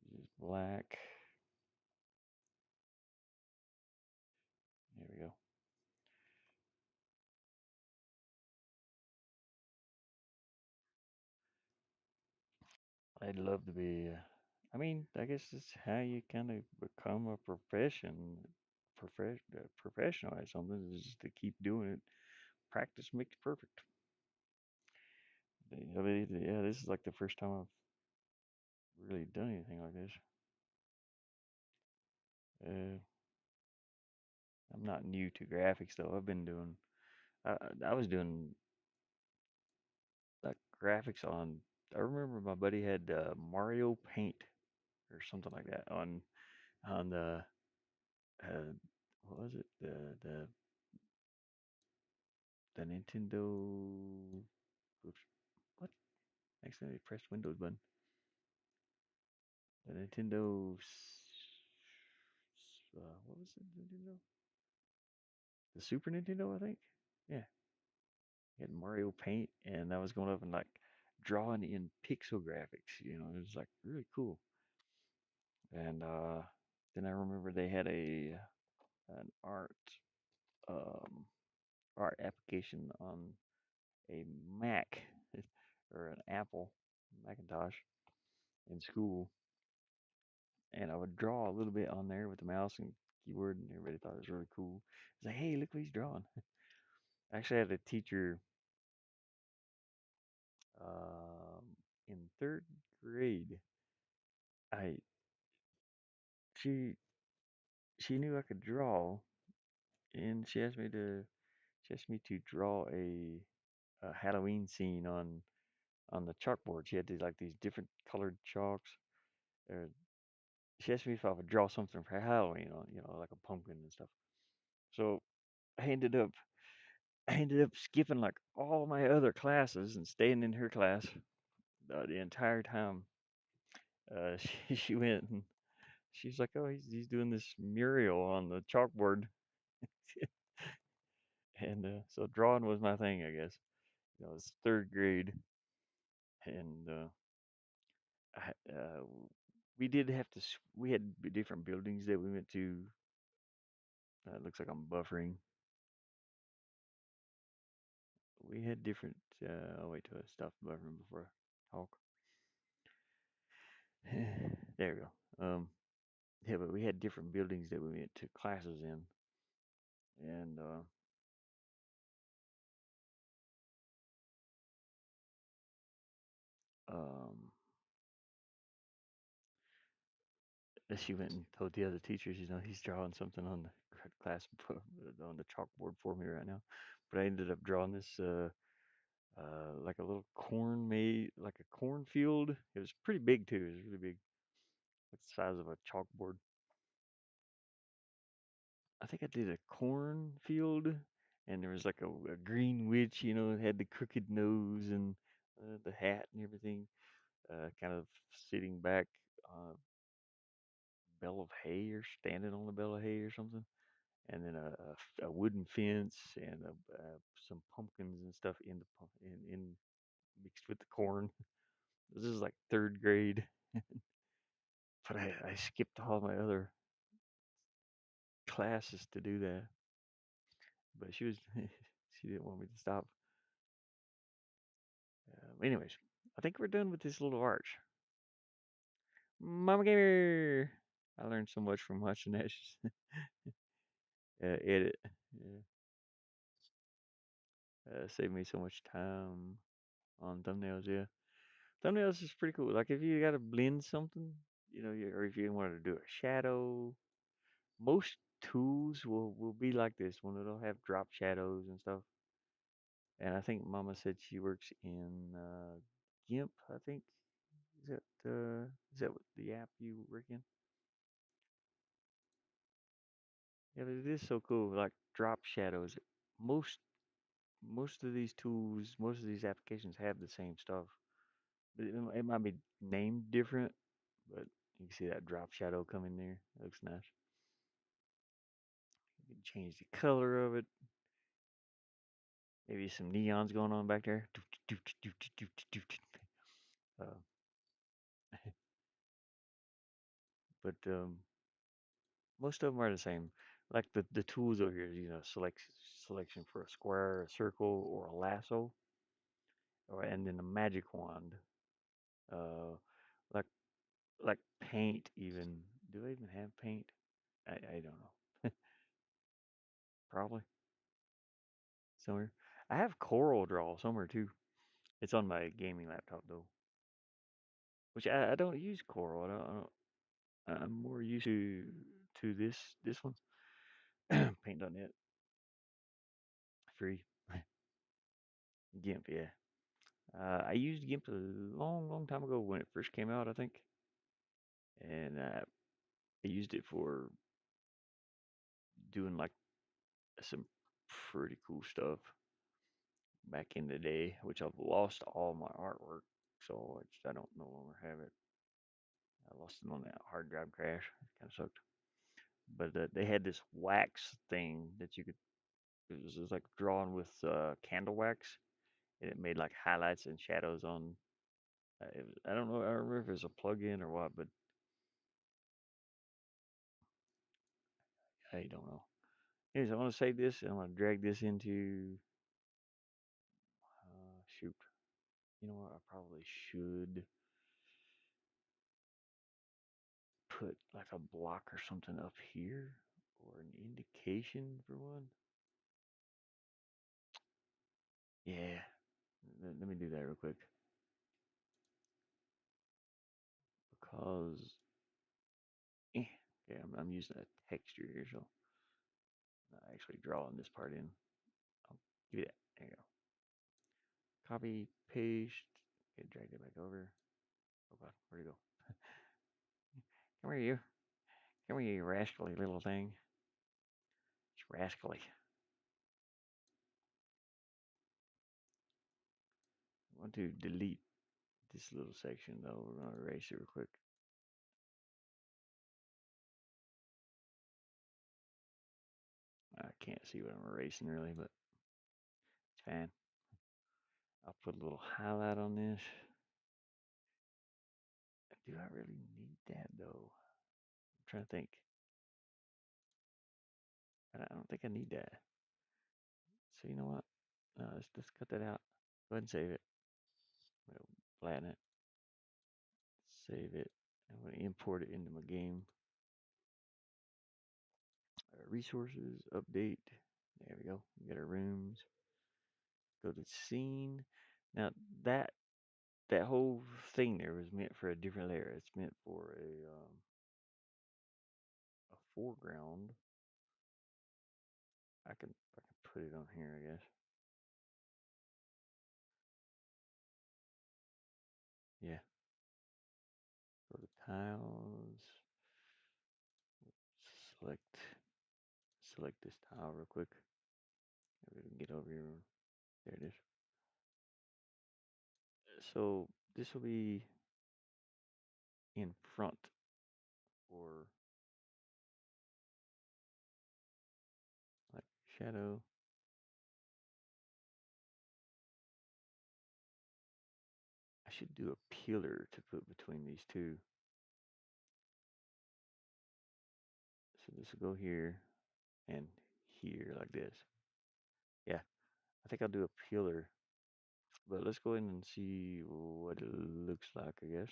just black. There we go. I'd love to be. I mean, I guess it's how you kind of become a professional at something is just to keep doing it. Practice makes perfect. I mean, yeah, this is like the first time I've really done anything like this. Uh, I'm not new to graphics though. I've been doing. I was doing like graphics on. I remember my buddy had Mario Paint or something like that on uh, what was it the Nintendo. Oops, what? Accidentally pressed Windows button. The Nintendo. What was it? Nintendo? The Super Nintendo, I think. Yeah, he had Mario Paint, and I was going up and like drawing in pixel graphics. It was like really cool. And then I remember they had an um, art application on a Mac or an Apple Macintosh in school, and I would draw a little bit on there with the mouse and keyboard, and everybody thought it was really cool. It's like, hey, look what he's drawing. I actually had a teacher um, in third grade. I she knew I could draw, and she asked me to draw a Halloween scene on the chalkboard. She had these different colored chalks. Uh, she asked me if I would draw something for Halloween on, like a pumpkin and stuff. So I ended up I ended up skipping like all my other classes and staying in her class the entire time. She went and she's like, "Oh, he's doing this mural on the chalkboard," and so drawing was my thing, I guess. It's third grade, and I, we did have to. We had different buildings that we went to It looks like I'm buffering. We had different. I'll wait till I stop buffering before I talk. There we go. Yeah, but we had different buildings that we went to classes in, and um, she went and told the other teachers, he's drawing something on the class on the chalkboard for me right now. But I ended up drawing this like a little corn made like a cornfield. It was pretty big too. It was really big, like the size of a chalkboard. I think I did a cornfield, and there was like a green witch, had the crooked nose and the hat and everything, kind of sitting back on a bale of hay or standing on a bale of hay or something, and then a wooden fence and some pumpkins and stuff in the in mixed with the corn. This is like third grade, but I skipped all my other classes to do that. But she was she didn't want me to stop. Anyways, I think we're done with this little arch. Mama Gamer. I learned so much from watching that. Edit. Yeah. Saved me so much time on thumbnails. Yeah, thumbnails is pretty cool. Like if you got to blend something, or if you want to do a shadow, most tools will be like this one. It'll have drop shadows and stuff. And I think Mama said she works in GIMP. I think is that what the app you work in? Yeah, but it is so cool. Like drop shadows. Most most of these tools, most of these applications have the same stuff. But it might be named different, but you can see that drop shadow coming there. It looks nice. You can change the color of it. Maybe some neons going on back there. Uh, but most of them are the same. Like the tools over here, selection for a square, a circle, or a lasso, and then a magic wand. Uh, like like paint even. Do they even have paint? I don't know. Probably somewhere. I have Coral Draw somewhere too. It's on my gaming laptop though, which I don't use Coral. I'm more used to this one, Paint.net, free. GIMP, yeah. I used GIMP a long, long time ago when it first came out, I think, and I used it for doing like some pretty cool stuff back in the day, which I've lost all my artwork, so I don't no longer have it. I lost it on that hard drive crash. It kind of sucked. But they had this wax thing that you could. It was like drawn with candle wax, and it made like highlights and shadows on. I don't know. I don't remember if it was a plug-in or what, but I don't know. Anyways, I want to save this and I want to drag this into. Shoot. You know what? I probably should put like a block or something up here or an indication for one. Yeah. Let me do that real quick because okay, I'm using a texture here, so I actually drawing this part in. I'll give you that. There you go. Copy, paste. Okay, drag it back over. Oh god, where'd it go? Come here, you. Come here, you rascally little thing. It's rascally. I want to delete this little section though. We're gonna erase it real quick. I can't see what I'm erasing really, but it's fine. I'll put a little highlight on this. Do I really need that though? I'm trying to think. I don't think I need that. So you know what? No, let's cut that out. Go ahead and save it. We'll flatten it. Save it. I'm going to import it into my game. Resources, update. There we go. We got our rooms. Go to scene. Now that that whole thing there was meant for a different layer. It's meant for a foreground. I can put it on here, I guess. Yeah. Go to tiles. Select select this tile real quick. We can get over here. There it is. So this will be in front or like shadow. I should do a pillar to put between these two. So this will go here and here like this. Yeah, I think I'll do a pillar. But let's go in and see what it looks like, I guess.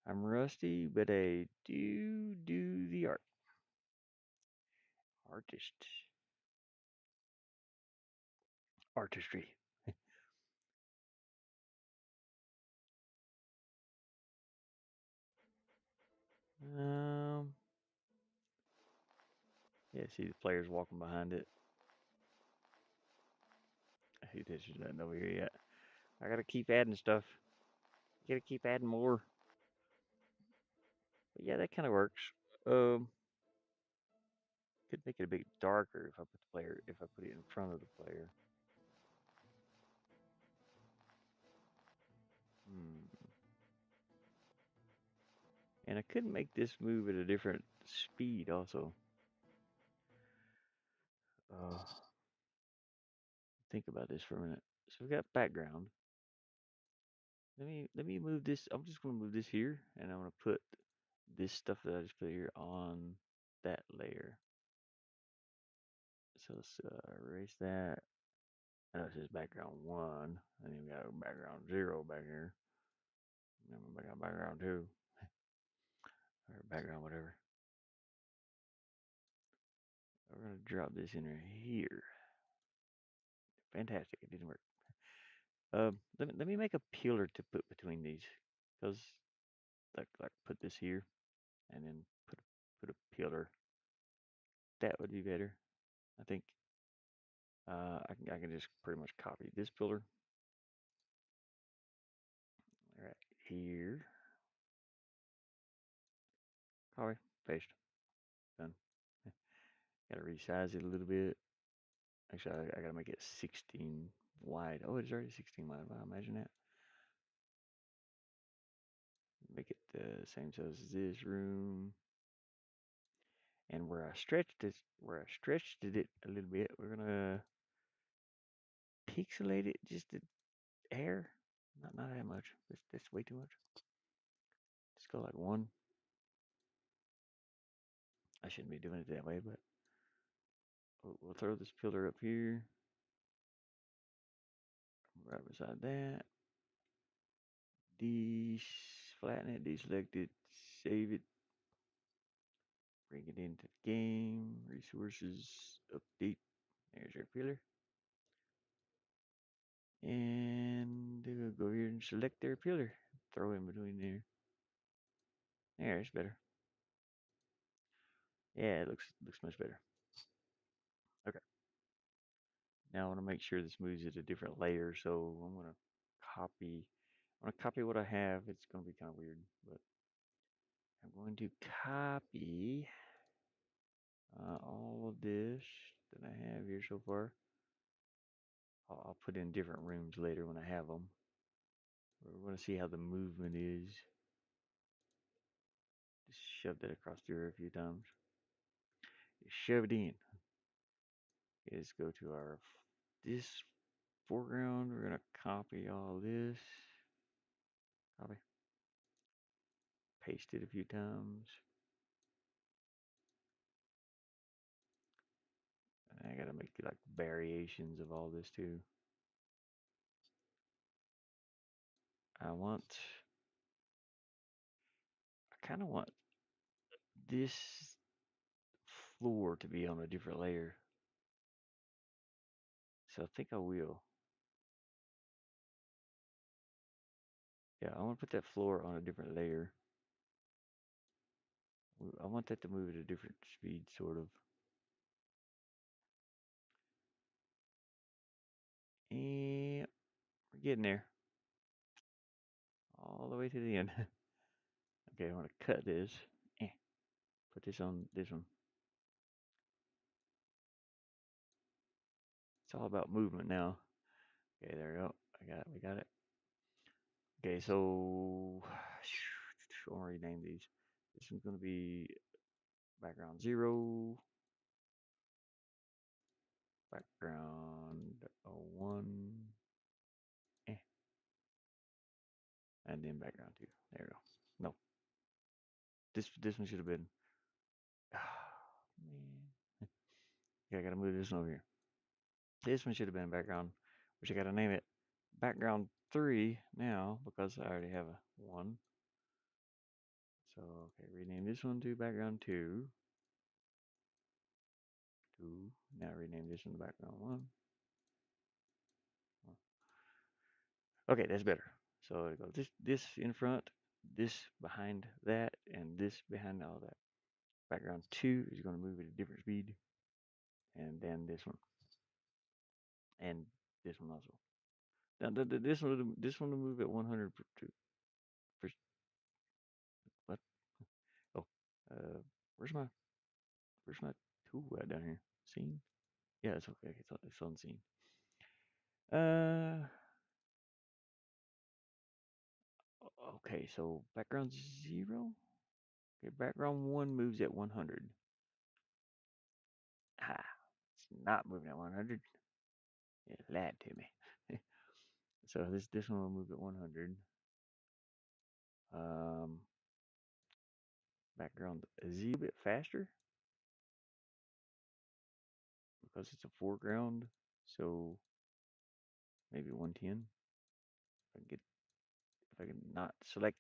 I'm rusty, but I do the art. Artist. Artistry. Um, yeah, see the players walking behind it. I hate this is nothing over here yet. I gotta keep adding stuff. Gotta keep adding more. But yeah, that kind of works. Um, could make it a bit darker if I put it in front of the player. Hmm. And I could make this move at a different speed also. Uh, think about this for a minute. So we got background. Let me move this. I'm just gonna move this here, and I'm gonna put this stuff that I just put here on that layer. So let's erase that. I know it says background one, and then we got background zero back here. And then we got background two, or background whatever. We're gonna drop this in here. Fantastic. It didn't work. Let me make a pillar to put between these, cause like put this here, and then put a pillar. That would be better, I think. I can just pretty much copy this pillar right here. Copy, paste, done. Gotta resize it a little bit. Actually, I gotta make it 16 wide. Oh, it's already 16 wide. Wow, imagine that. Make it the same size as this room. And where I stretched it a little bit, we're gonna pixelate it just a hair. Not that much. That's way too much. Just go like one. I shouldn't be doing it that way, but we'll throw this pillar up here, right beside that. Flatten it, deselect it, save it, bring it into the game, resources, update. There's your pillar. And go here and select their pillar. Throw in between there. There, it's better. Yeah, it looks much better. Okay. Now I want to make sure this moves at a different layer, so copy. I'm gonna copy what I have. It's gonna be kind of weird, but I'm going to copy all of this that I have here so far. I'll put in different rooms later when I have them. We're going to see how the movement is. Just shove that across here a few times. Shove it in. Okay, let's go to this foreground. We're gonna copy all this. Copy. Paste it a few times. I gotta make like variations of all this too. I kind of want this floor to be on a different layer. So I think I will. Yeah, I want to put that floor on a different layer. I want that to move at a different speed, sort of. And we're getting there. All the way to the end. Okay, I want to cut this. Eh, put this on this one. It's all about movement now. Okay, there we go. We got it. Okay, so I'll rename these. This one's gonna be background 0, background 1, eh, and then background 2. There we go. No, this one should have been. Man. Okay, I gotta move this one over here. This one should have been background, which I gotta name it background 3 now because I already have a 1. So okay, rename this one to background 2. 2. Now rename this one to background 1. Okay, that's better. So it goes this in front, this behind that, and this behind all that. Background 2 is going to move at a different speed, and then this one, and this one also. Now this one will move at 100 per, what? Oh, uh, where's my where's my tool at down here? Scene? Yeah, it's okay. It's on scene. Uh, okay. So background 0. Okay, background 1 moves at 100. Ah, it's not moving at 100. It lied to me. So this one will move at 100. Um, background Z a bit faster because it's a foreground. So maybe 110. If I can not select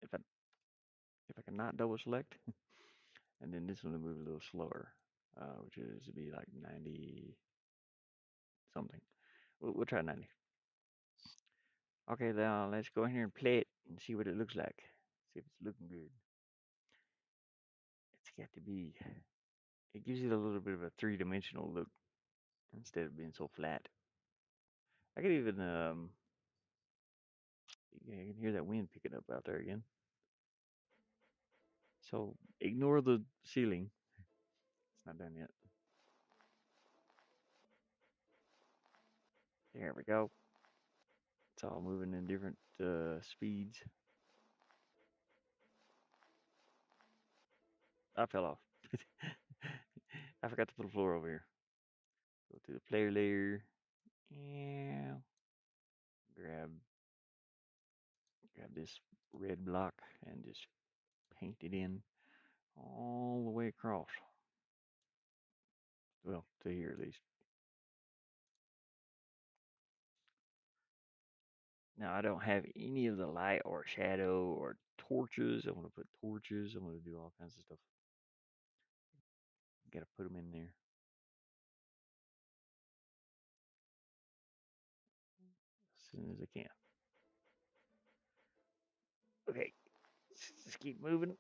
if I if I can not double select, and then this one will move a little slower, which is to be like 90 something. We'll try 90. Okay, now let's go in here and play it and see what it looks like. See if it's looking good. It's got to be. It gives it a little bit of a three-dimensional look instead of being so flat. I could even yeah, you can hear that wind picking up out there again. So ignore the ceiling. It's not done yet. There we go. It's all moving in different speeds. I fell off. I forgot to put a floor over here. Go to the player layer. Yeah. Grab this red block and just paint it in all the way across. Well, to here at least. Now I don't have any of the light or shadow or torches. I want to put torches. I want to do all kinds of stuff. Gotta put them in there as soon as I can. Okay, just keep moving.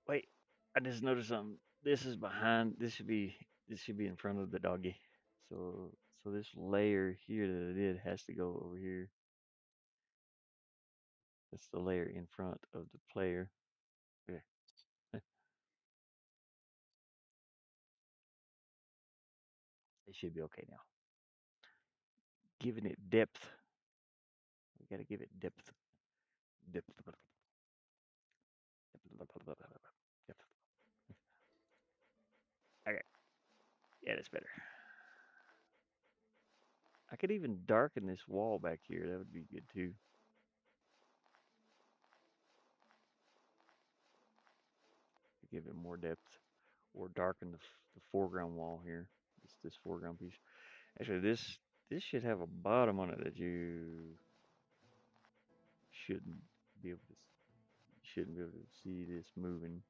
Wait, I just noticed something. This is behind. This should be in front of the doggy. So this layer here that I did has to go over here. That's the layer in front of the player. Okay. It should be okay now. Giving it depth. We gotta give it depth. Depth. Depth. Okay. Yeah, that's better. I could even darken this wall back here. That would be good too. To give it more depth. or darken the foreground wall here. This foreground piece. Actually, this should have a bottom on it that you shouldn't be able to shouldn't be able to see this moving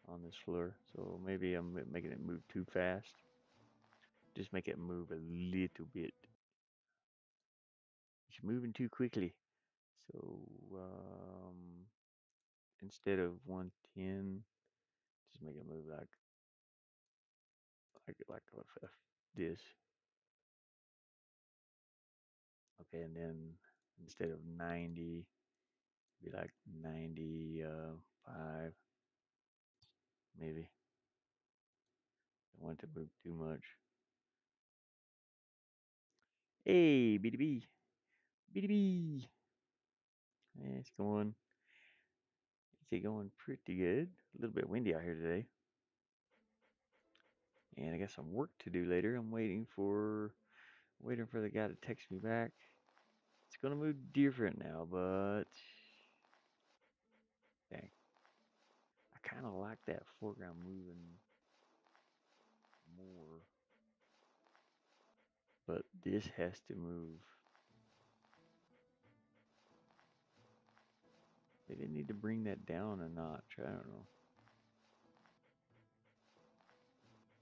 on this floor. So maybe I'm making it move too fast. Just make it move a little bit. It's moving too quickly. So instead of 110, just make it move like this. Okay, and then instead of 90, be like 95, maybe. Don't want it to move too much. Hey, BDB, BDB. Yeah, it's going pretty good. A little bit windy out here today. And I got some work to do later. I'm waiting for the guy to text me back. It's gonna move different now, but dang, I kind of like that foreground moving more. But this has to move. They didn't need to bring that down a notch. I don't know.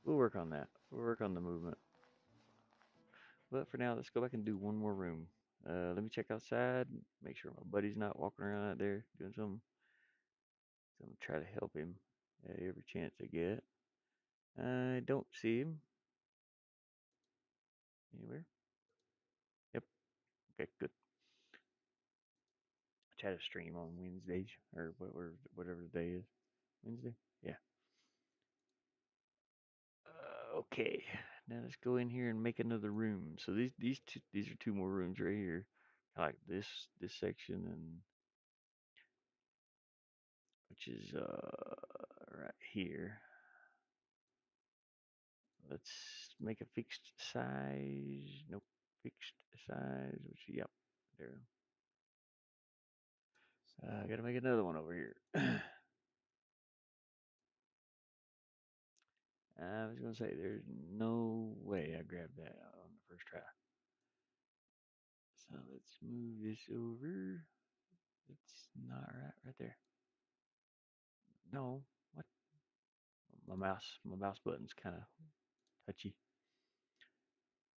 We'll work on that. We'll work on the movement. But for now, let's go back and do one more room. Let me check outside. Make sure my buddy's not walking around out there doing something. So I'm gonna try to help him at every chance I get. I don't see him anywhere. Yep. Okay, good. I try to stream on Wednesdays or whatever the day is. Wednesday. Yeah. Okay. Now let's go in here and make another room. So these are two more rooms right here. Like this section and which is right here. Let's make a fixed size. Nope, fixed size. Which yep, there. I gotta make another one over here. I was gonna say there's no way I grabbed that on the first try. So let's move this over. It's not right there. No, what? My mouse button's kind of touchy.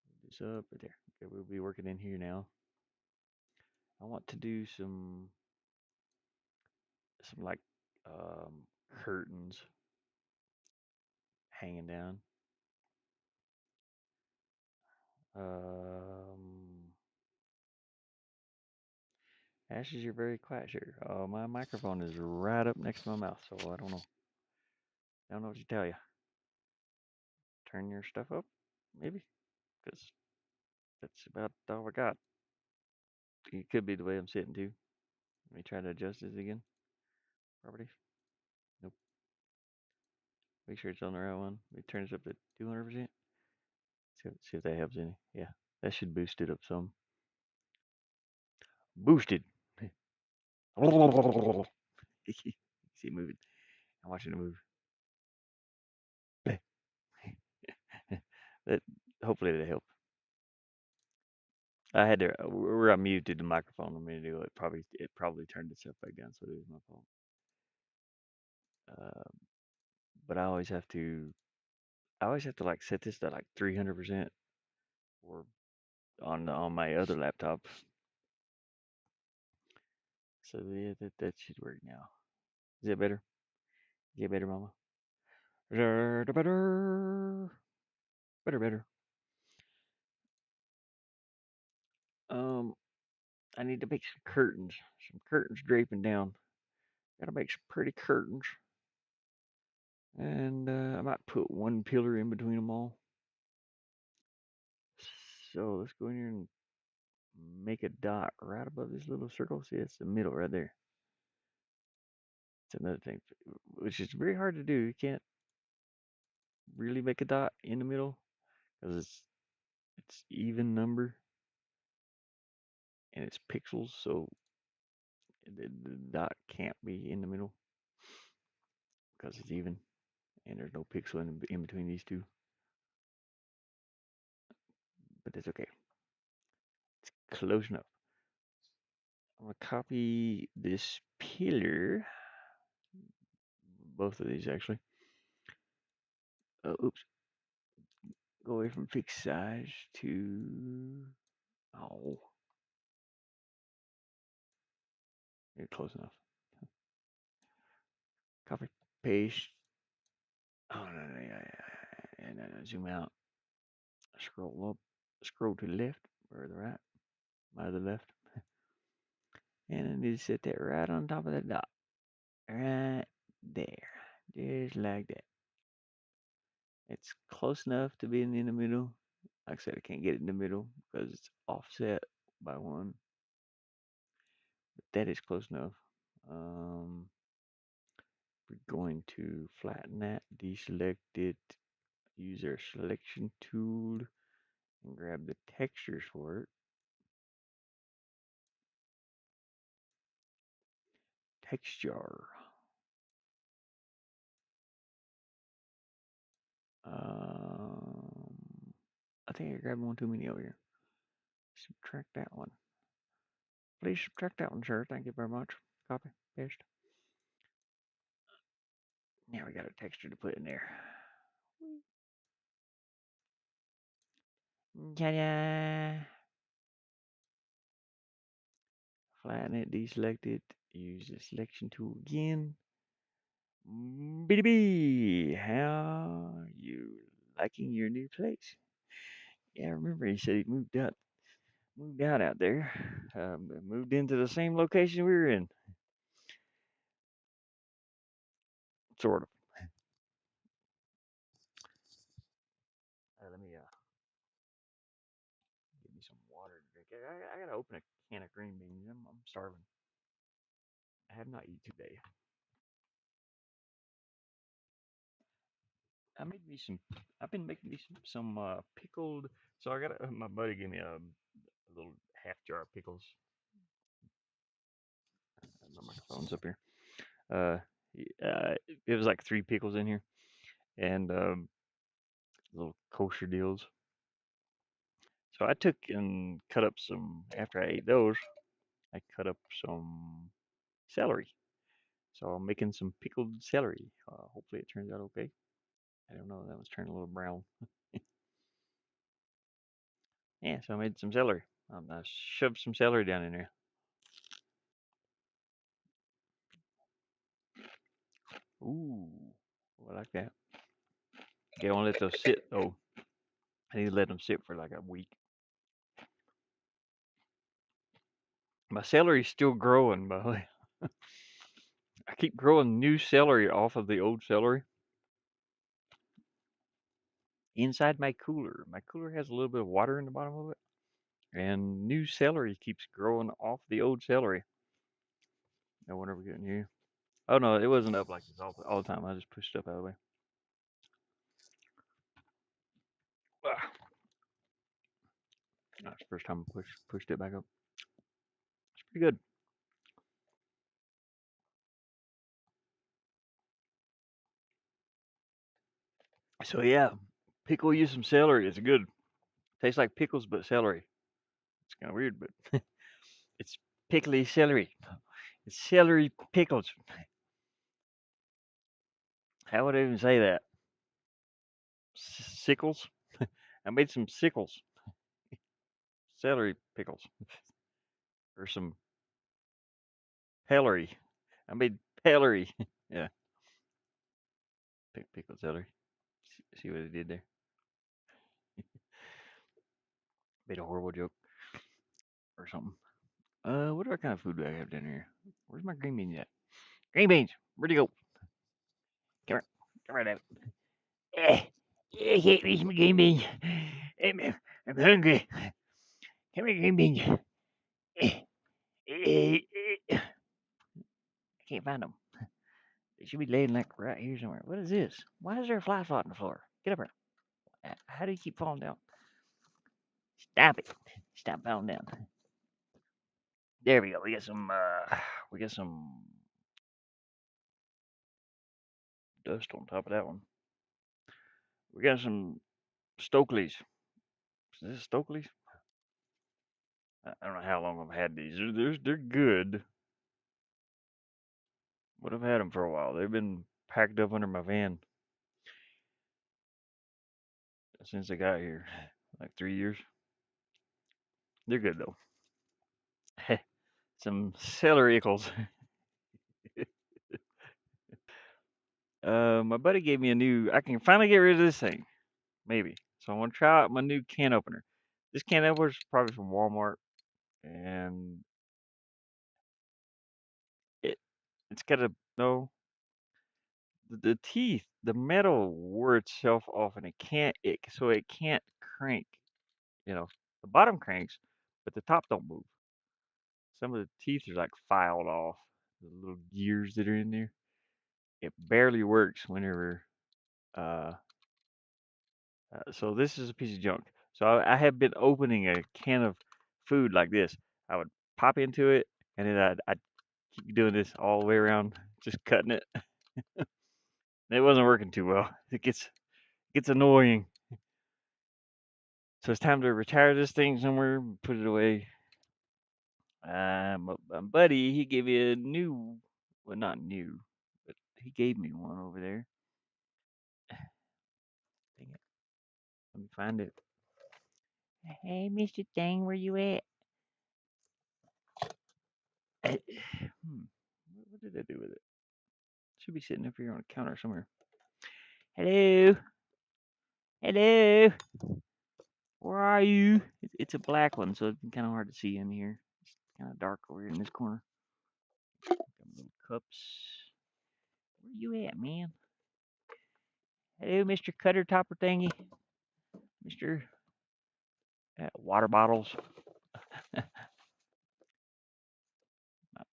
Move this up right there. Okay, we'll be working in here now. I want to do some like um, curtains hanging down. Um, Ashes, you're very quiet here. My microphone is right up next to my mouth, so I don't know. I don't know what to tell you. Turn your stuff up, maybe, because that's about all I got. It could be the way I'm sitting too. Let me try to adjust this again. Properties. Nope. Make sure it's on the right one. Let me turn this up to 200%. See if that helps any. Yeah, that should boost it up some. Boosted. See it moving. I'm watching it move. that hopefully that helped. I had to where I muted the microphone a minute ago. It probably turned itself back down, so it was my fault. Uh, but I always have to like set this to like 300% or on my other laptop. So yeah, that should work now. Is it better? Is it better, Mama? Better, better, better, better. Um, I need to make some curtains draping down. Gotta make some pretty curtains, and I might put one pillar in between them all. So let's go in here and make a dot right above this little circle. See, it's the middle right there. It's another thing, which is very hard to do. You can't really make a dot in the middle because it's even number and it's pixels, so the dot can't be in the middle because it's even. and there's no pixel in between these two, but that's okay. It's close enough. I'm gonna copy this pillar, both of these actually. Oh, oops. Go away from fixed size to. Oh, you're close enough. Copy, paste. Oh no, no, yeah, and then zoom out. Scroll up. Scroll to the left or the right. My the left. And I need to set that right on top of the dot. Right there. Just like that. It's close enough to being in the middle. Like I said, I can't get it in the middle because it's offset by one. But that is close enough. We're going to flatten that, deselect it, use our selection tool, and grab the textures for it. Texture. Um, I think I grabbed one too many over here. Subtract that one. Please subtract that one, sir. Thank you very much. Copy, paste. Now we got a texture to put in there. Ta-da! Flatten it, deselect it, use the selection tool again. BDB, how you liking your new place? Yeah, I remember he said he moved out there, moved into the same location we were in, sort of. Let me get me some water to drink. I gotta open a can of green beans. I'm starving. I have not eaten today. I made me some. I've been making me some pickled. So I got my buddy gave me a little half jar of pickles. My microphone's up here. Uh, it was like 3 pickles in here, and little kosher deals. So I took and cut up some. After I ate those, I cut up some celery. So I'm making some pickled celery. Hopefully it turns out okay. I don't know. That was turning a little brown. Yeah, so I made some celery. I shoved some celery down in there. Ooh, I like that. Okay, I want to let those sit though. I need to let them sit for like a week. My celery's still growing, by the way. I keep growing new celery off of the old celery inside my cooler. My cooler has a little bit of water in the bottom of it, and new celery keeps growing off the old celery. No one ever getting here. Oh no, it wasn't up like this all the time. I just pushed stuff out of the way. Ah, that's the first time I pushed it back up. It's pretty good. So yeah, pickle you some celery. It's good. Tastes like pickles but celery. It's kind of weird, but it's pickly celery. It's celery pickles. How would I even say that? Sickles. I made some sickles, celery pickles, or some celery. I made celery. Yeah, pickled celery. See what I did there? Made a horrible joke or something. What other kind of food do I have down here? Where's my green beans at? Green beans, where'd you go? Come here, come right out. Eh, I can't reach my green beans. I'm hungry. Come here, green beans. Eh, I can't find them. They should be laying like right here somewhere. What is this? Why is there a fly spot on the floor? Get up here. How do you keep falling down? Stop it. Stop falling down. There we go. We got some dust on top of that one. We got some Stokely's. Is this Stokely's? I don't know how long I've had these. They're good, but I've had them for a while. They've been packed up under my van since I got here, like 3 years. They're good though. Some celery ickles. My buddy gave me a new. I can finally get rid of this thing, maybe. So I want to try out my new can opener. This can opener is probably from Walmart, and it it's got a no. The teeth, the metal wore itself off, and it can't crank. You know, the bottom cranks, but the top don't move. Some of the teeth are like filed off. The little gears that are in there. It barely works whenever. Uh, so this is a piece of junk. So I have been opening a can of food like this. I would pop into it, and then I'd keep doing this all the way around, just cutting it. It wasn't working too well. It gets annoying. So it's time to retire this thing somewhere, put it away. My buddy, he gave me a new, well, not new, but he gave me one over there. Dang it. Let me find it. Hey, Mr. Thing, where you at? Eh, what did I do with it? Should be sitting up here on the counter somewhere. Hello, hello. Where are you? It's a black one, so it's kind of hard to see in here. It's kind of dark over here in this corner. Got little cups. Where you at, man? Hello, Mr. Cutter Topper Thingy. Mr. Water bottles.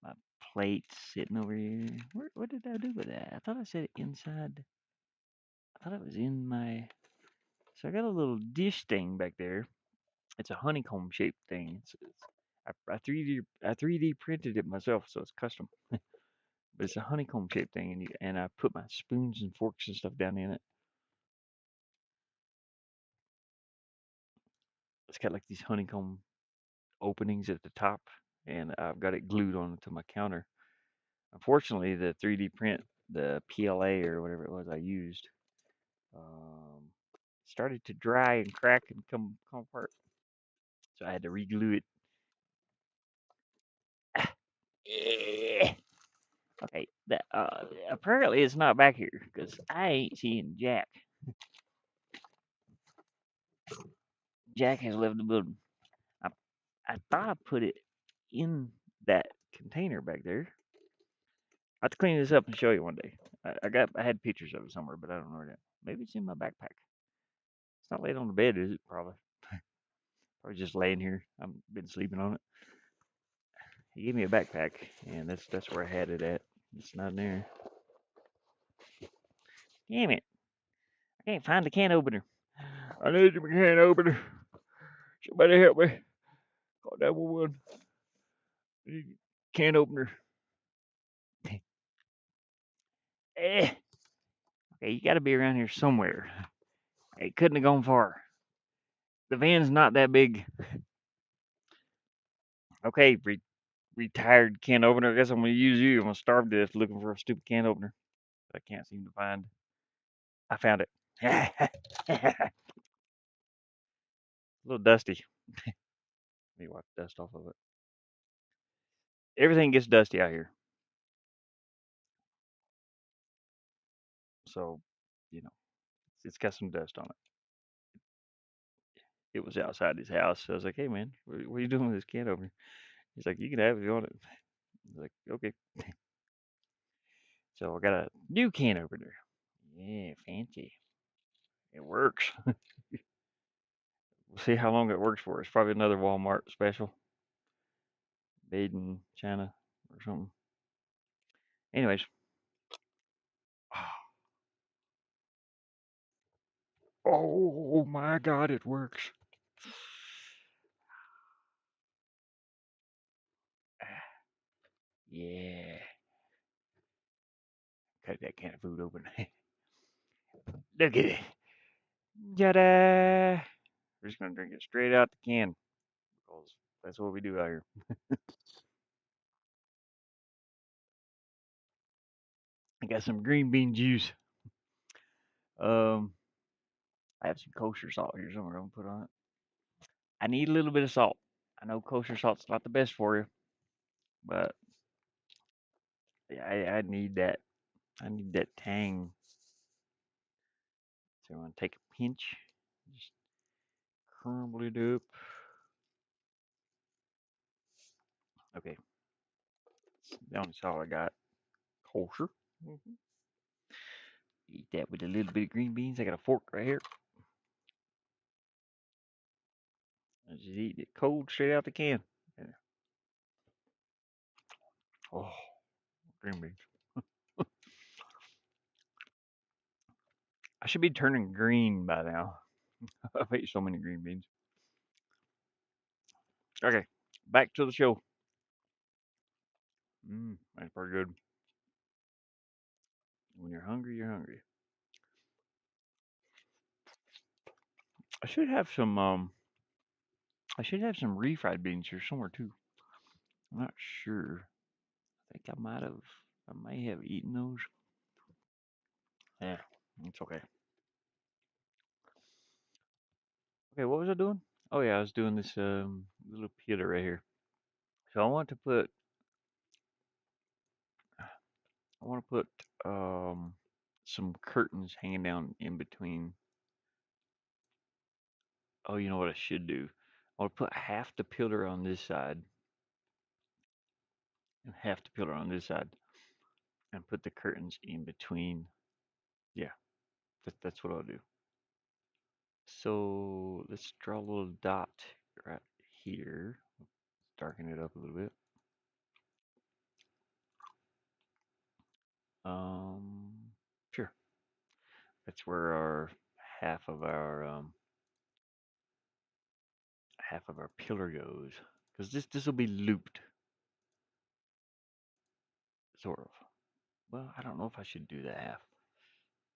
My plate's sitting over here. What did I do with that? I thought I said it inside. I thought it was in my. So I got a little dish thing back there. It's a honeycomb shaped thing. I 3D printed it myself, so it's custom. But it's a honeycomb shaped thing, and I put my spoons and forks and stuff down in it. It's got like these honeycomb openings at the top, and I've got it glued onto my counter. Unfortunately, the 3D print, the PLA or whatever it was I used, um, started to dry and crack and come apart. So I had to reglue it. Eh. Okay, apparently it's not back here because I ain't seeing Jack. Jack has left the building. I, I thought I put it in that container back there. I have to clean this up and show you one day. I had pictures of it somewhere, but I don't know where it is. Maybe it's in my backpack. It's not laid on the bed, is it? Probably. Probably just laying here. I've been sleeping on it. He gave me a backpack, and that's where I had it at. It's not there. Damn it! I can't find the can opener. I need a can opener. Somebody help me. Call 911. Can opener. Eh. Okay, you got to be around here somewhere. It couldn't have gone far. The van's not that big. Okay, retired can opener. I guess I'm gonna use you. I'm gonna starve to death looking for a stupid can opener that I can't seem to find. I found it. A little dusty. Let me wipe the dust off of it. Everything gets dusty out here, so you know it's got some dust on it. It was outside his house. So I was like, "Hey man, what are you doing with this can opener?" He's like, "You can have it if you want it." I was like, "Okay." So I got a new can opener. Yeah, fancy. It works. We'll see how long it works for. It's probably another Walmart special, made in China or something. Anyways, oh my God, it works. Yeah, cut that can of food open. Look at it. Yada! We're just gonna drink it straight out the can because that's what we do out here. I got some green bean juice. Um, I have some kosher salt here somewhere. I'm gonna put on it. I need a little bit of salt. I know kosher salt's not the best for you, but yeah, I need that. I need that tang. So I'm gonna take a pinch, just crumble it up. Okay, the only salt I got. Kosher. Mhm. Eat that with a little bit of green beans. I got a fork right here. I just eat it cold straight out the can. Yeah. Oh, green beans. I should be turning green by now. I've ate so many green beans. Okay, back to the show. That's pretty good. When you're hungry, you're hungry. I should have some. I should have some refried beans here somewhere too. I'm not sure. I think I might have. I may have eaten those. Yeah, it's okay. Okay, what was I doing? Oh yeah, I was doing this little peeler right here. So I want to put some curtains hanging down in between. Oh, you know what I should do? I want to put half the pillar on this side and half the pillar on this side, and put the curtains in between. Yeah, that's what I'll do. So let's draw a little dot right here. Darken it up a little bit. Um, sure. That's where our half of our um, half of our pillar goes, because this will be looped, sort of. Well, I don't know if I should do that half.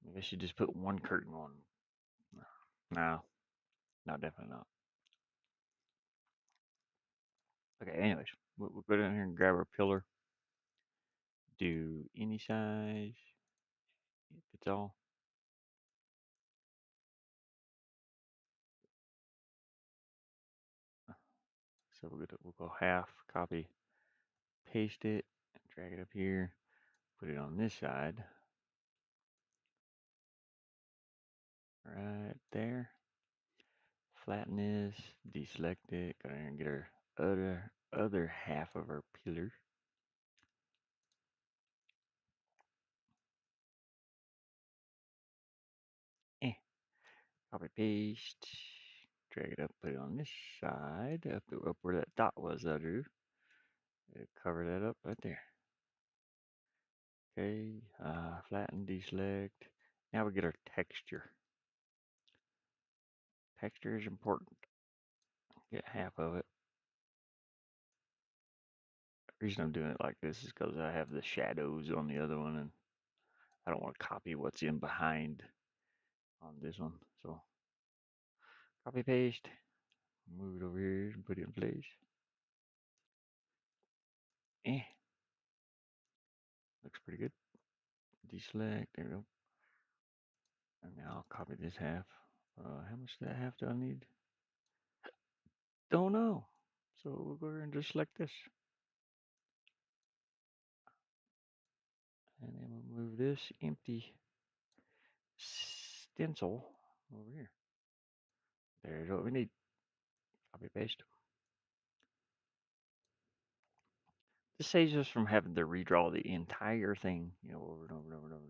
Maybe I should just put one curtain on. No, no, definitely not. Okay, anyways, we'll go down here and grab our pillar. Do any size, if it's all. So we'll go half, copy, paste it, drag it up here, put it on this side, right there. Flatten this, deselect it, go down here and get our other half of our pillar. Eh, copy paste, drag it up, put it on this side, up where that dot was I drew. Cover that up right there. Okay, flatten, deselect. Now we get our texture. Texture is important. Get half of it. The reason I'm doing it like this is because I have the shadows on the other one and I don't want to copy what's in behind on this one. So copy paste, move it over here and put it in place. Eh, looks pretty good. Deselect, there we go. And now I'll copy this half. How much of that half do I need? Don't know. So we'll go here and just select this. And then we'll move this empty stencil over here. There's what we need. Copy paste. This saves us from having to redraw the entire thing, over and over and over and over.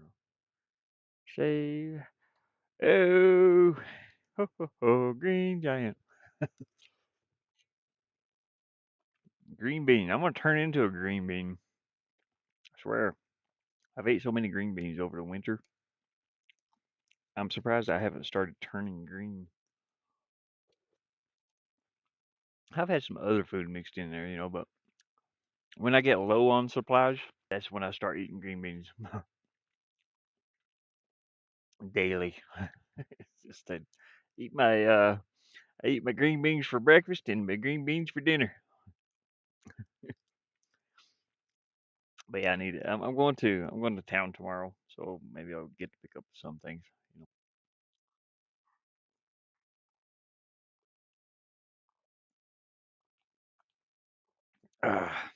Save. Oh, ho, ho, ho, green giant. Green bean. I'm gonna turn into a green bean. I swear. I've ate so many green beans over the winter. I'm surprised I haven't started turning green. I've had some other food mixed in there, but when I get low on supplies, that's when I start eating green beans daily. It's just that. Eat my I eat my green beans for breakfast and my green beans for dinner. But yeah, I need it. I'm going to town tomorrow, so maybe I'll get to pick up some things. You know.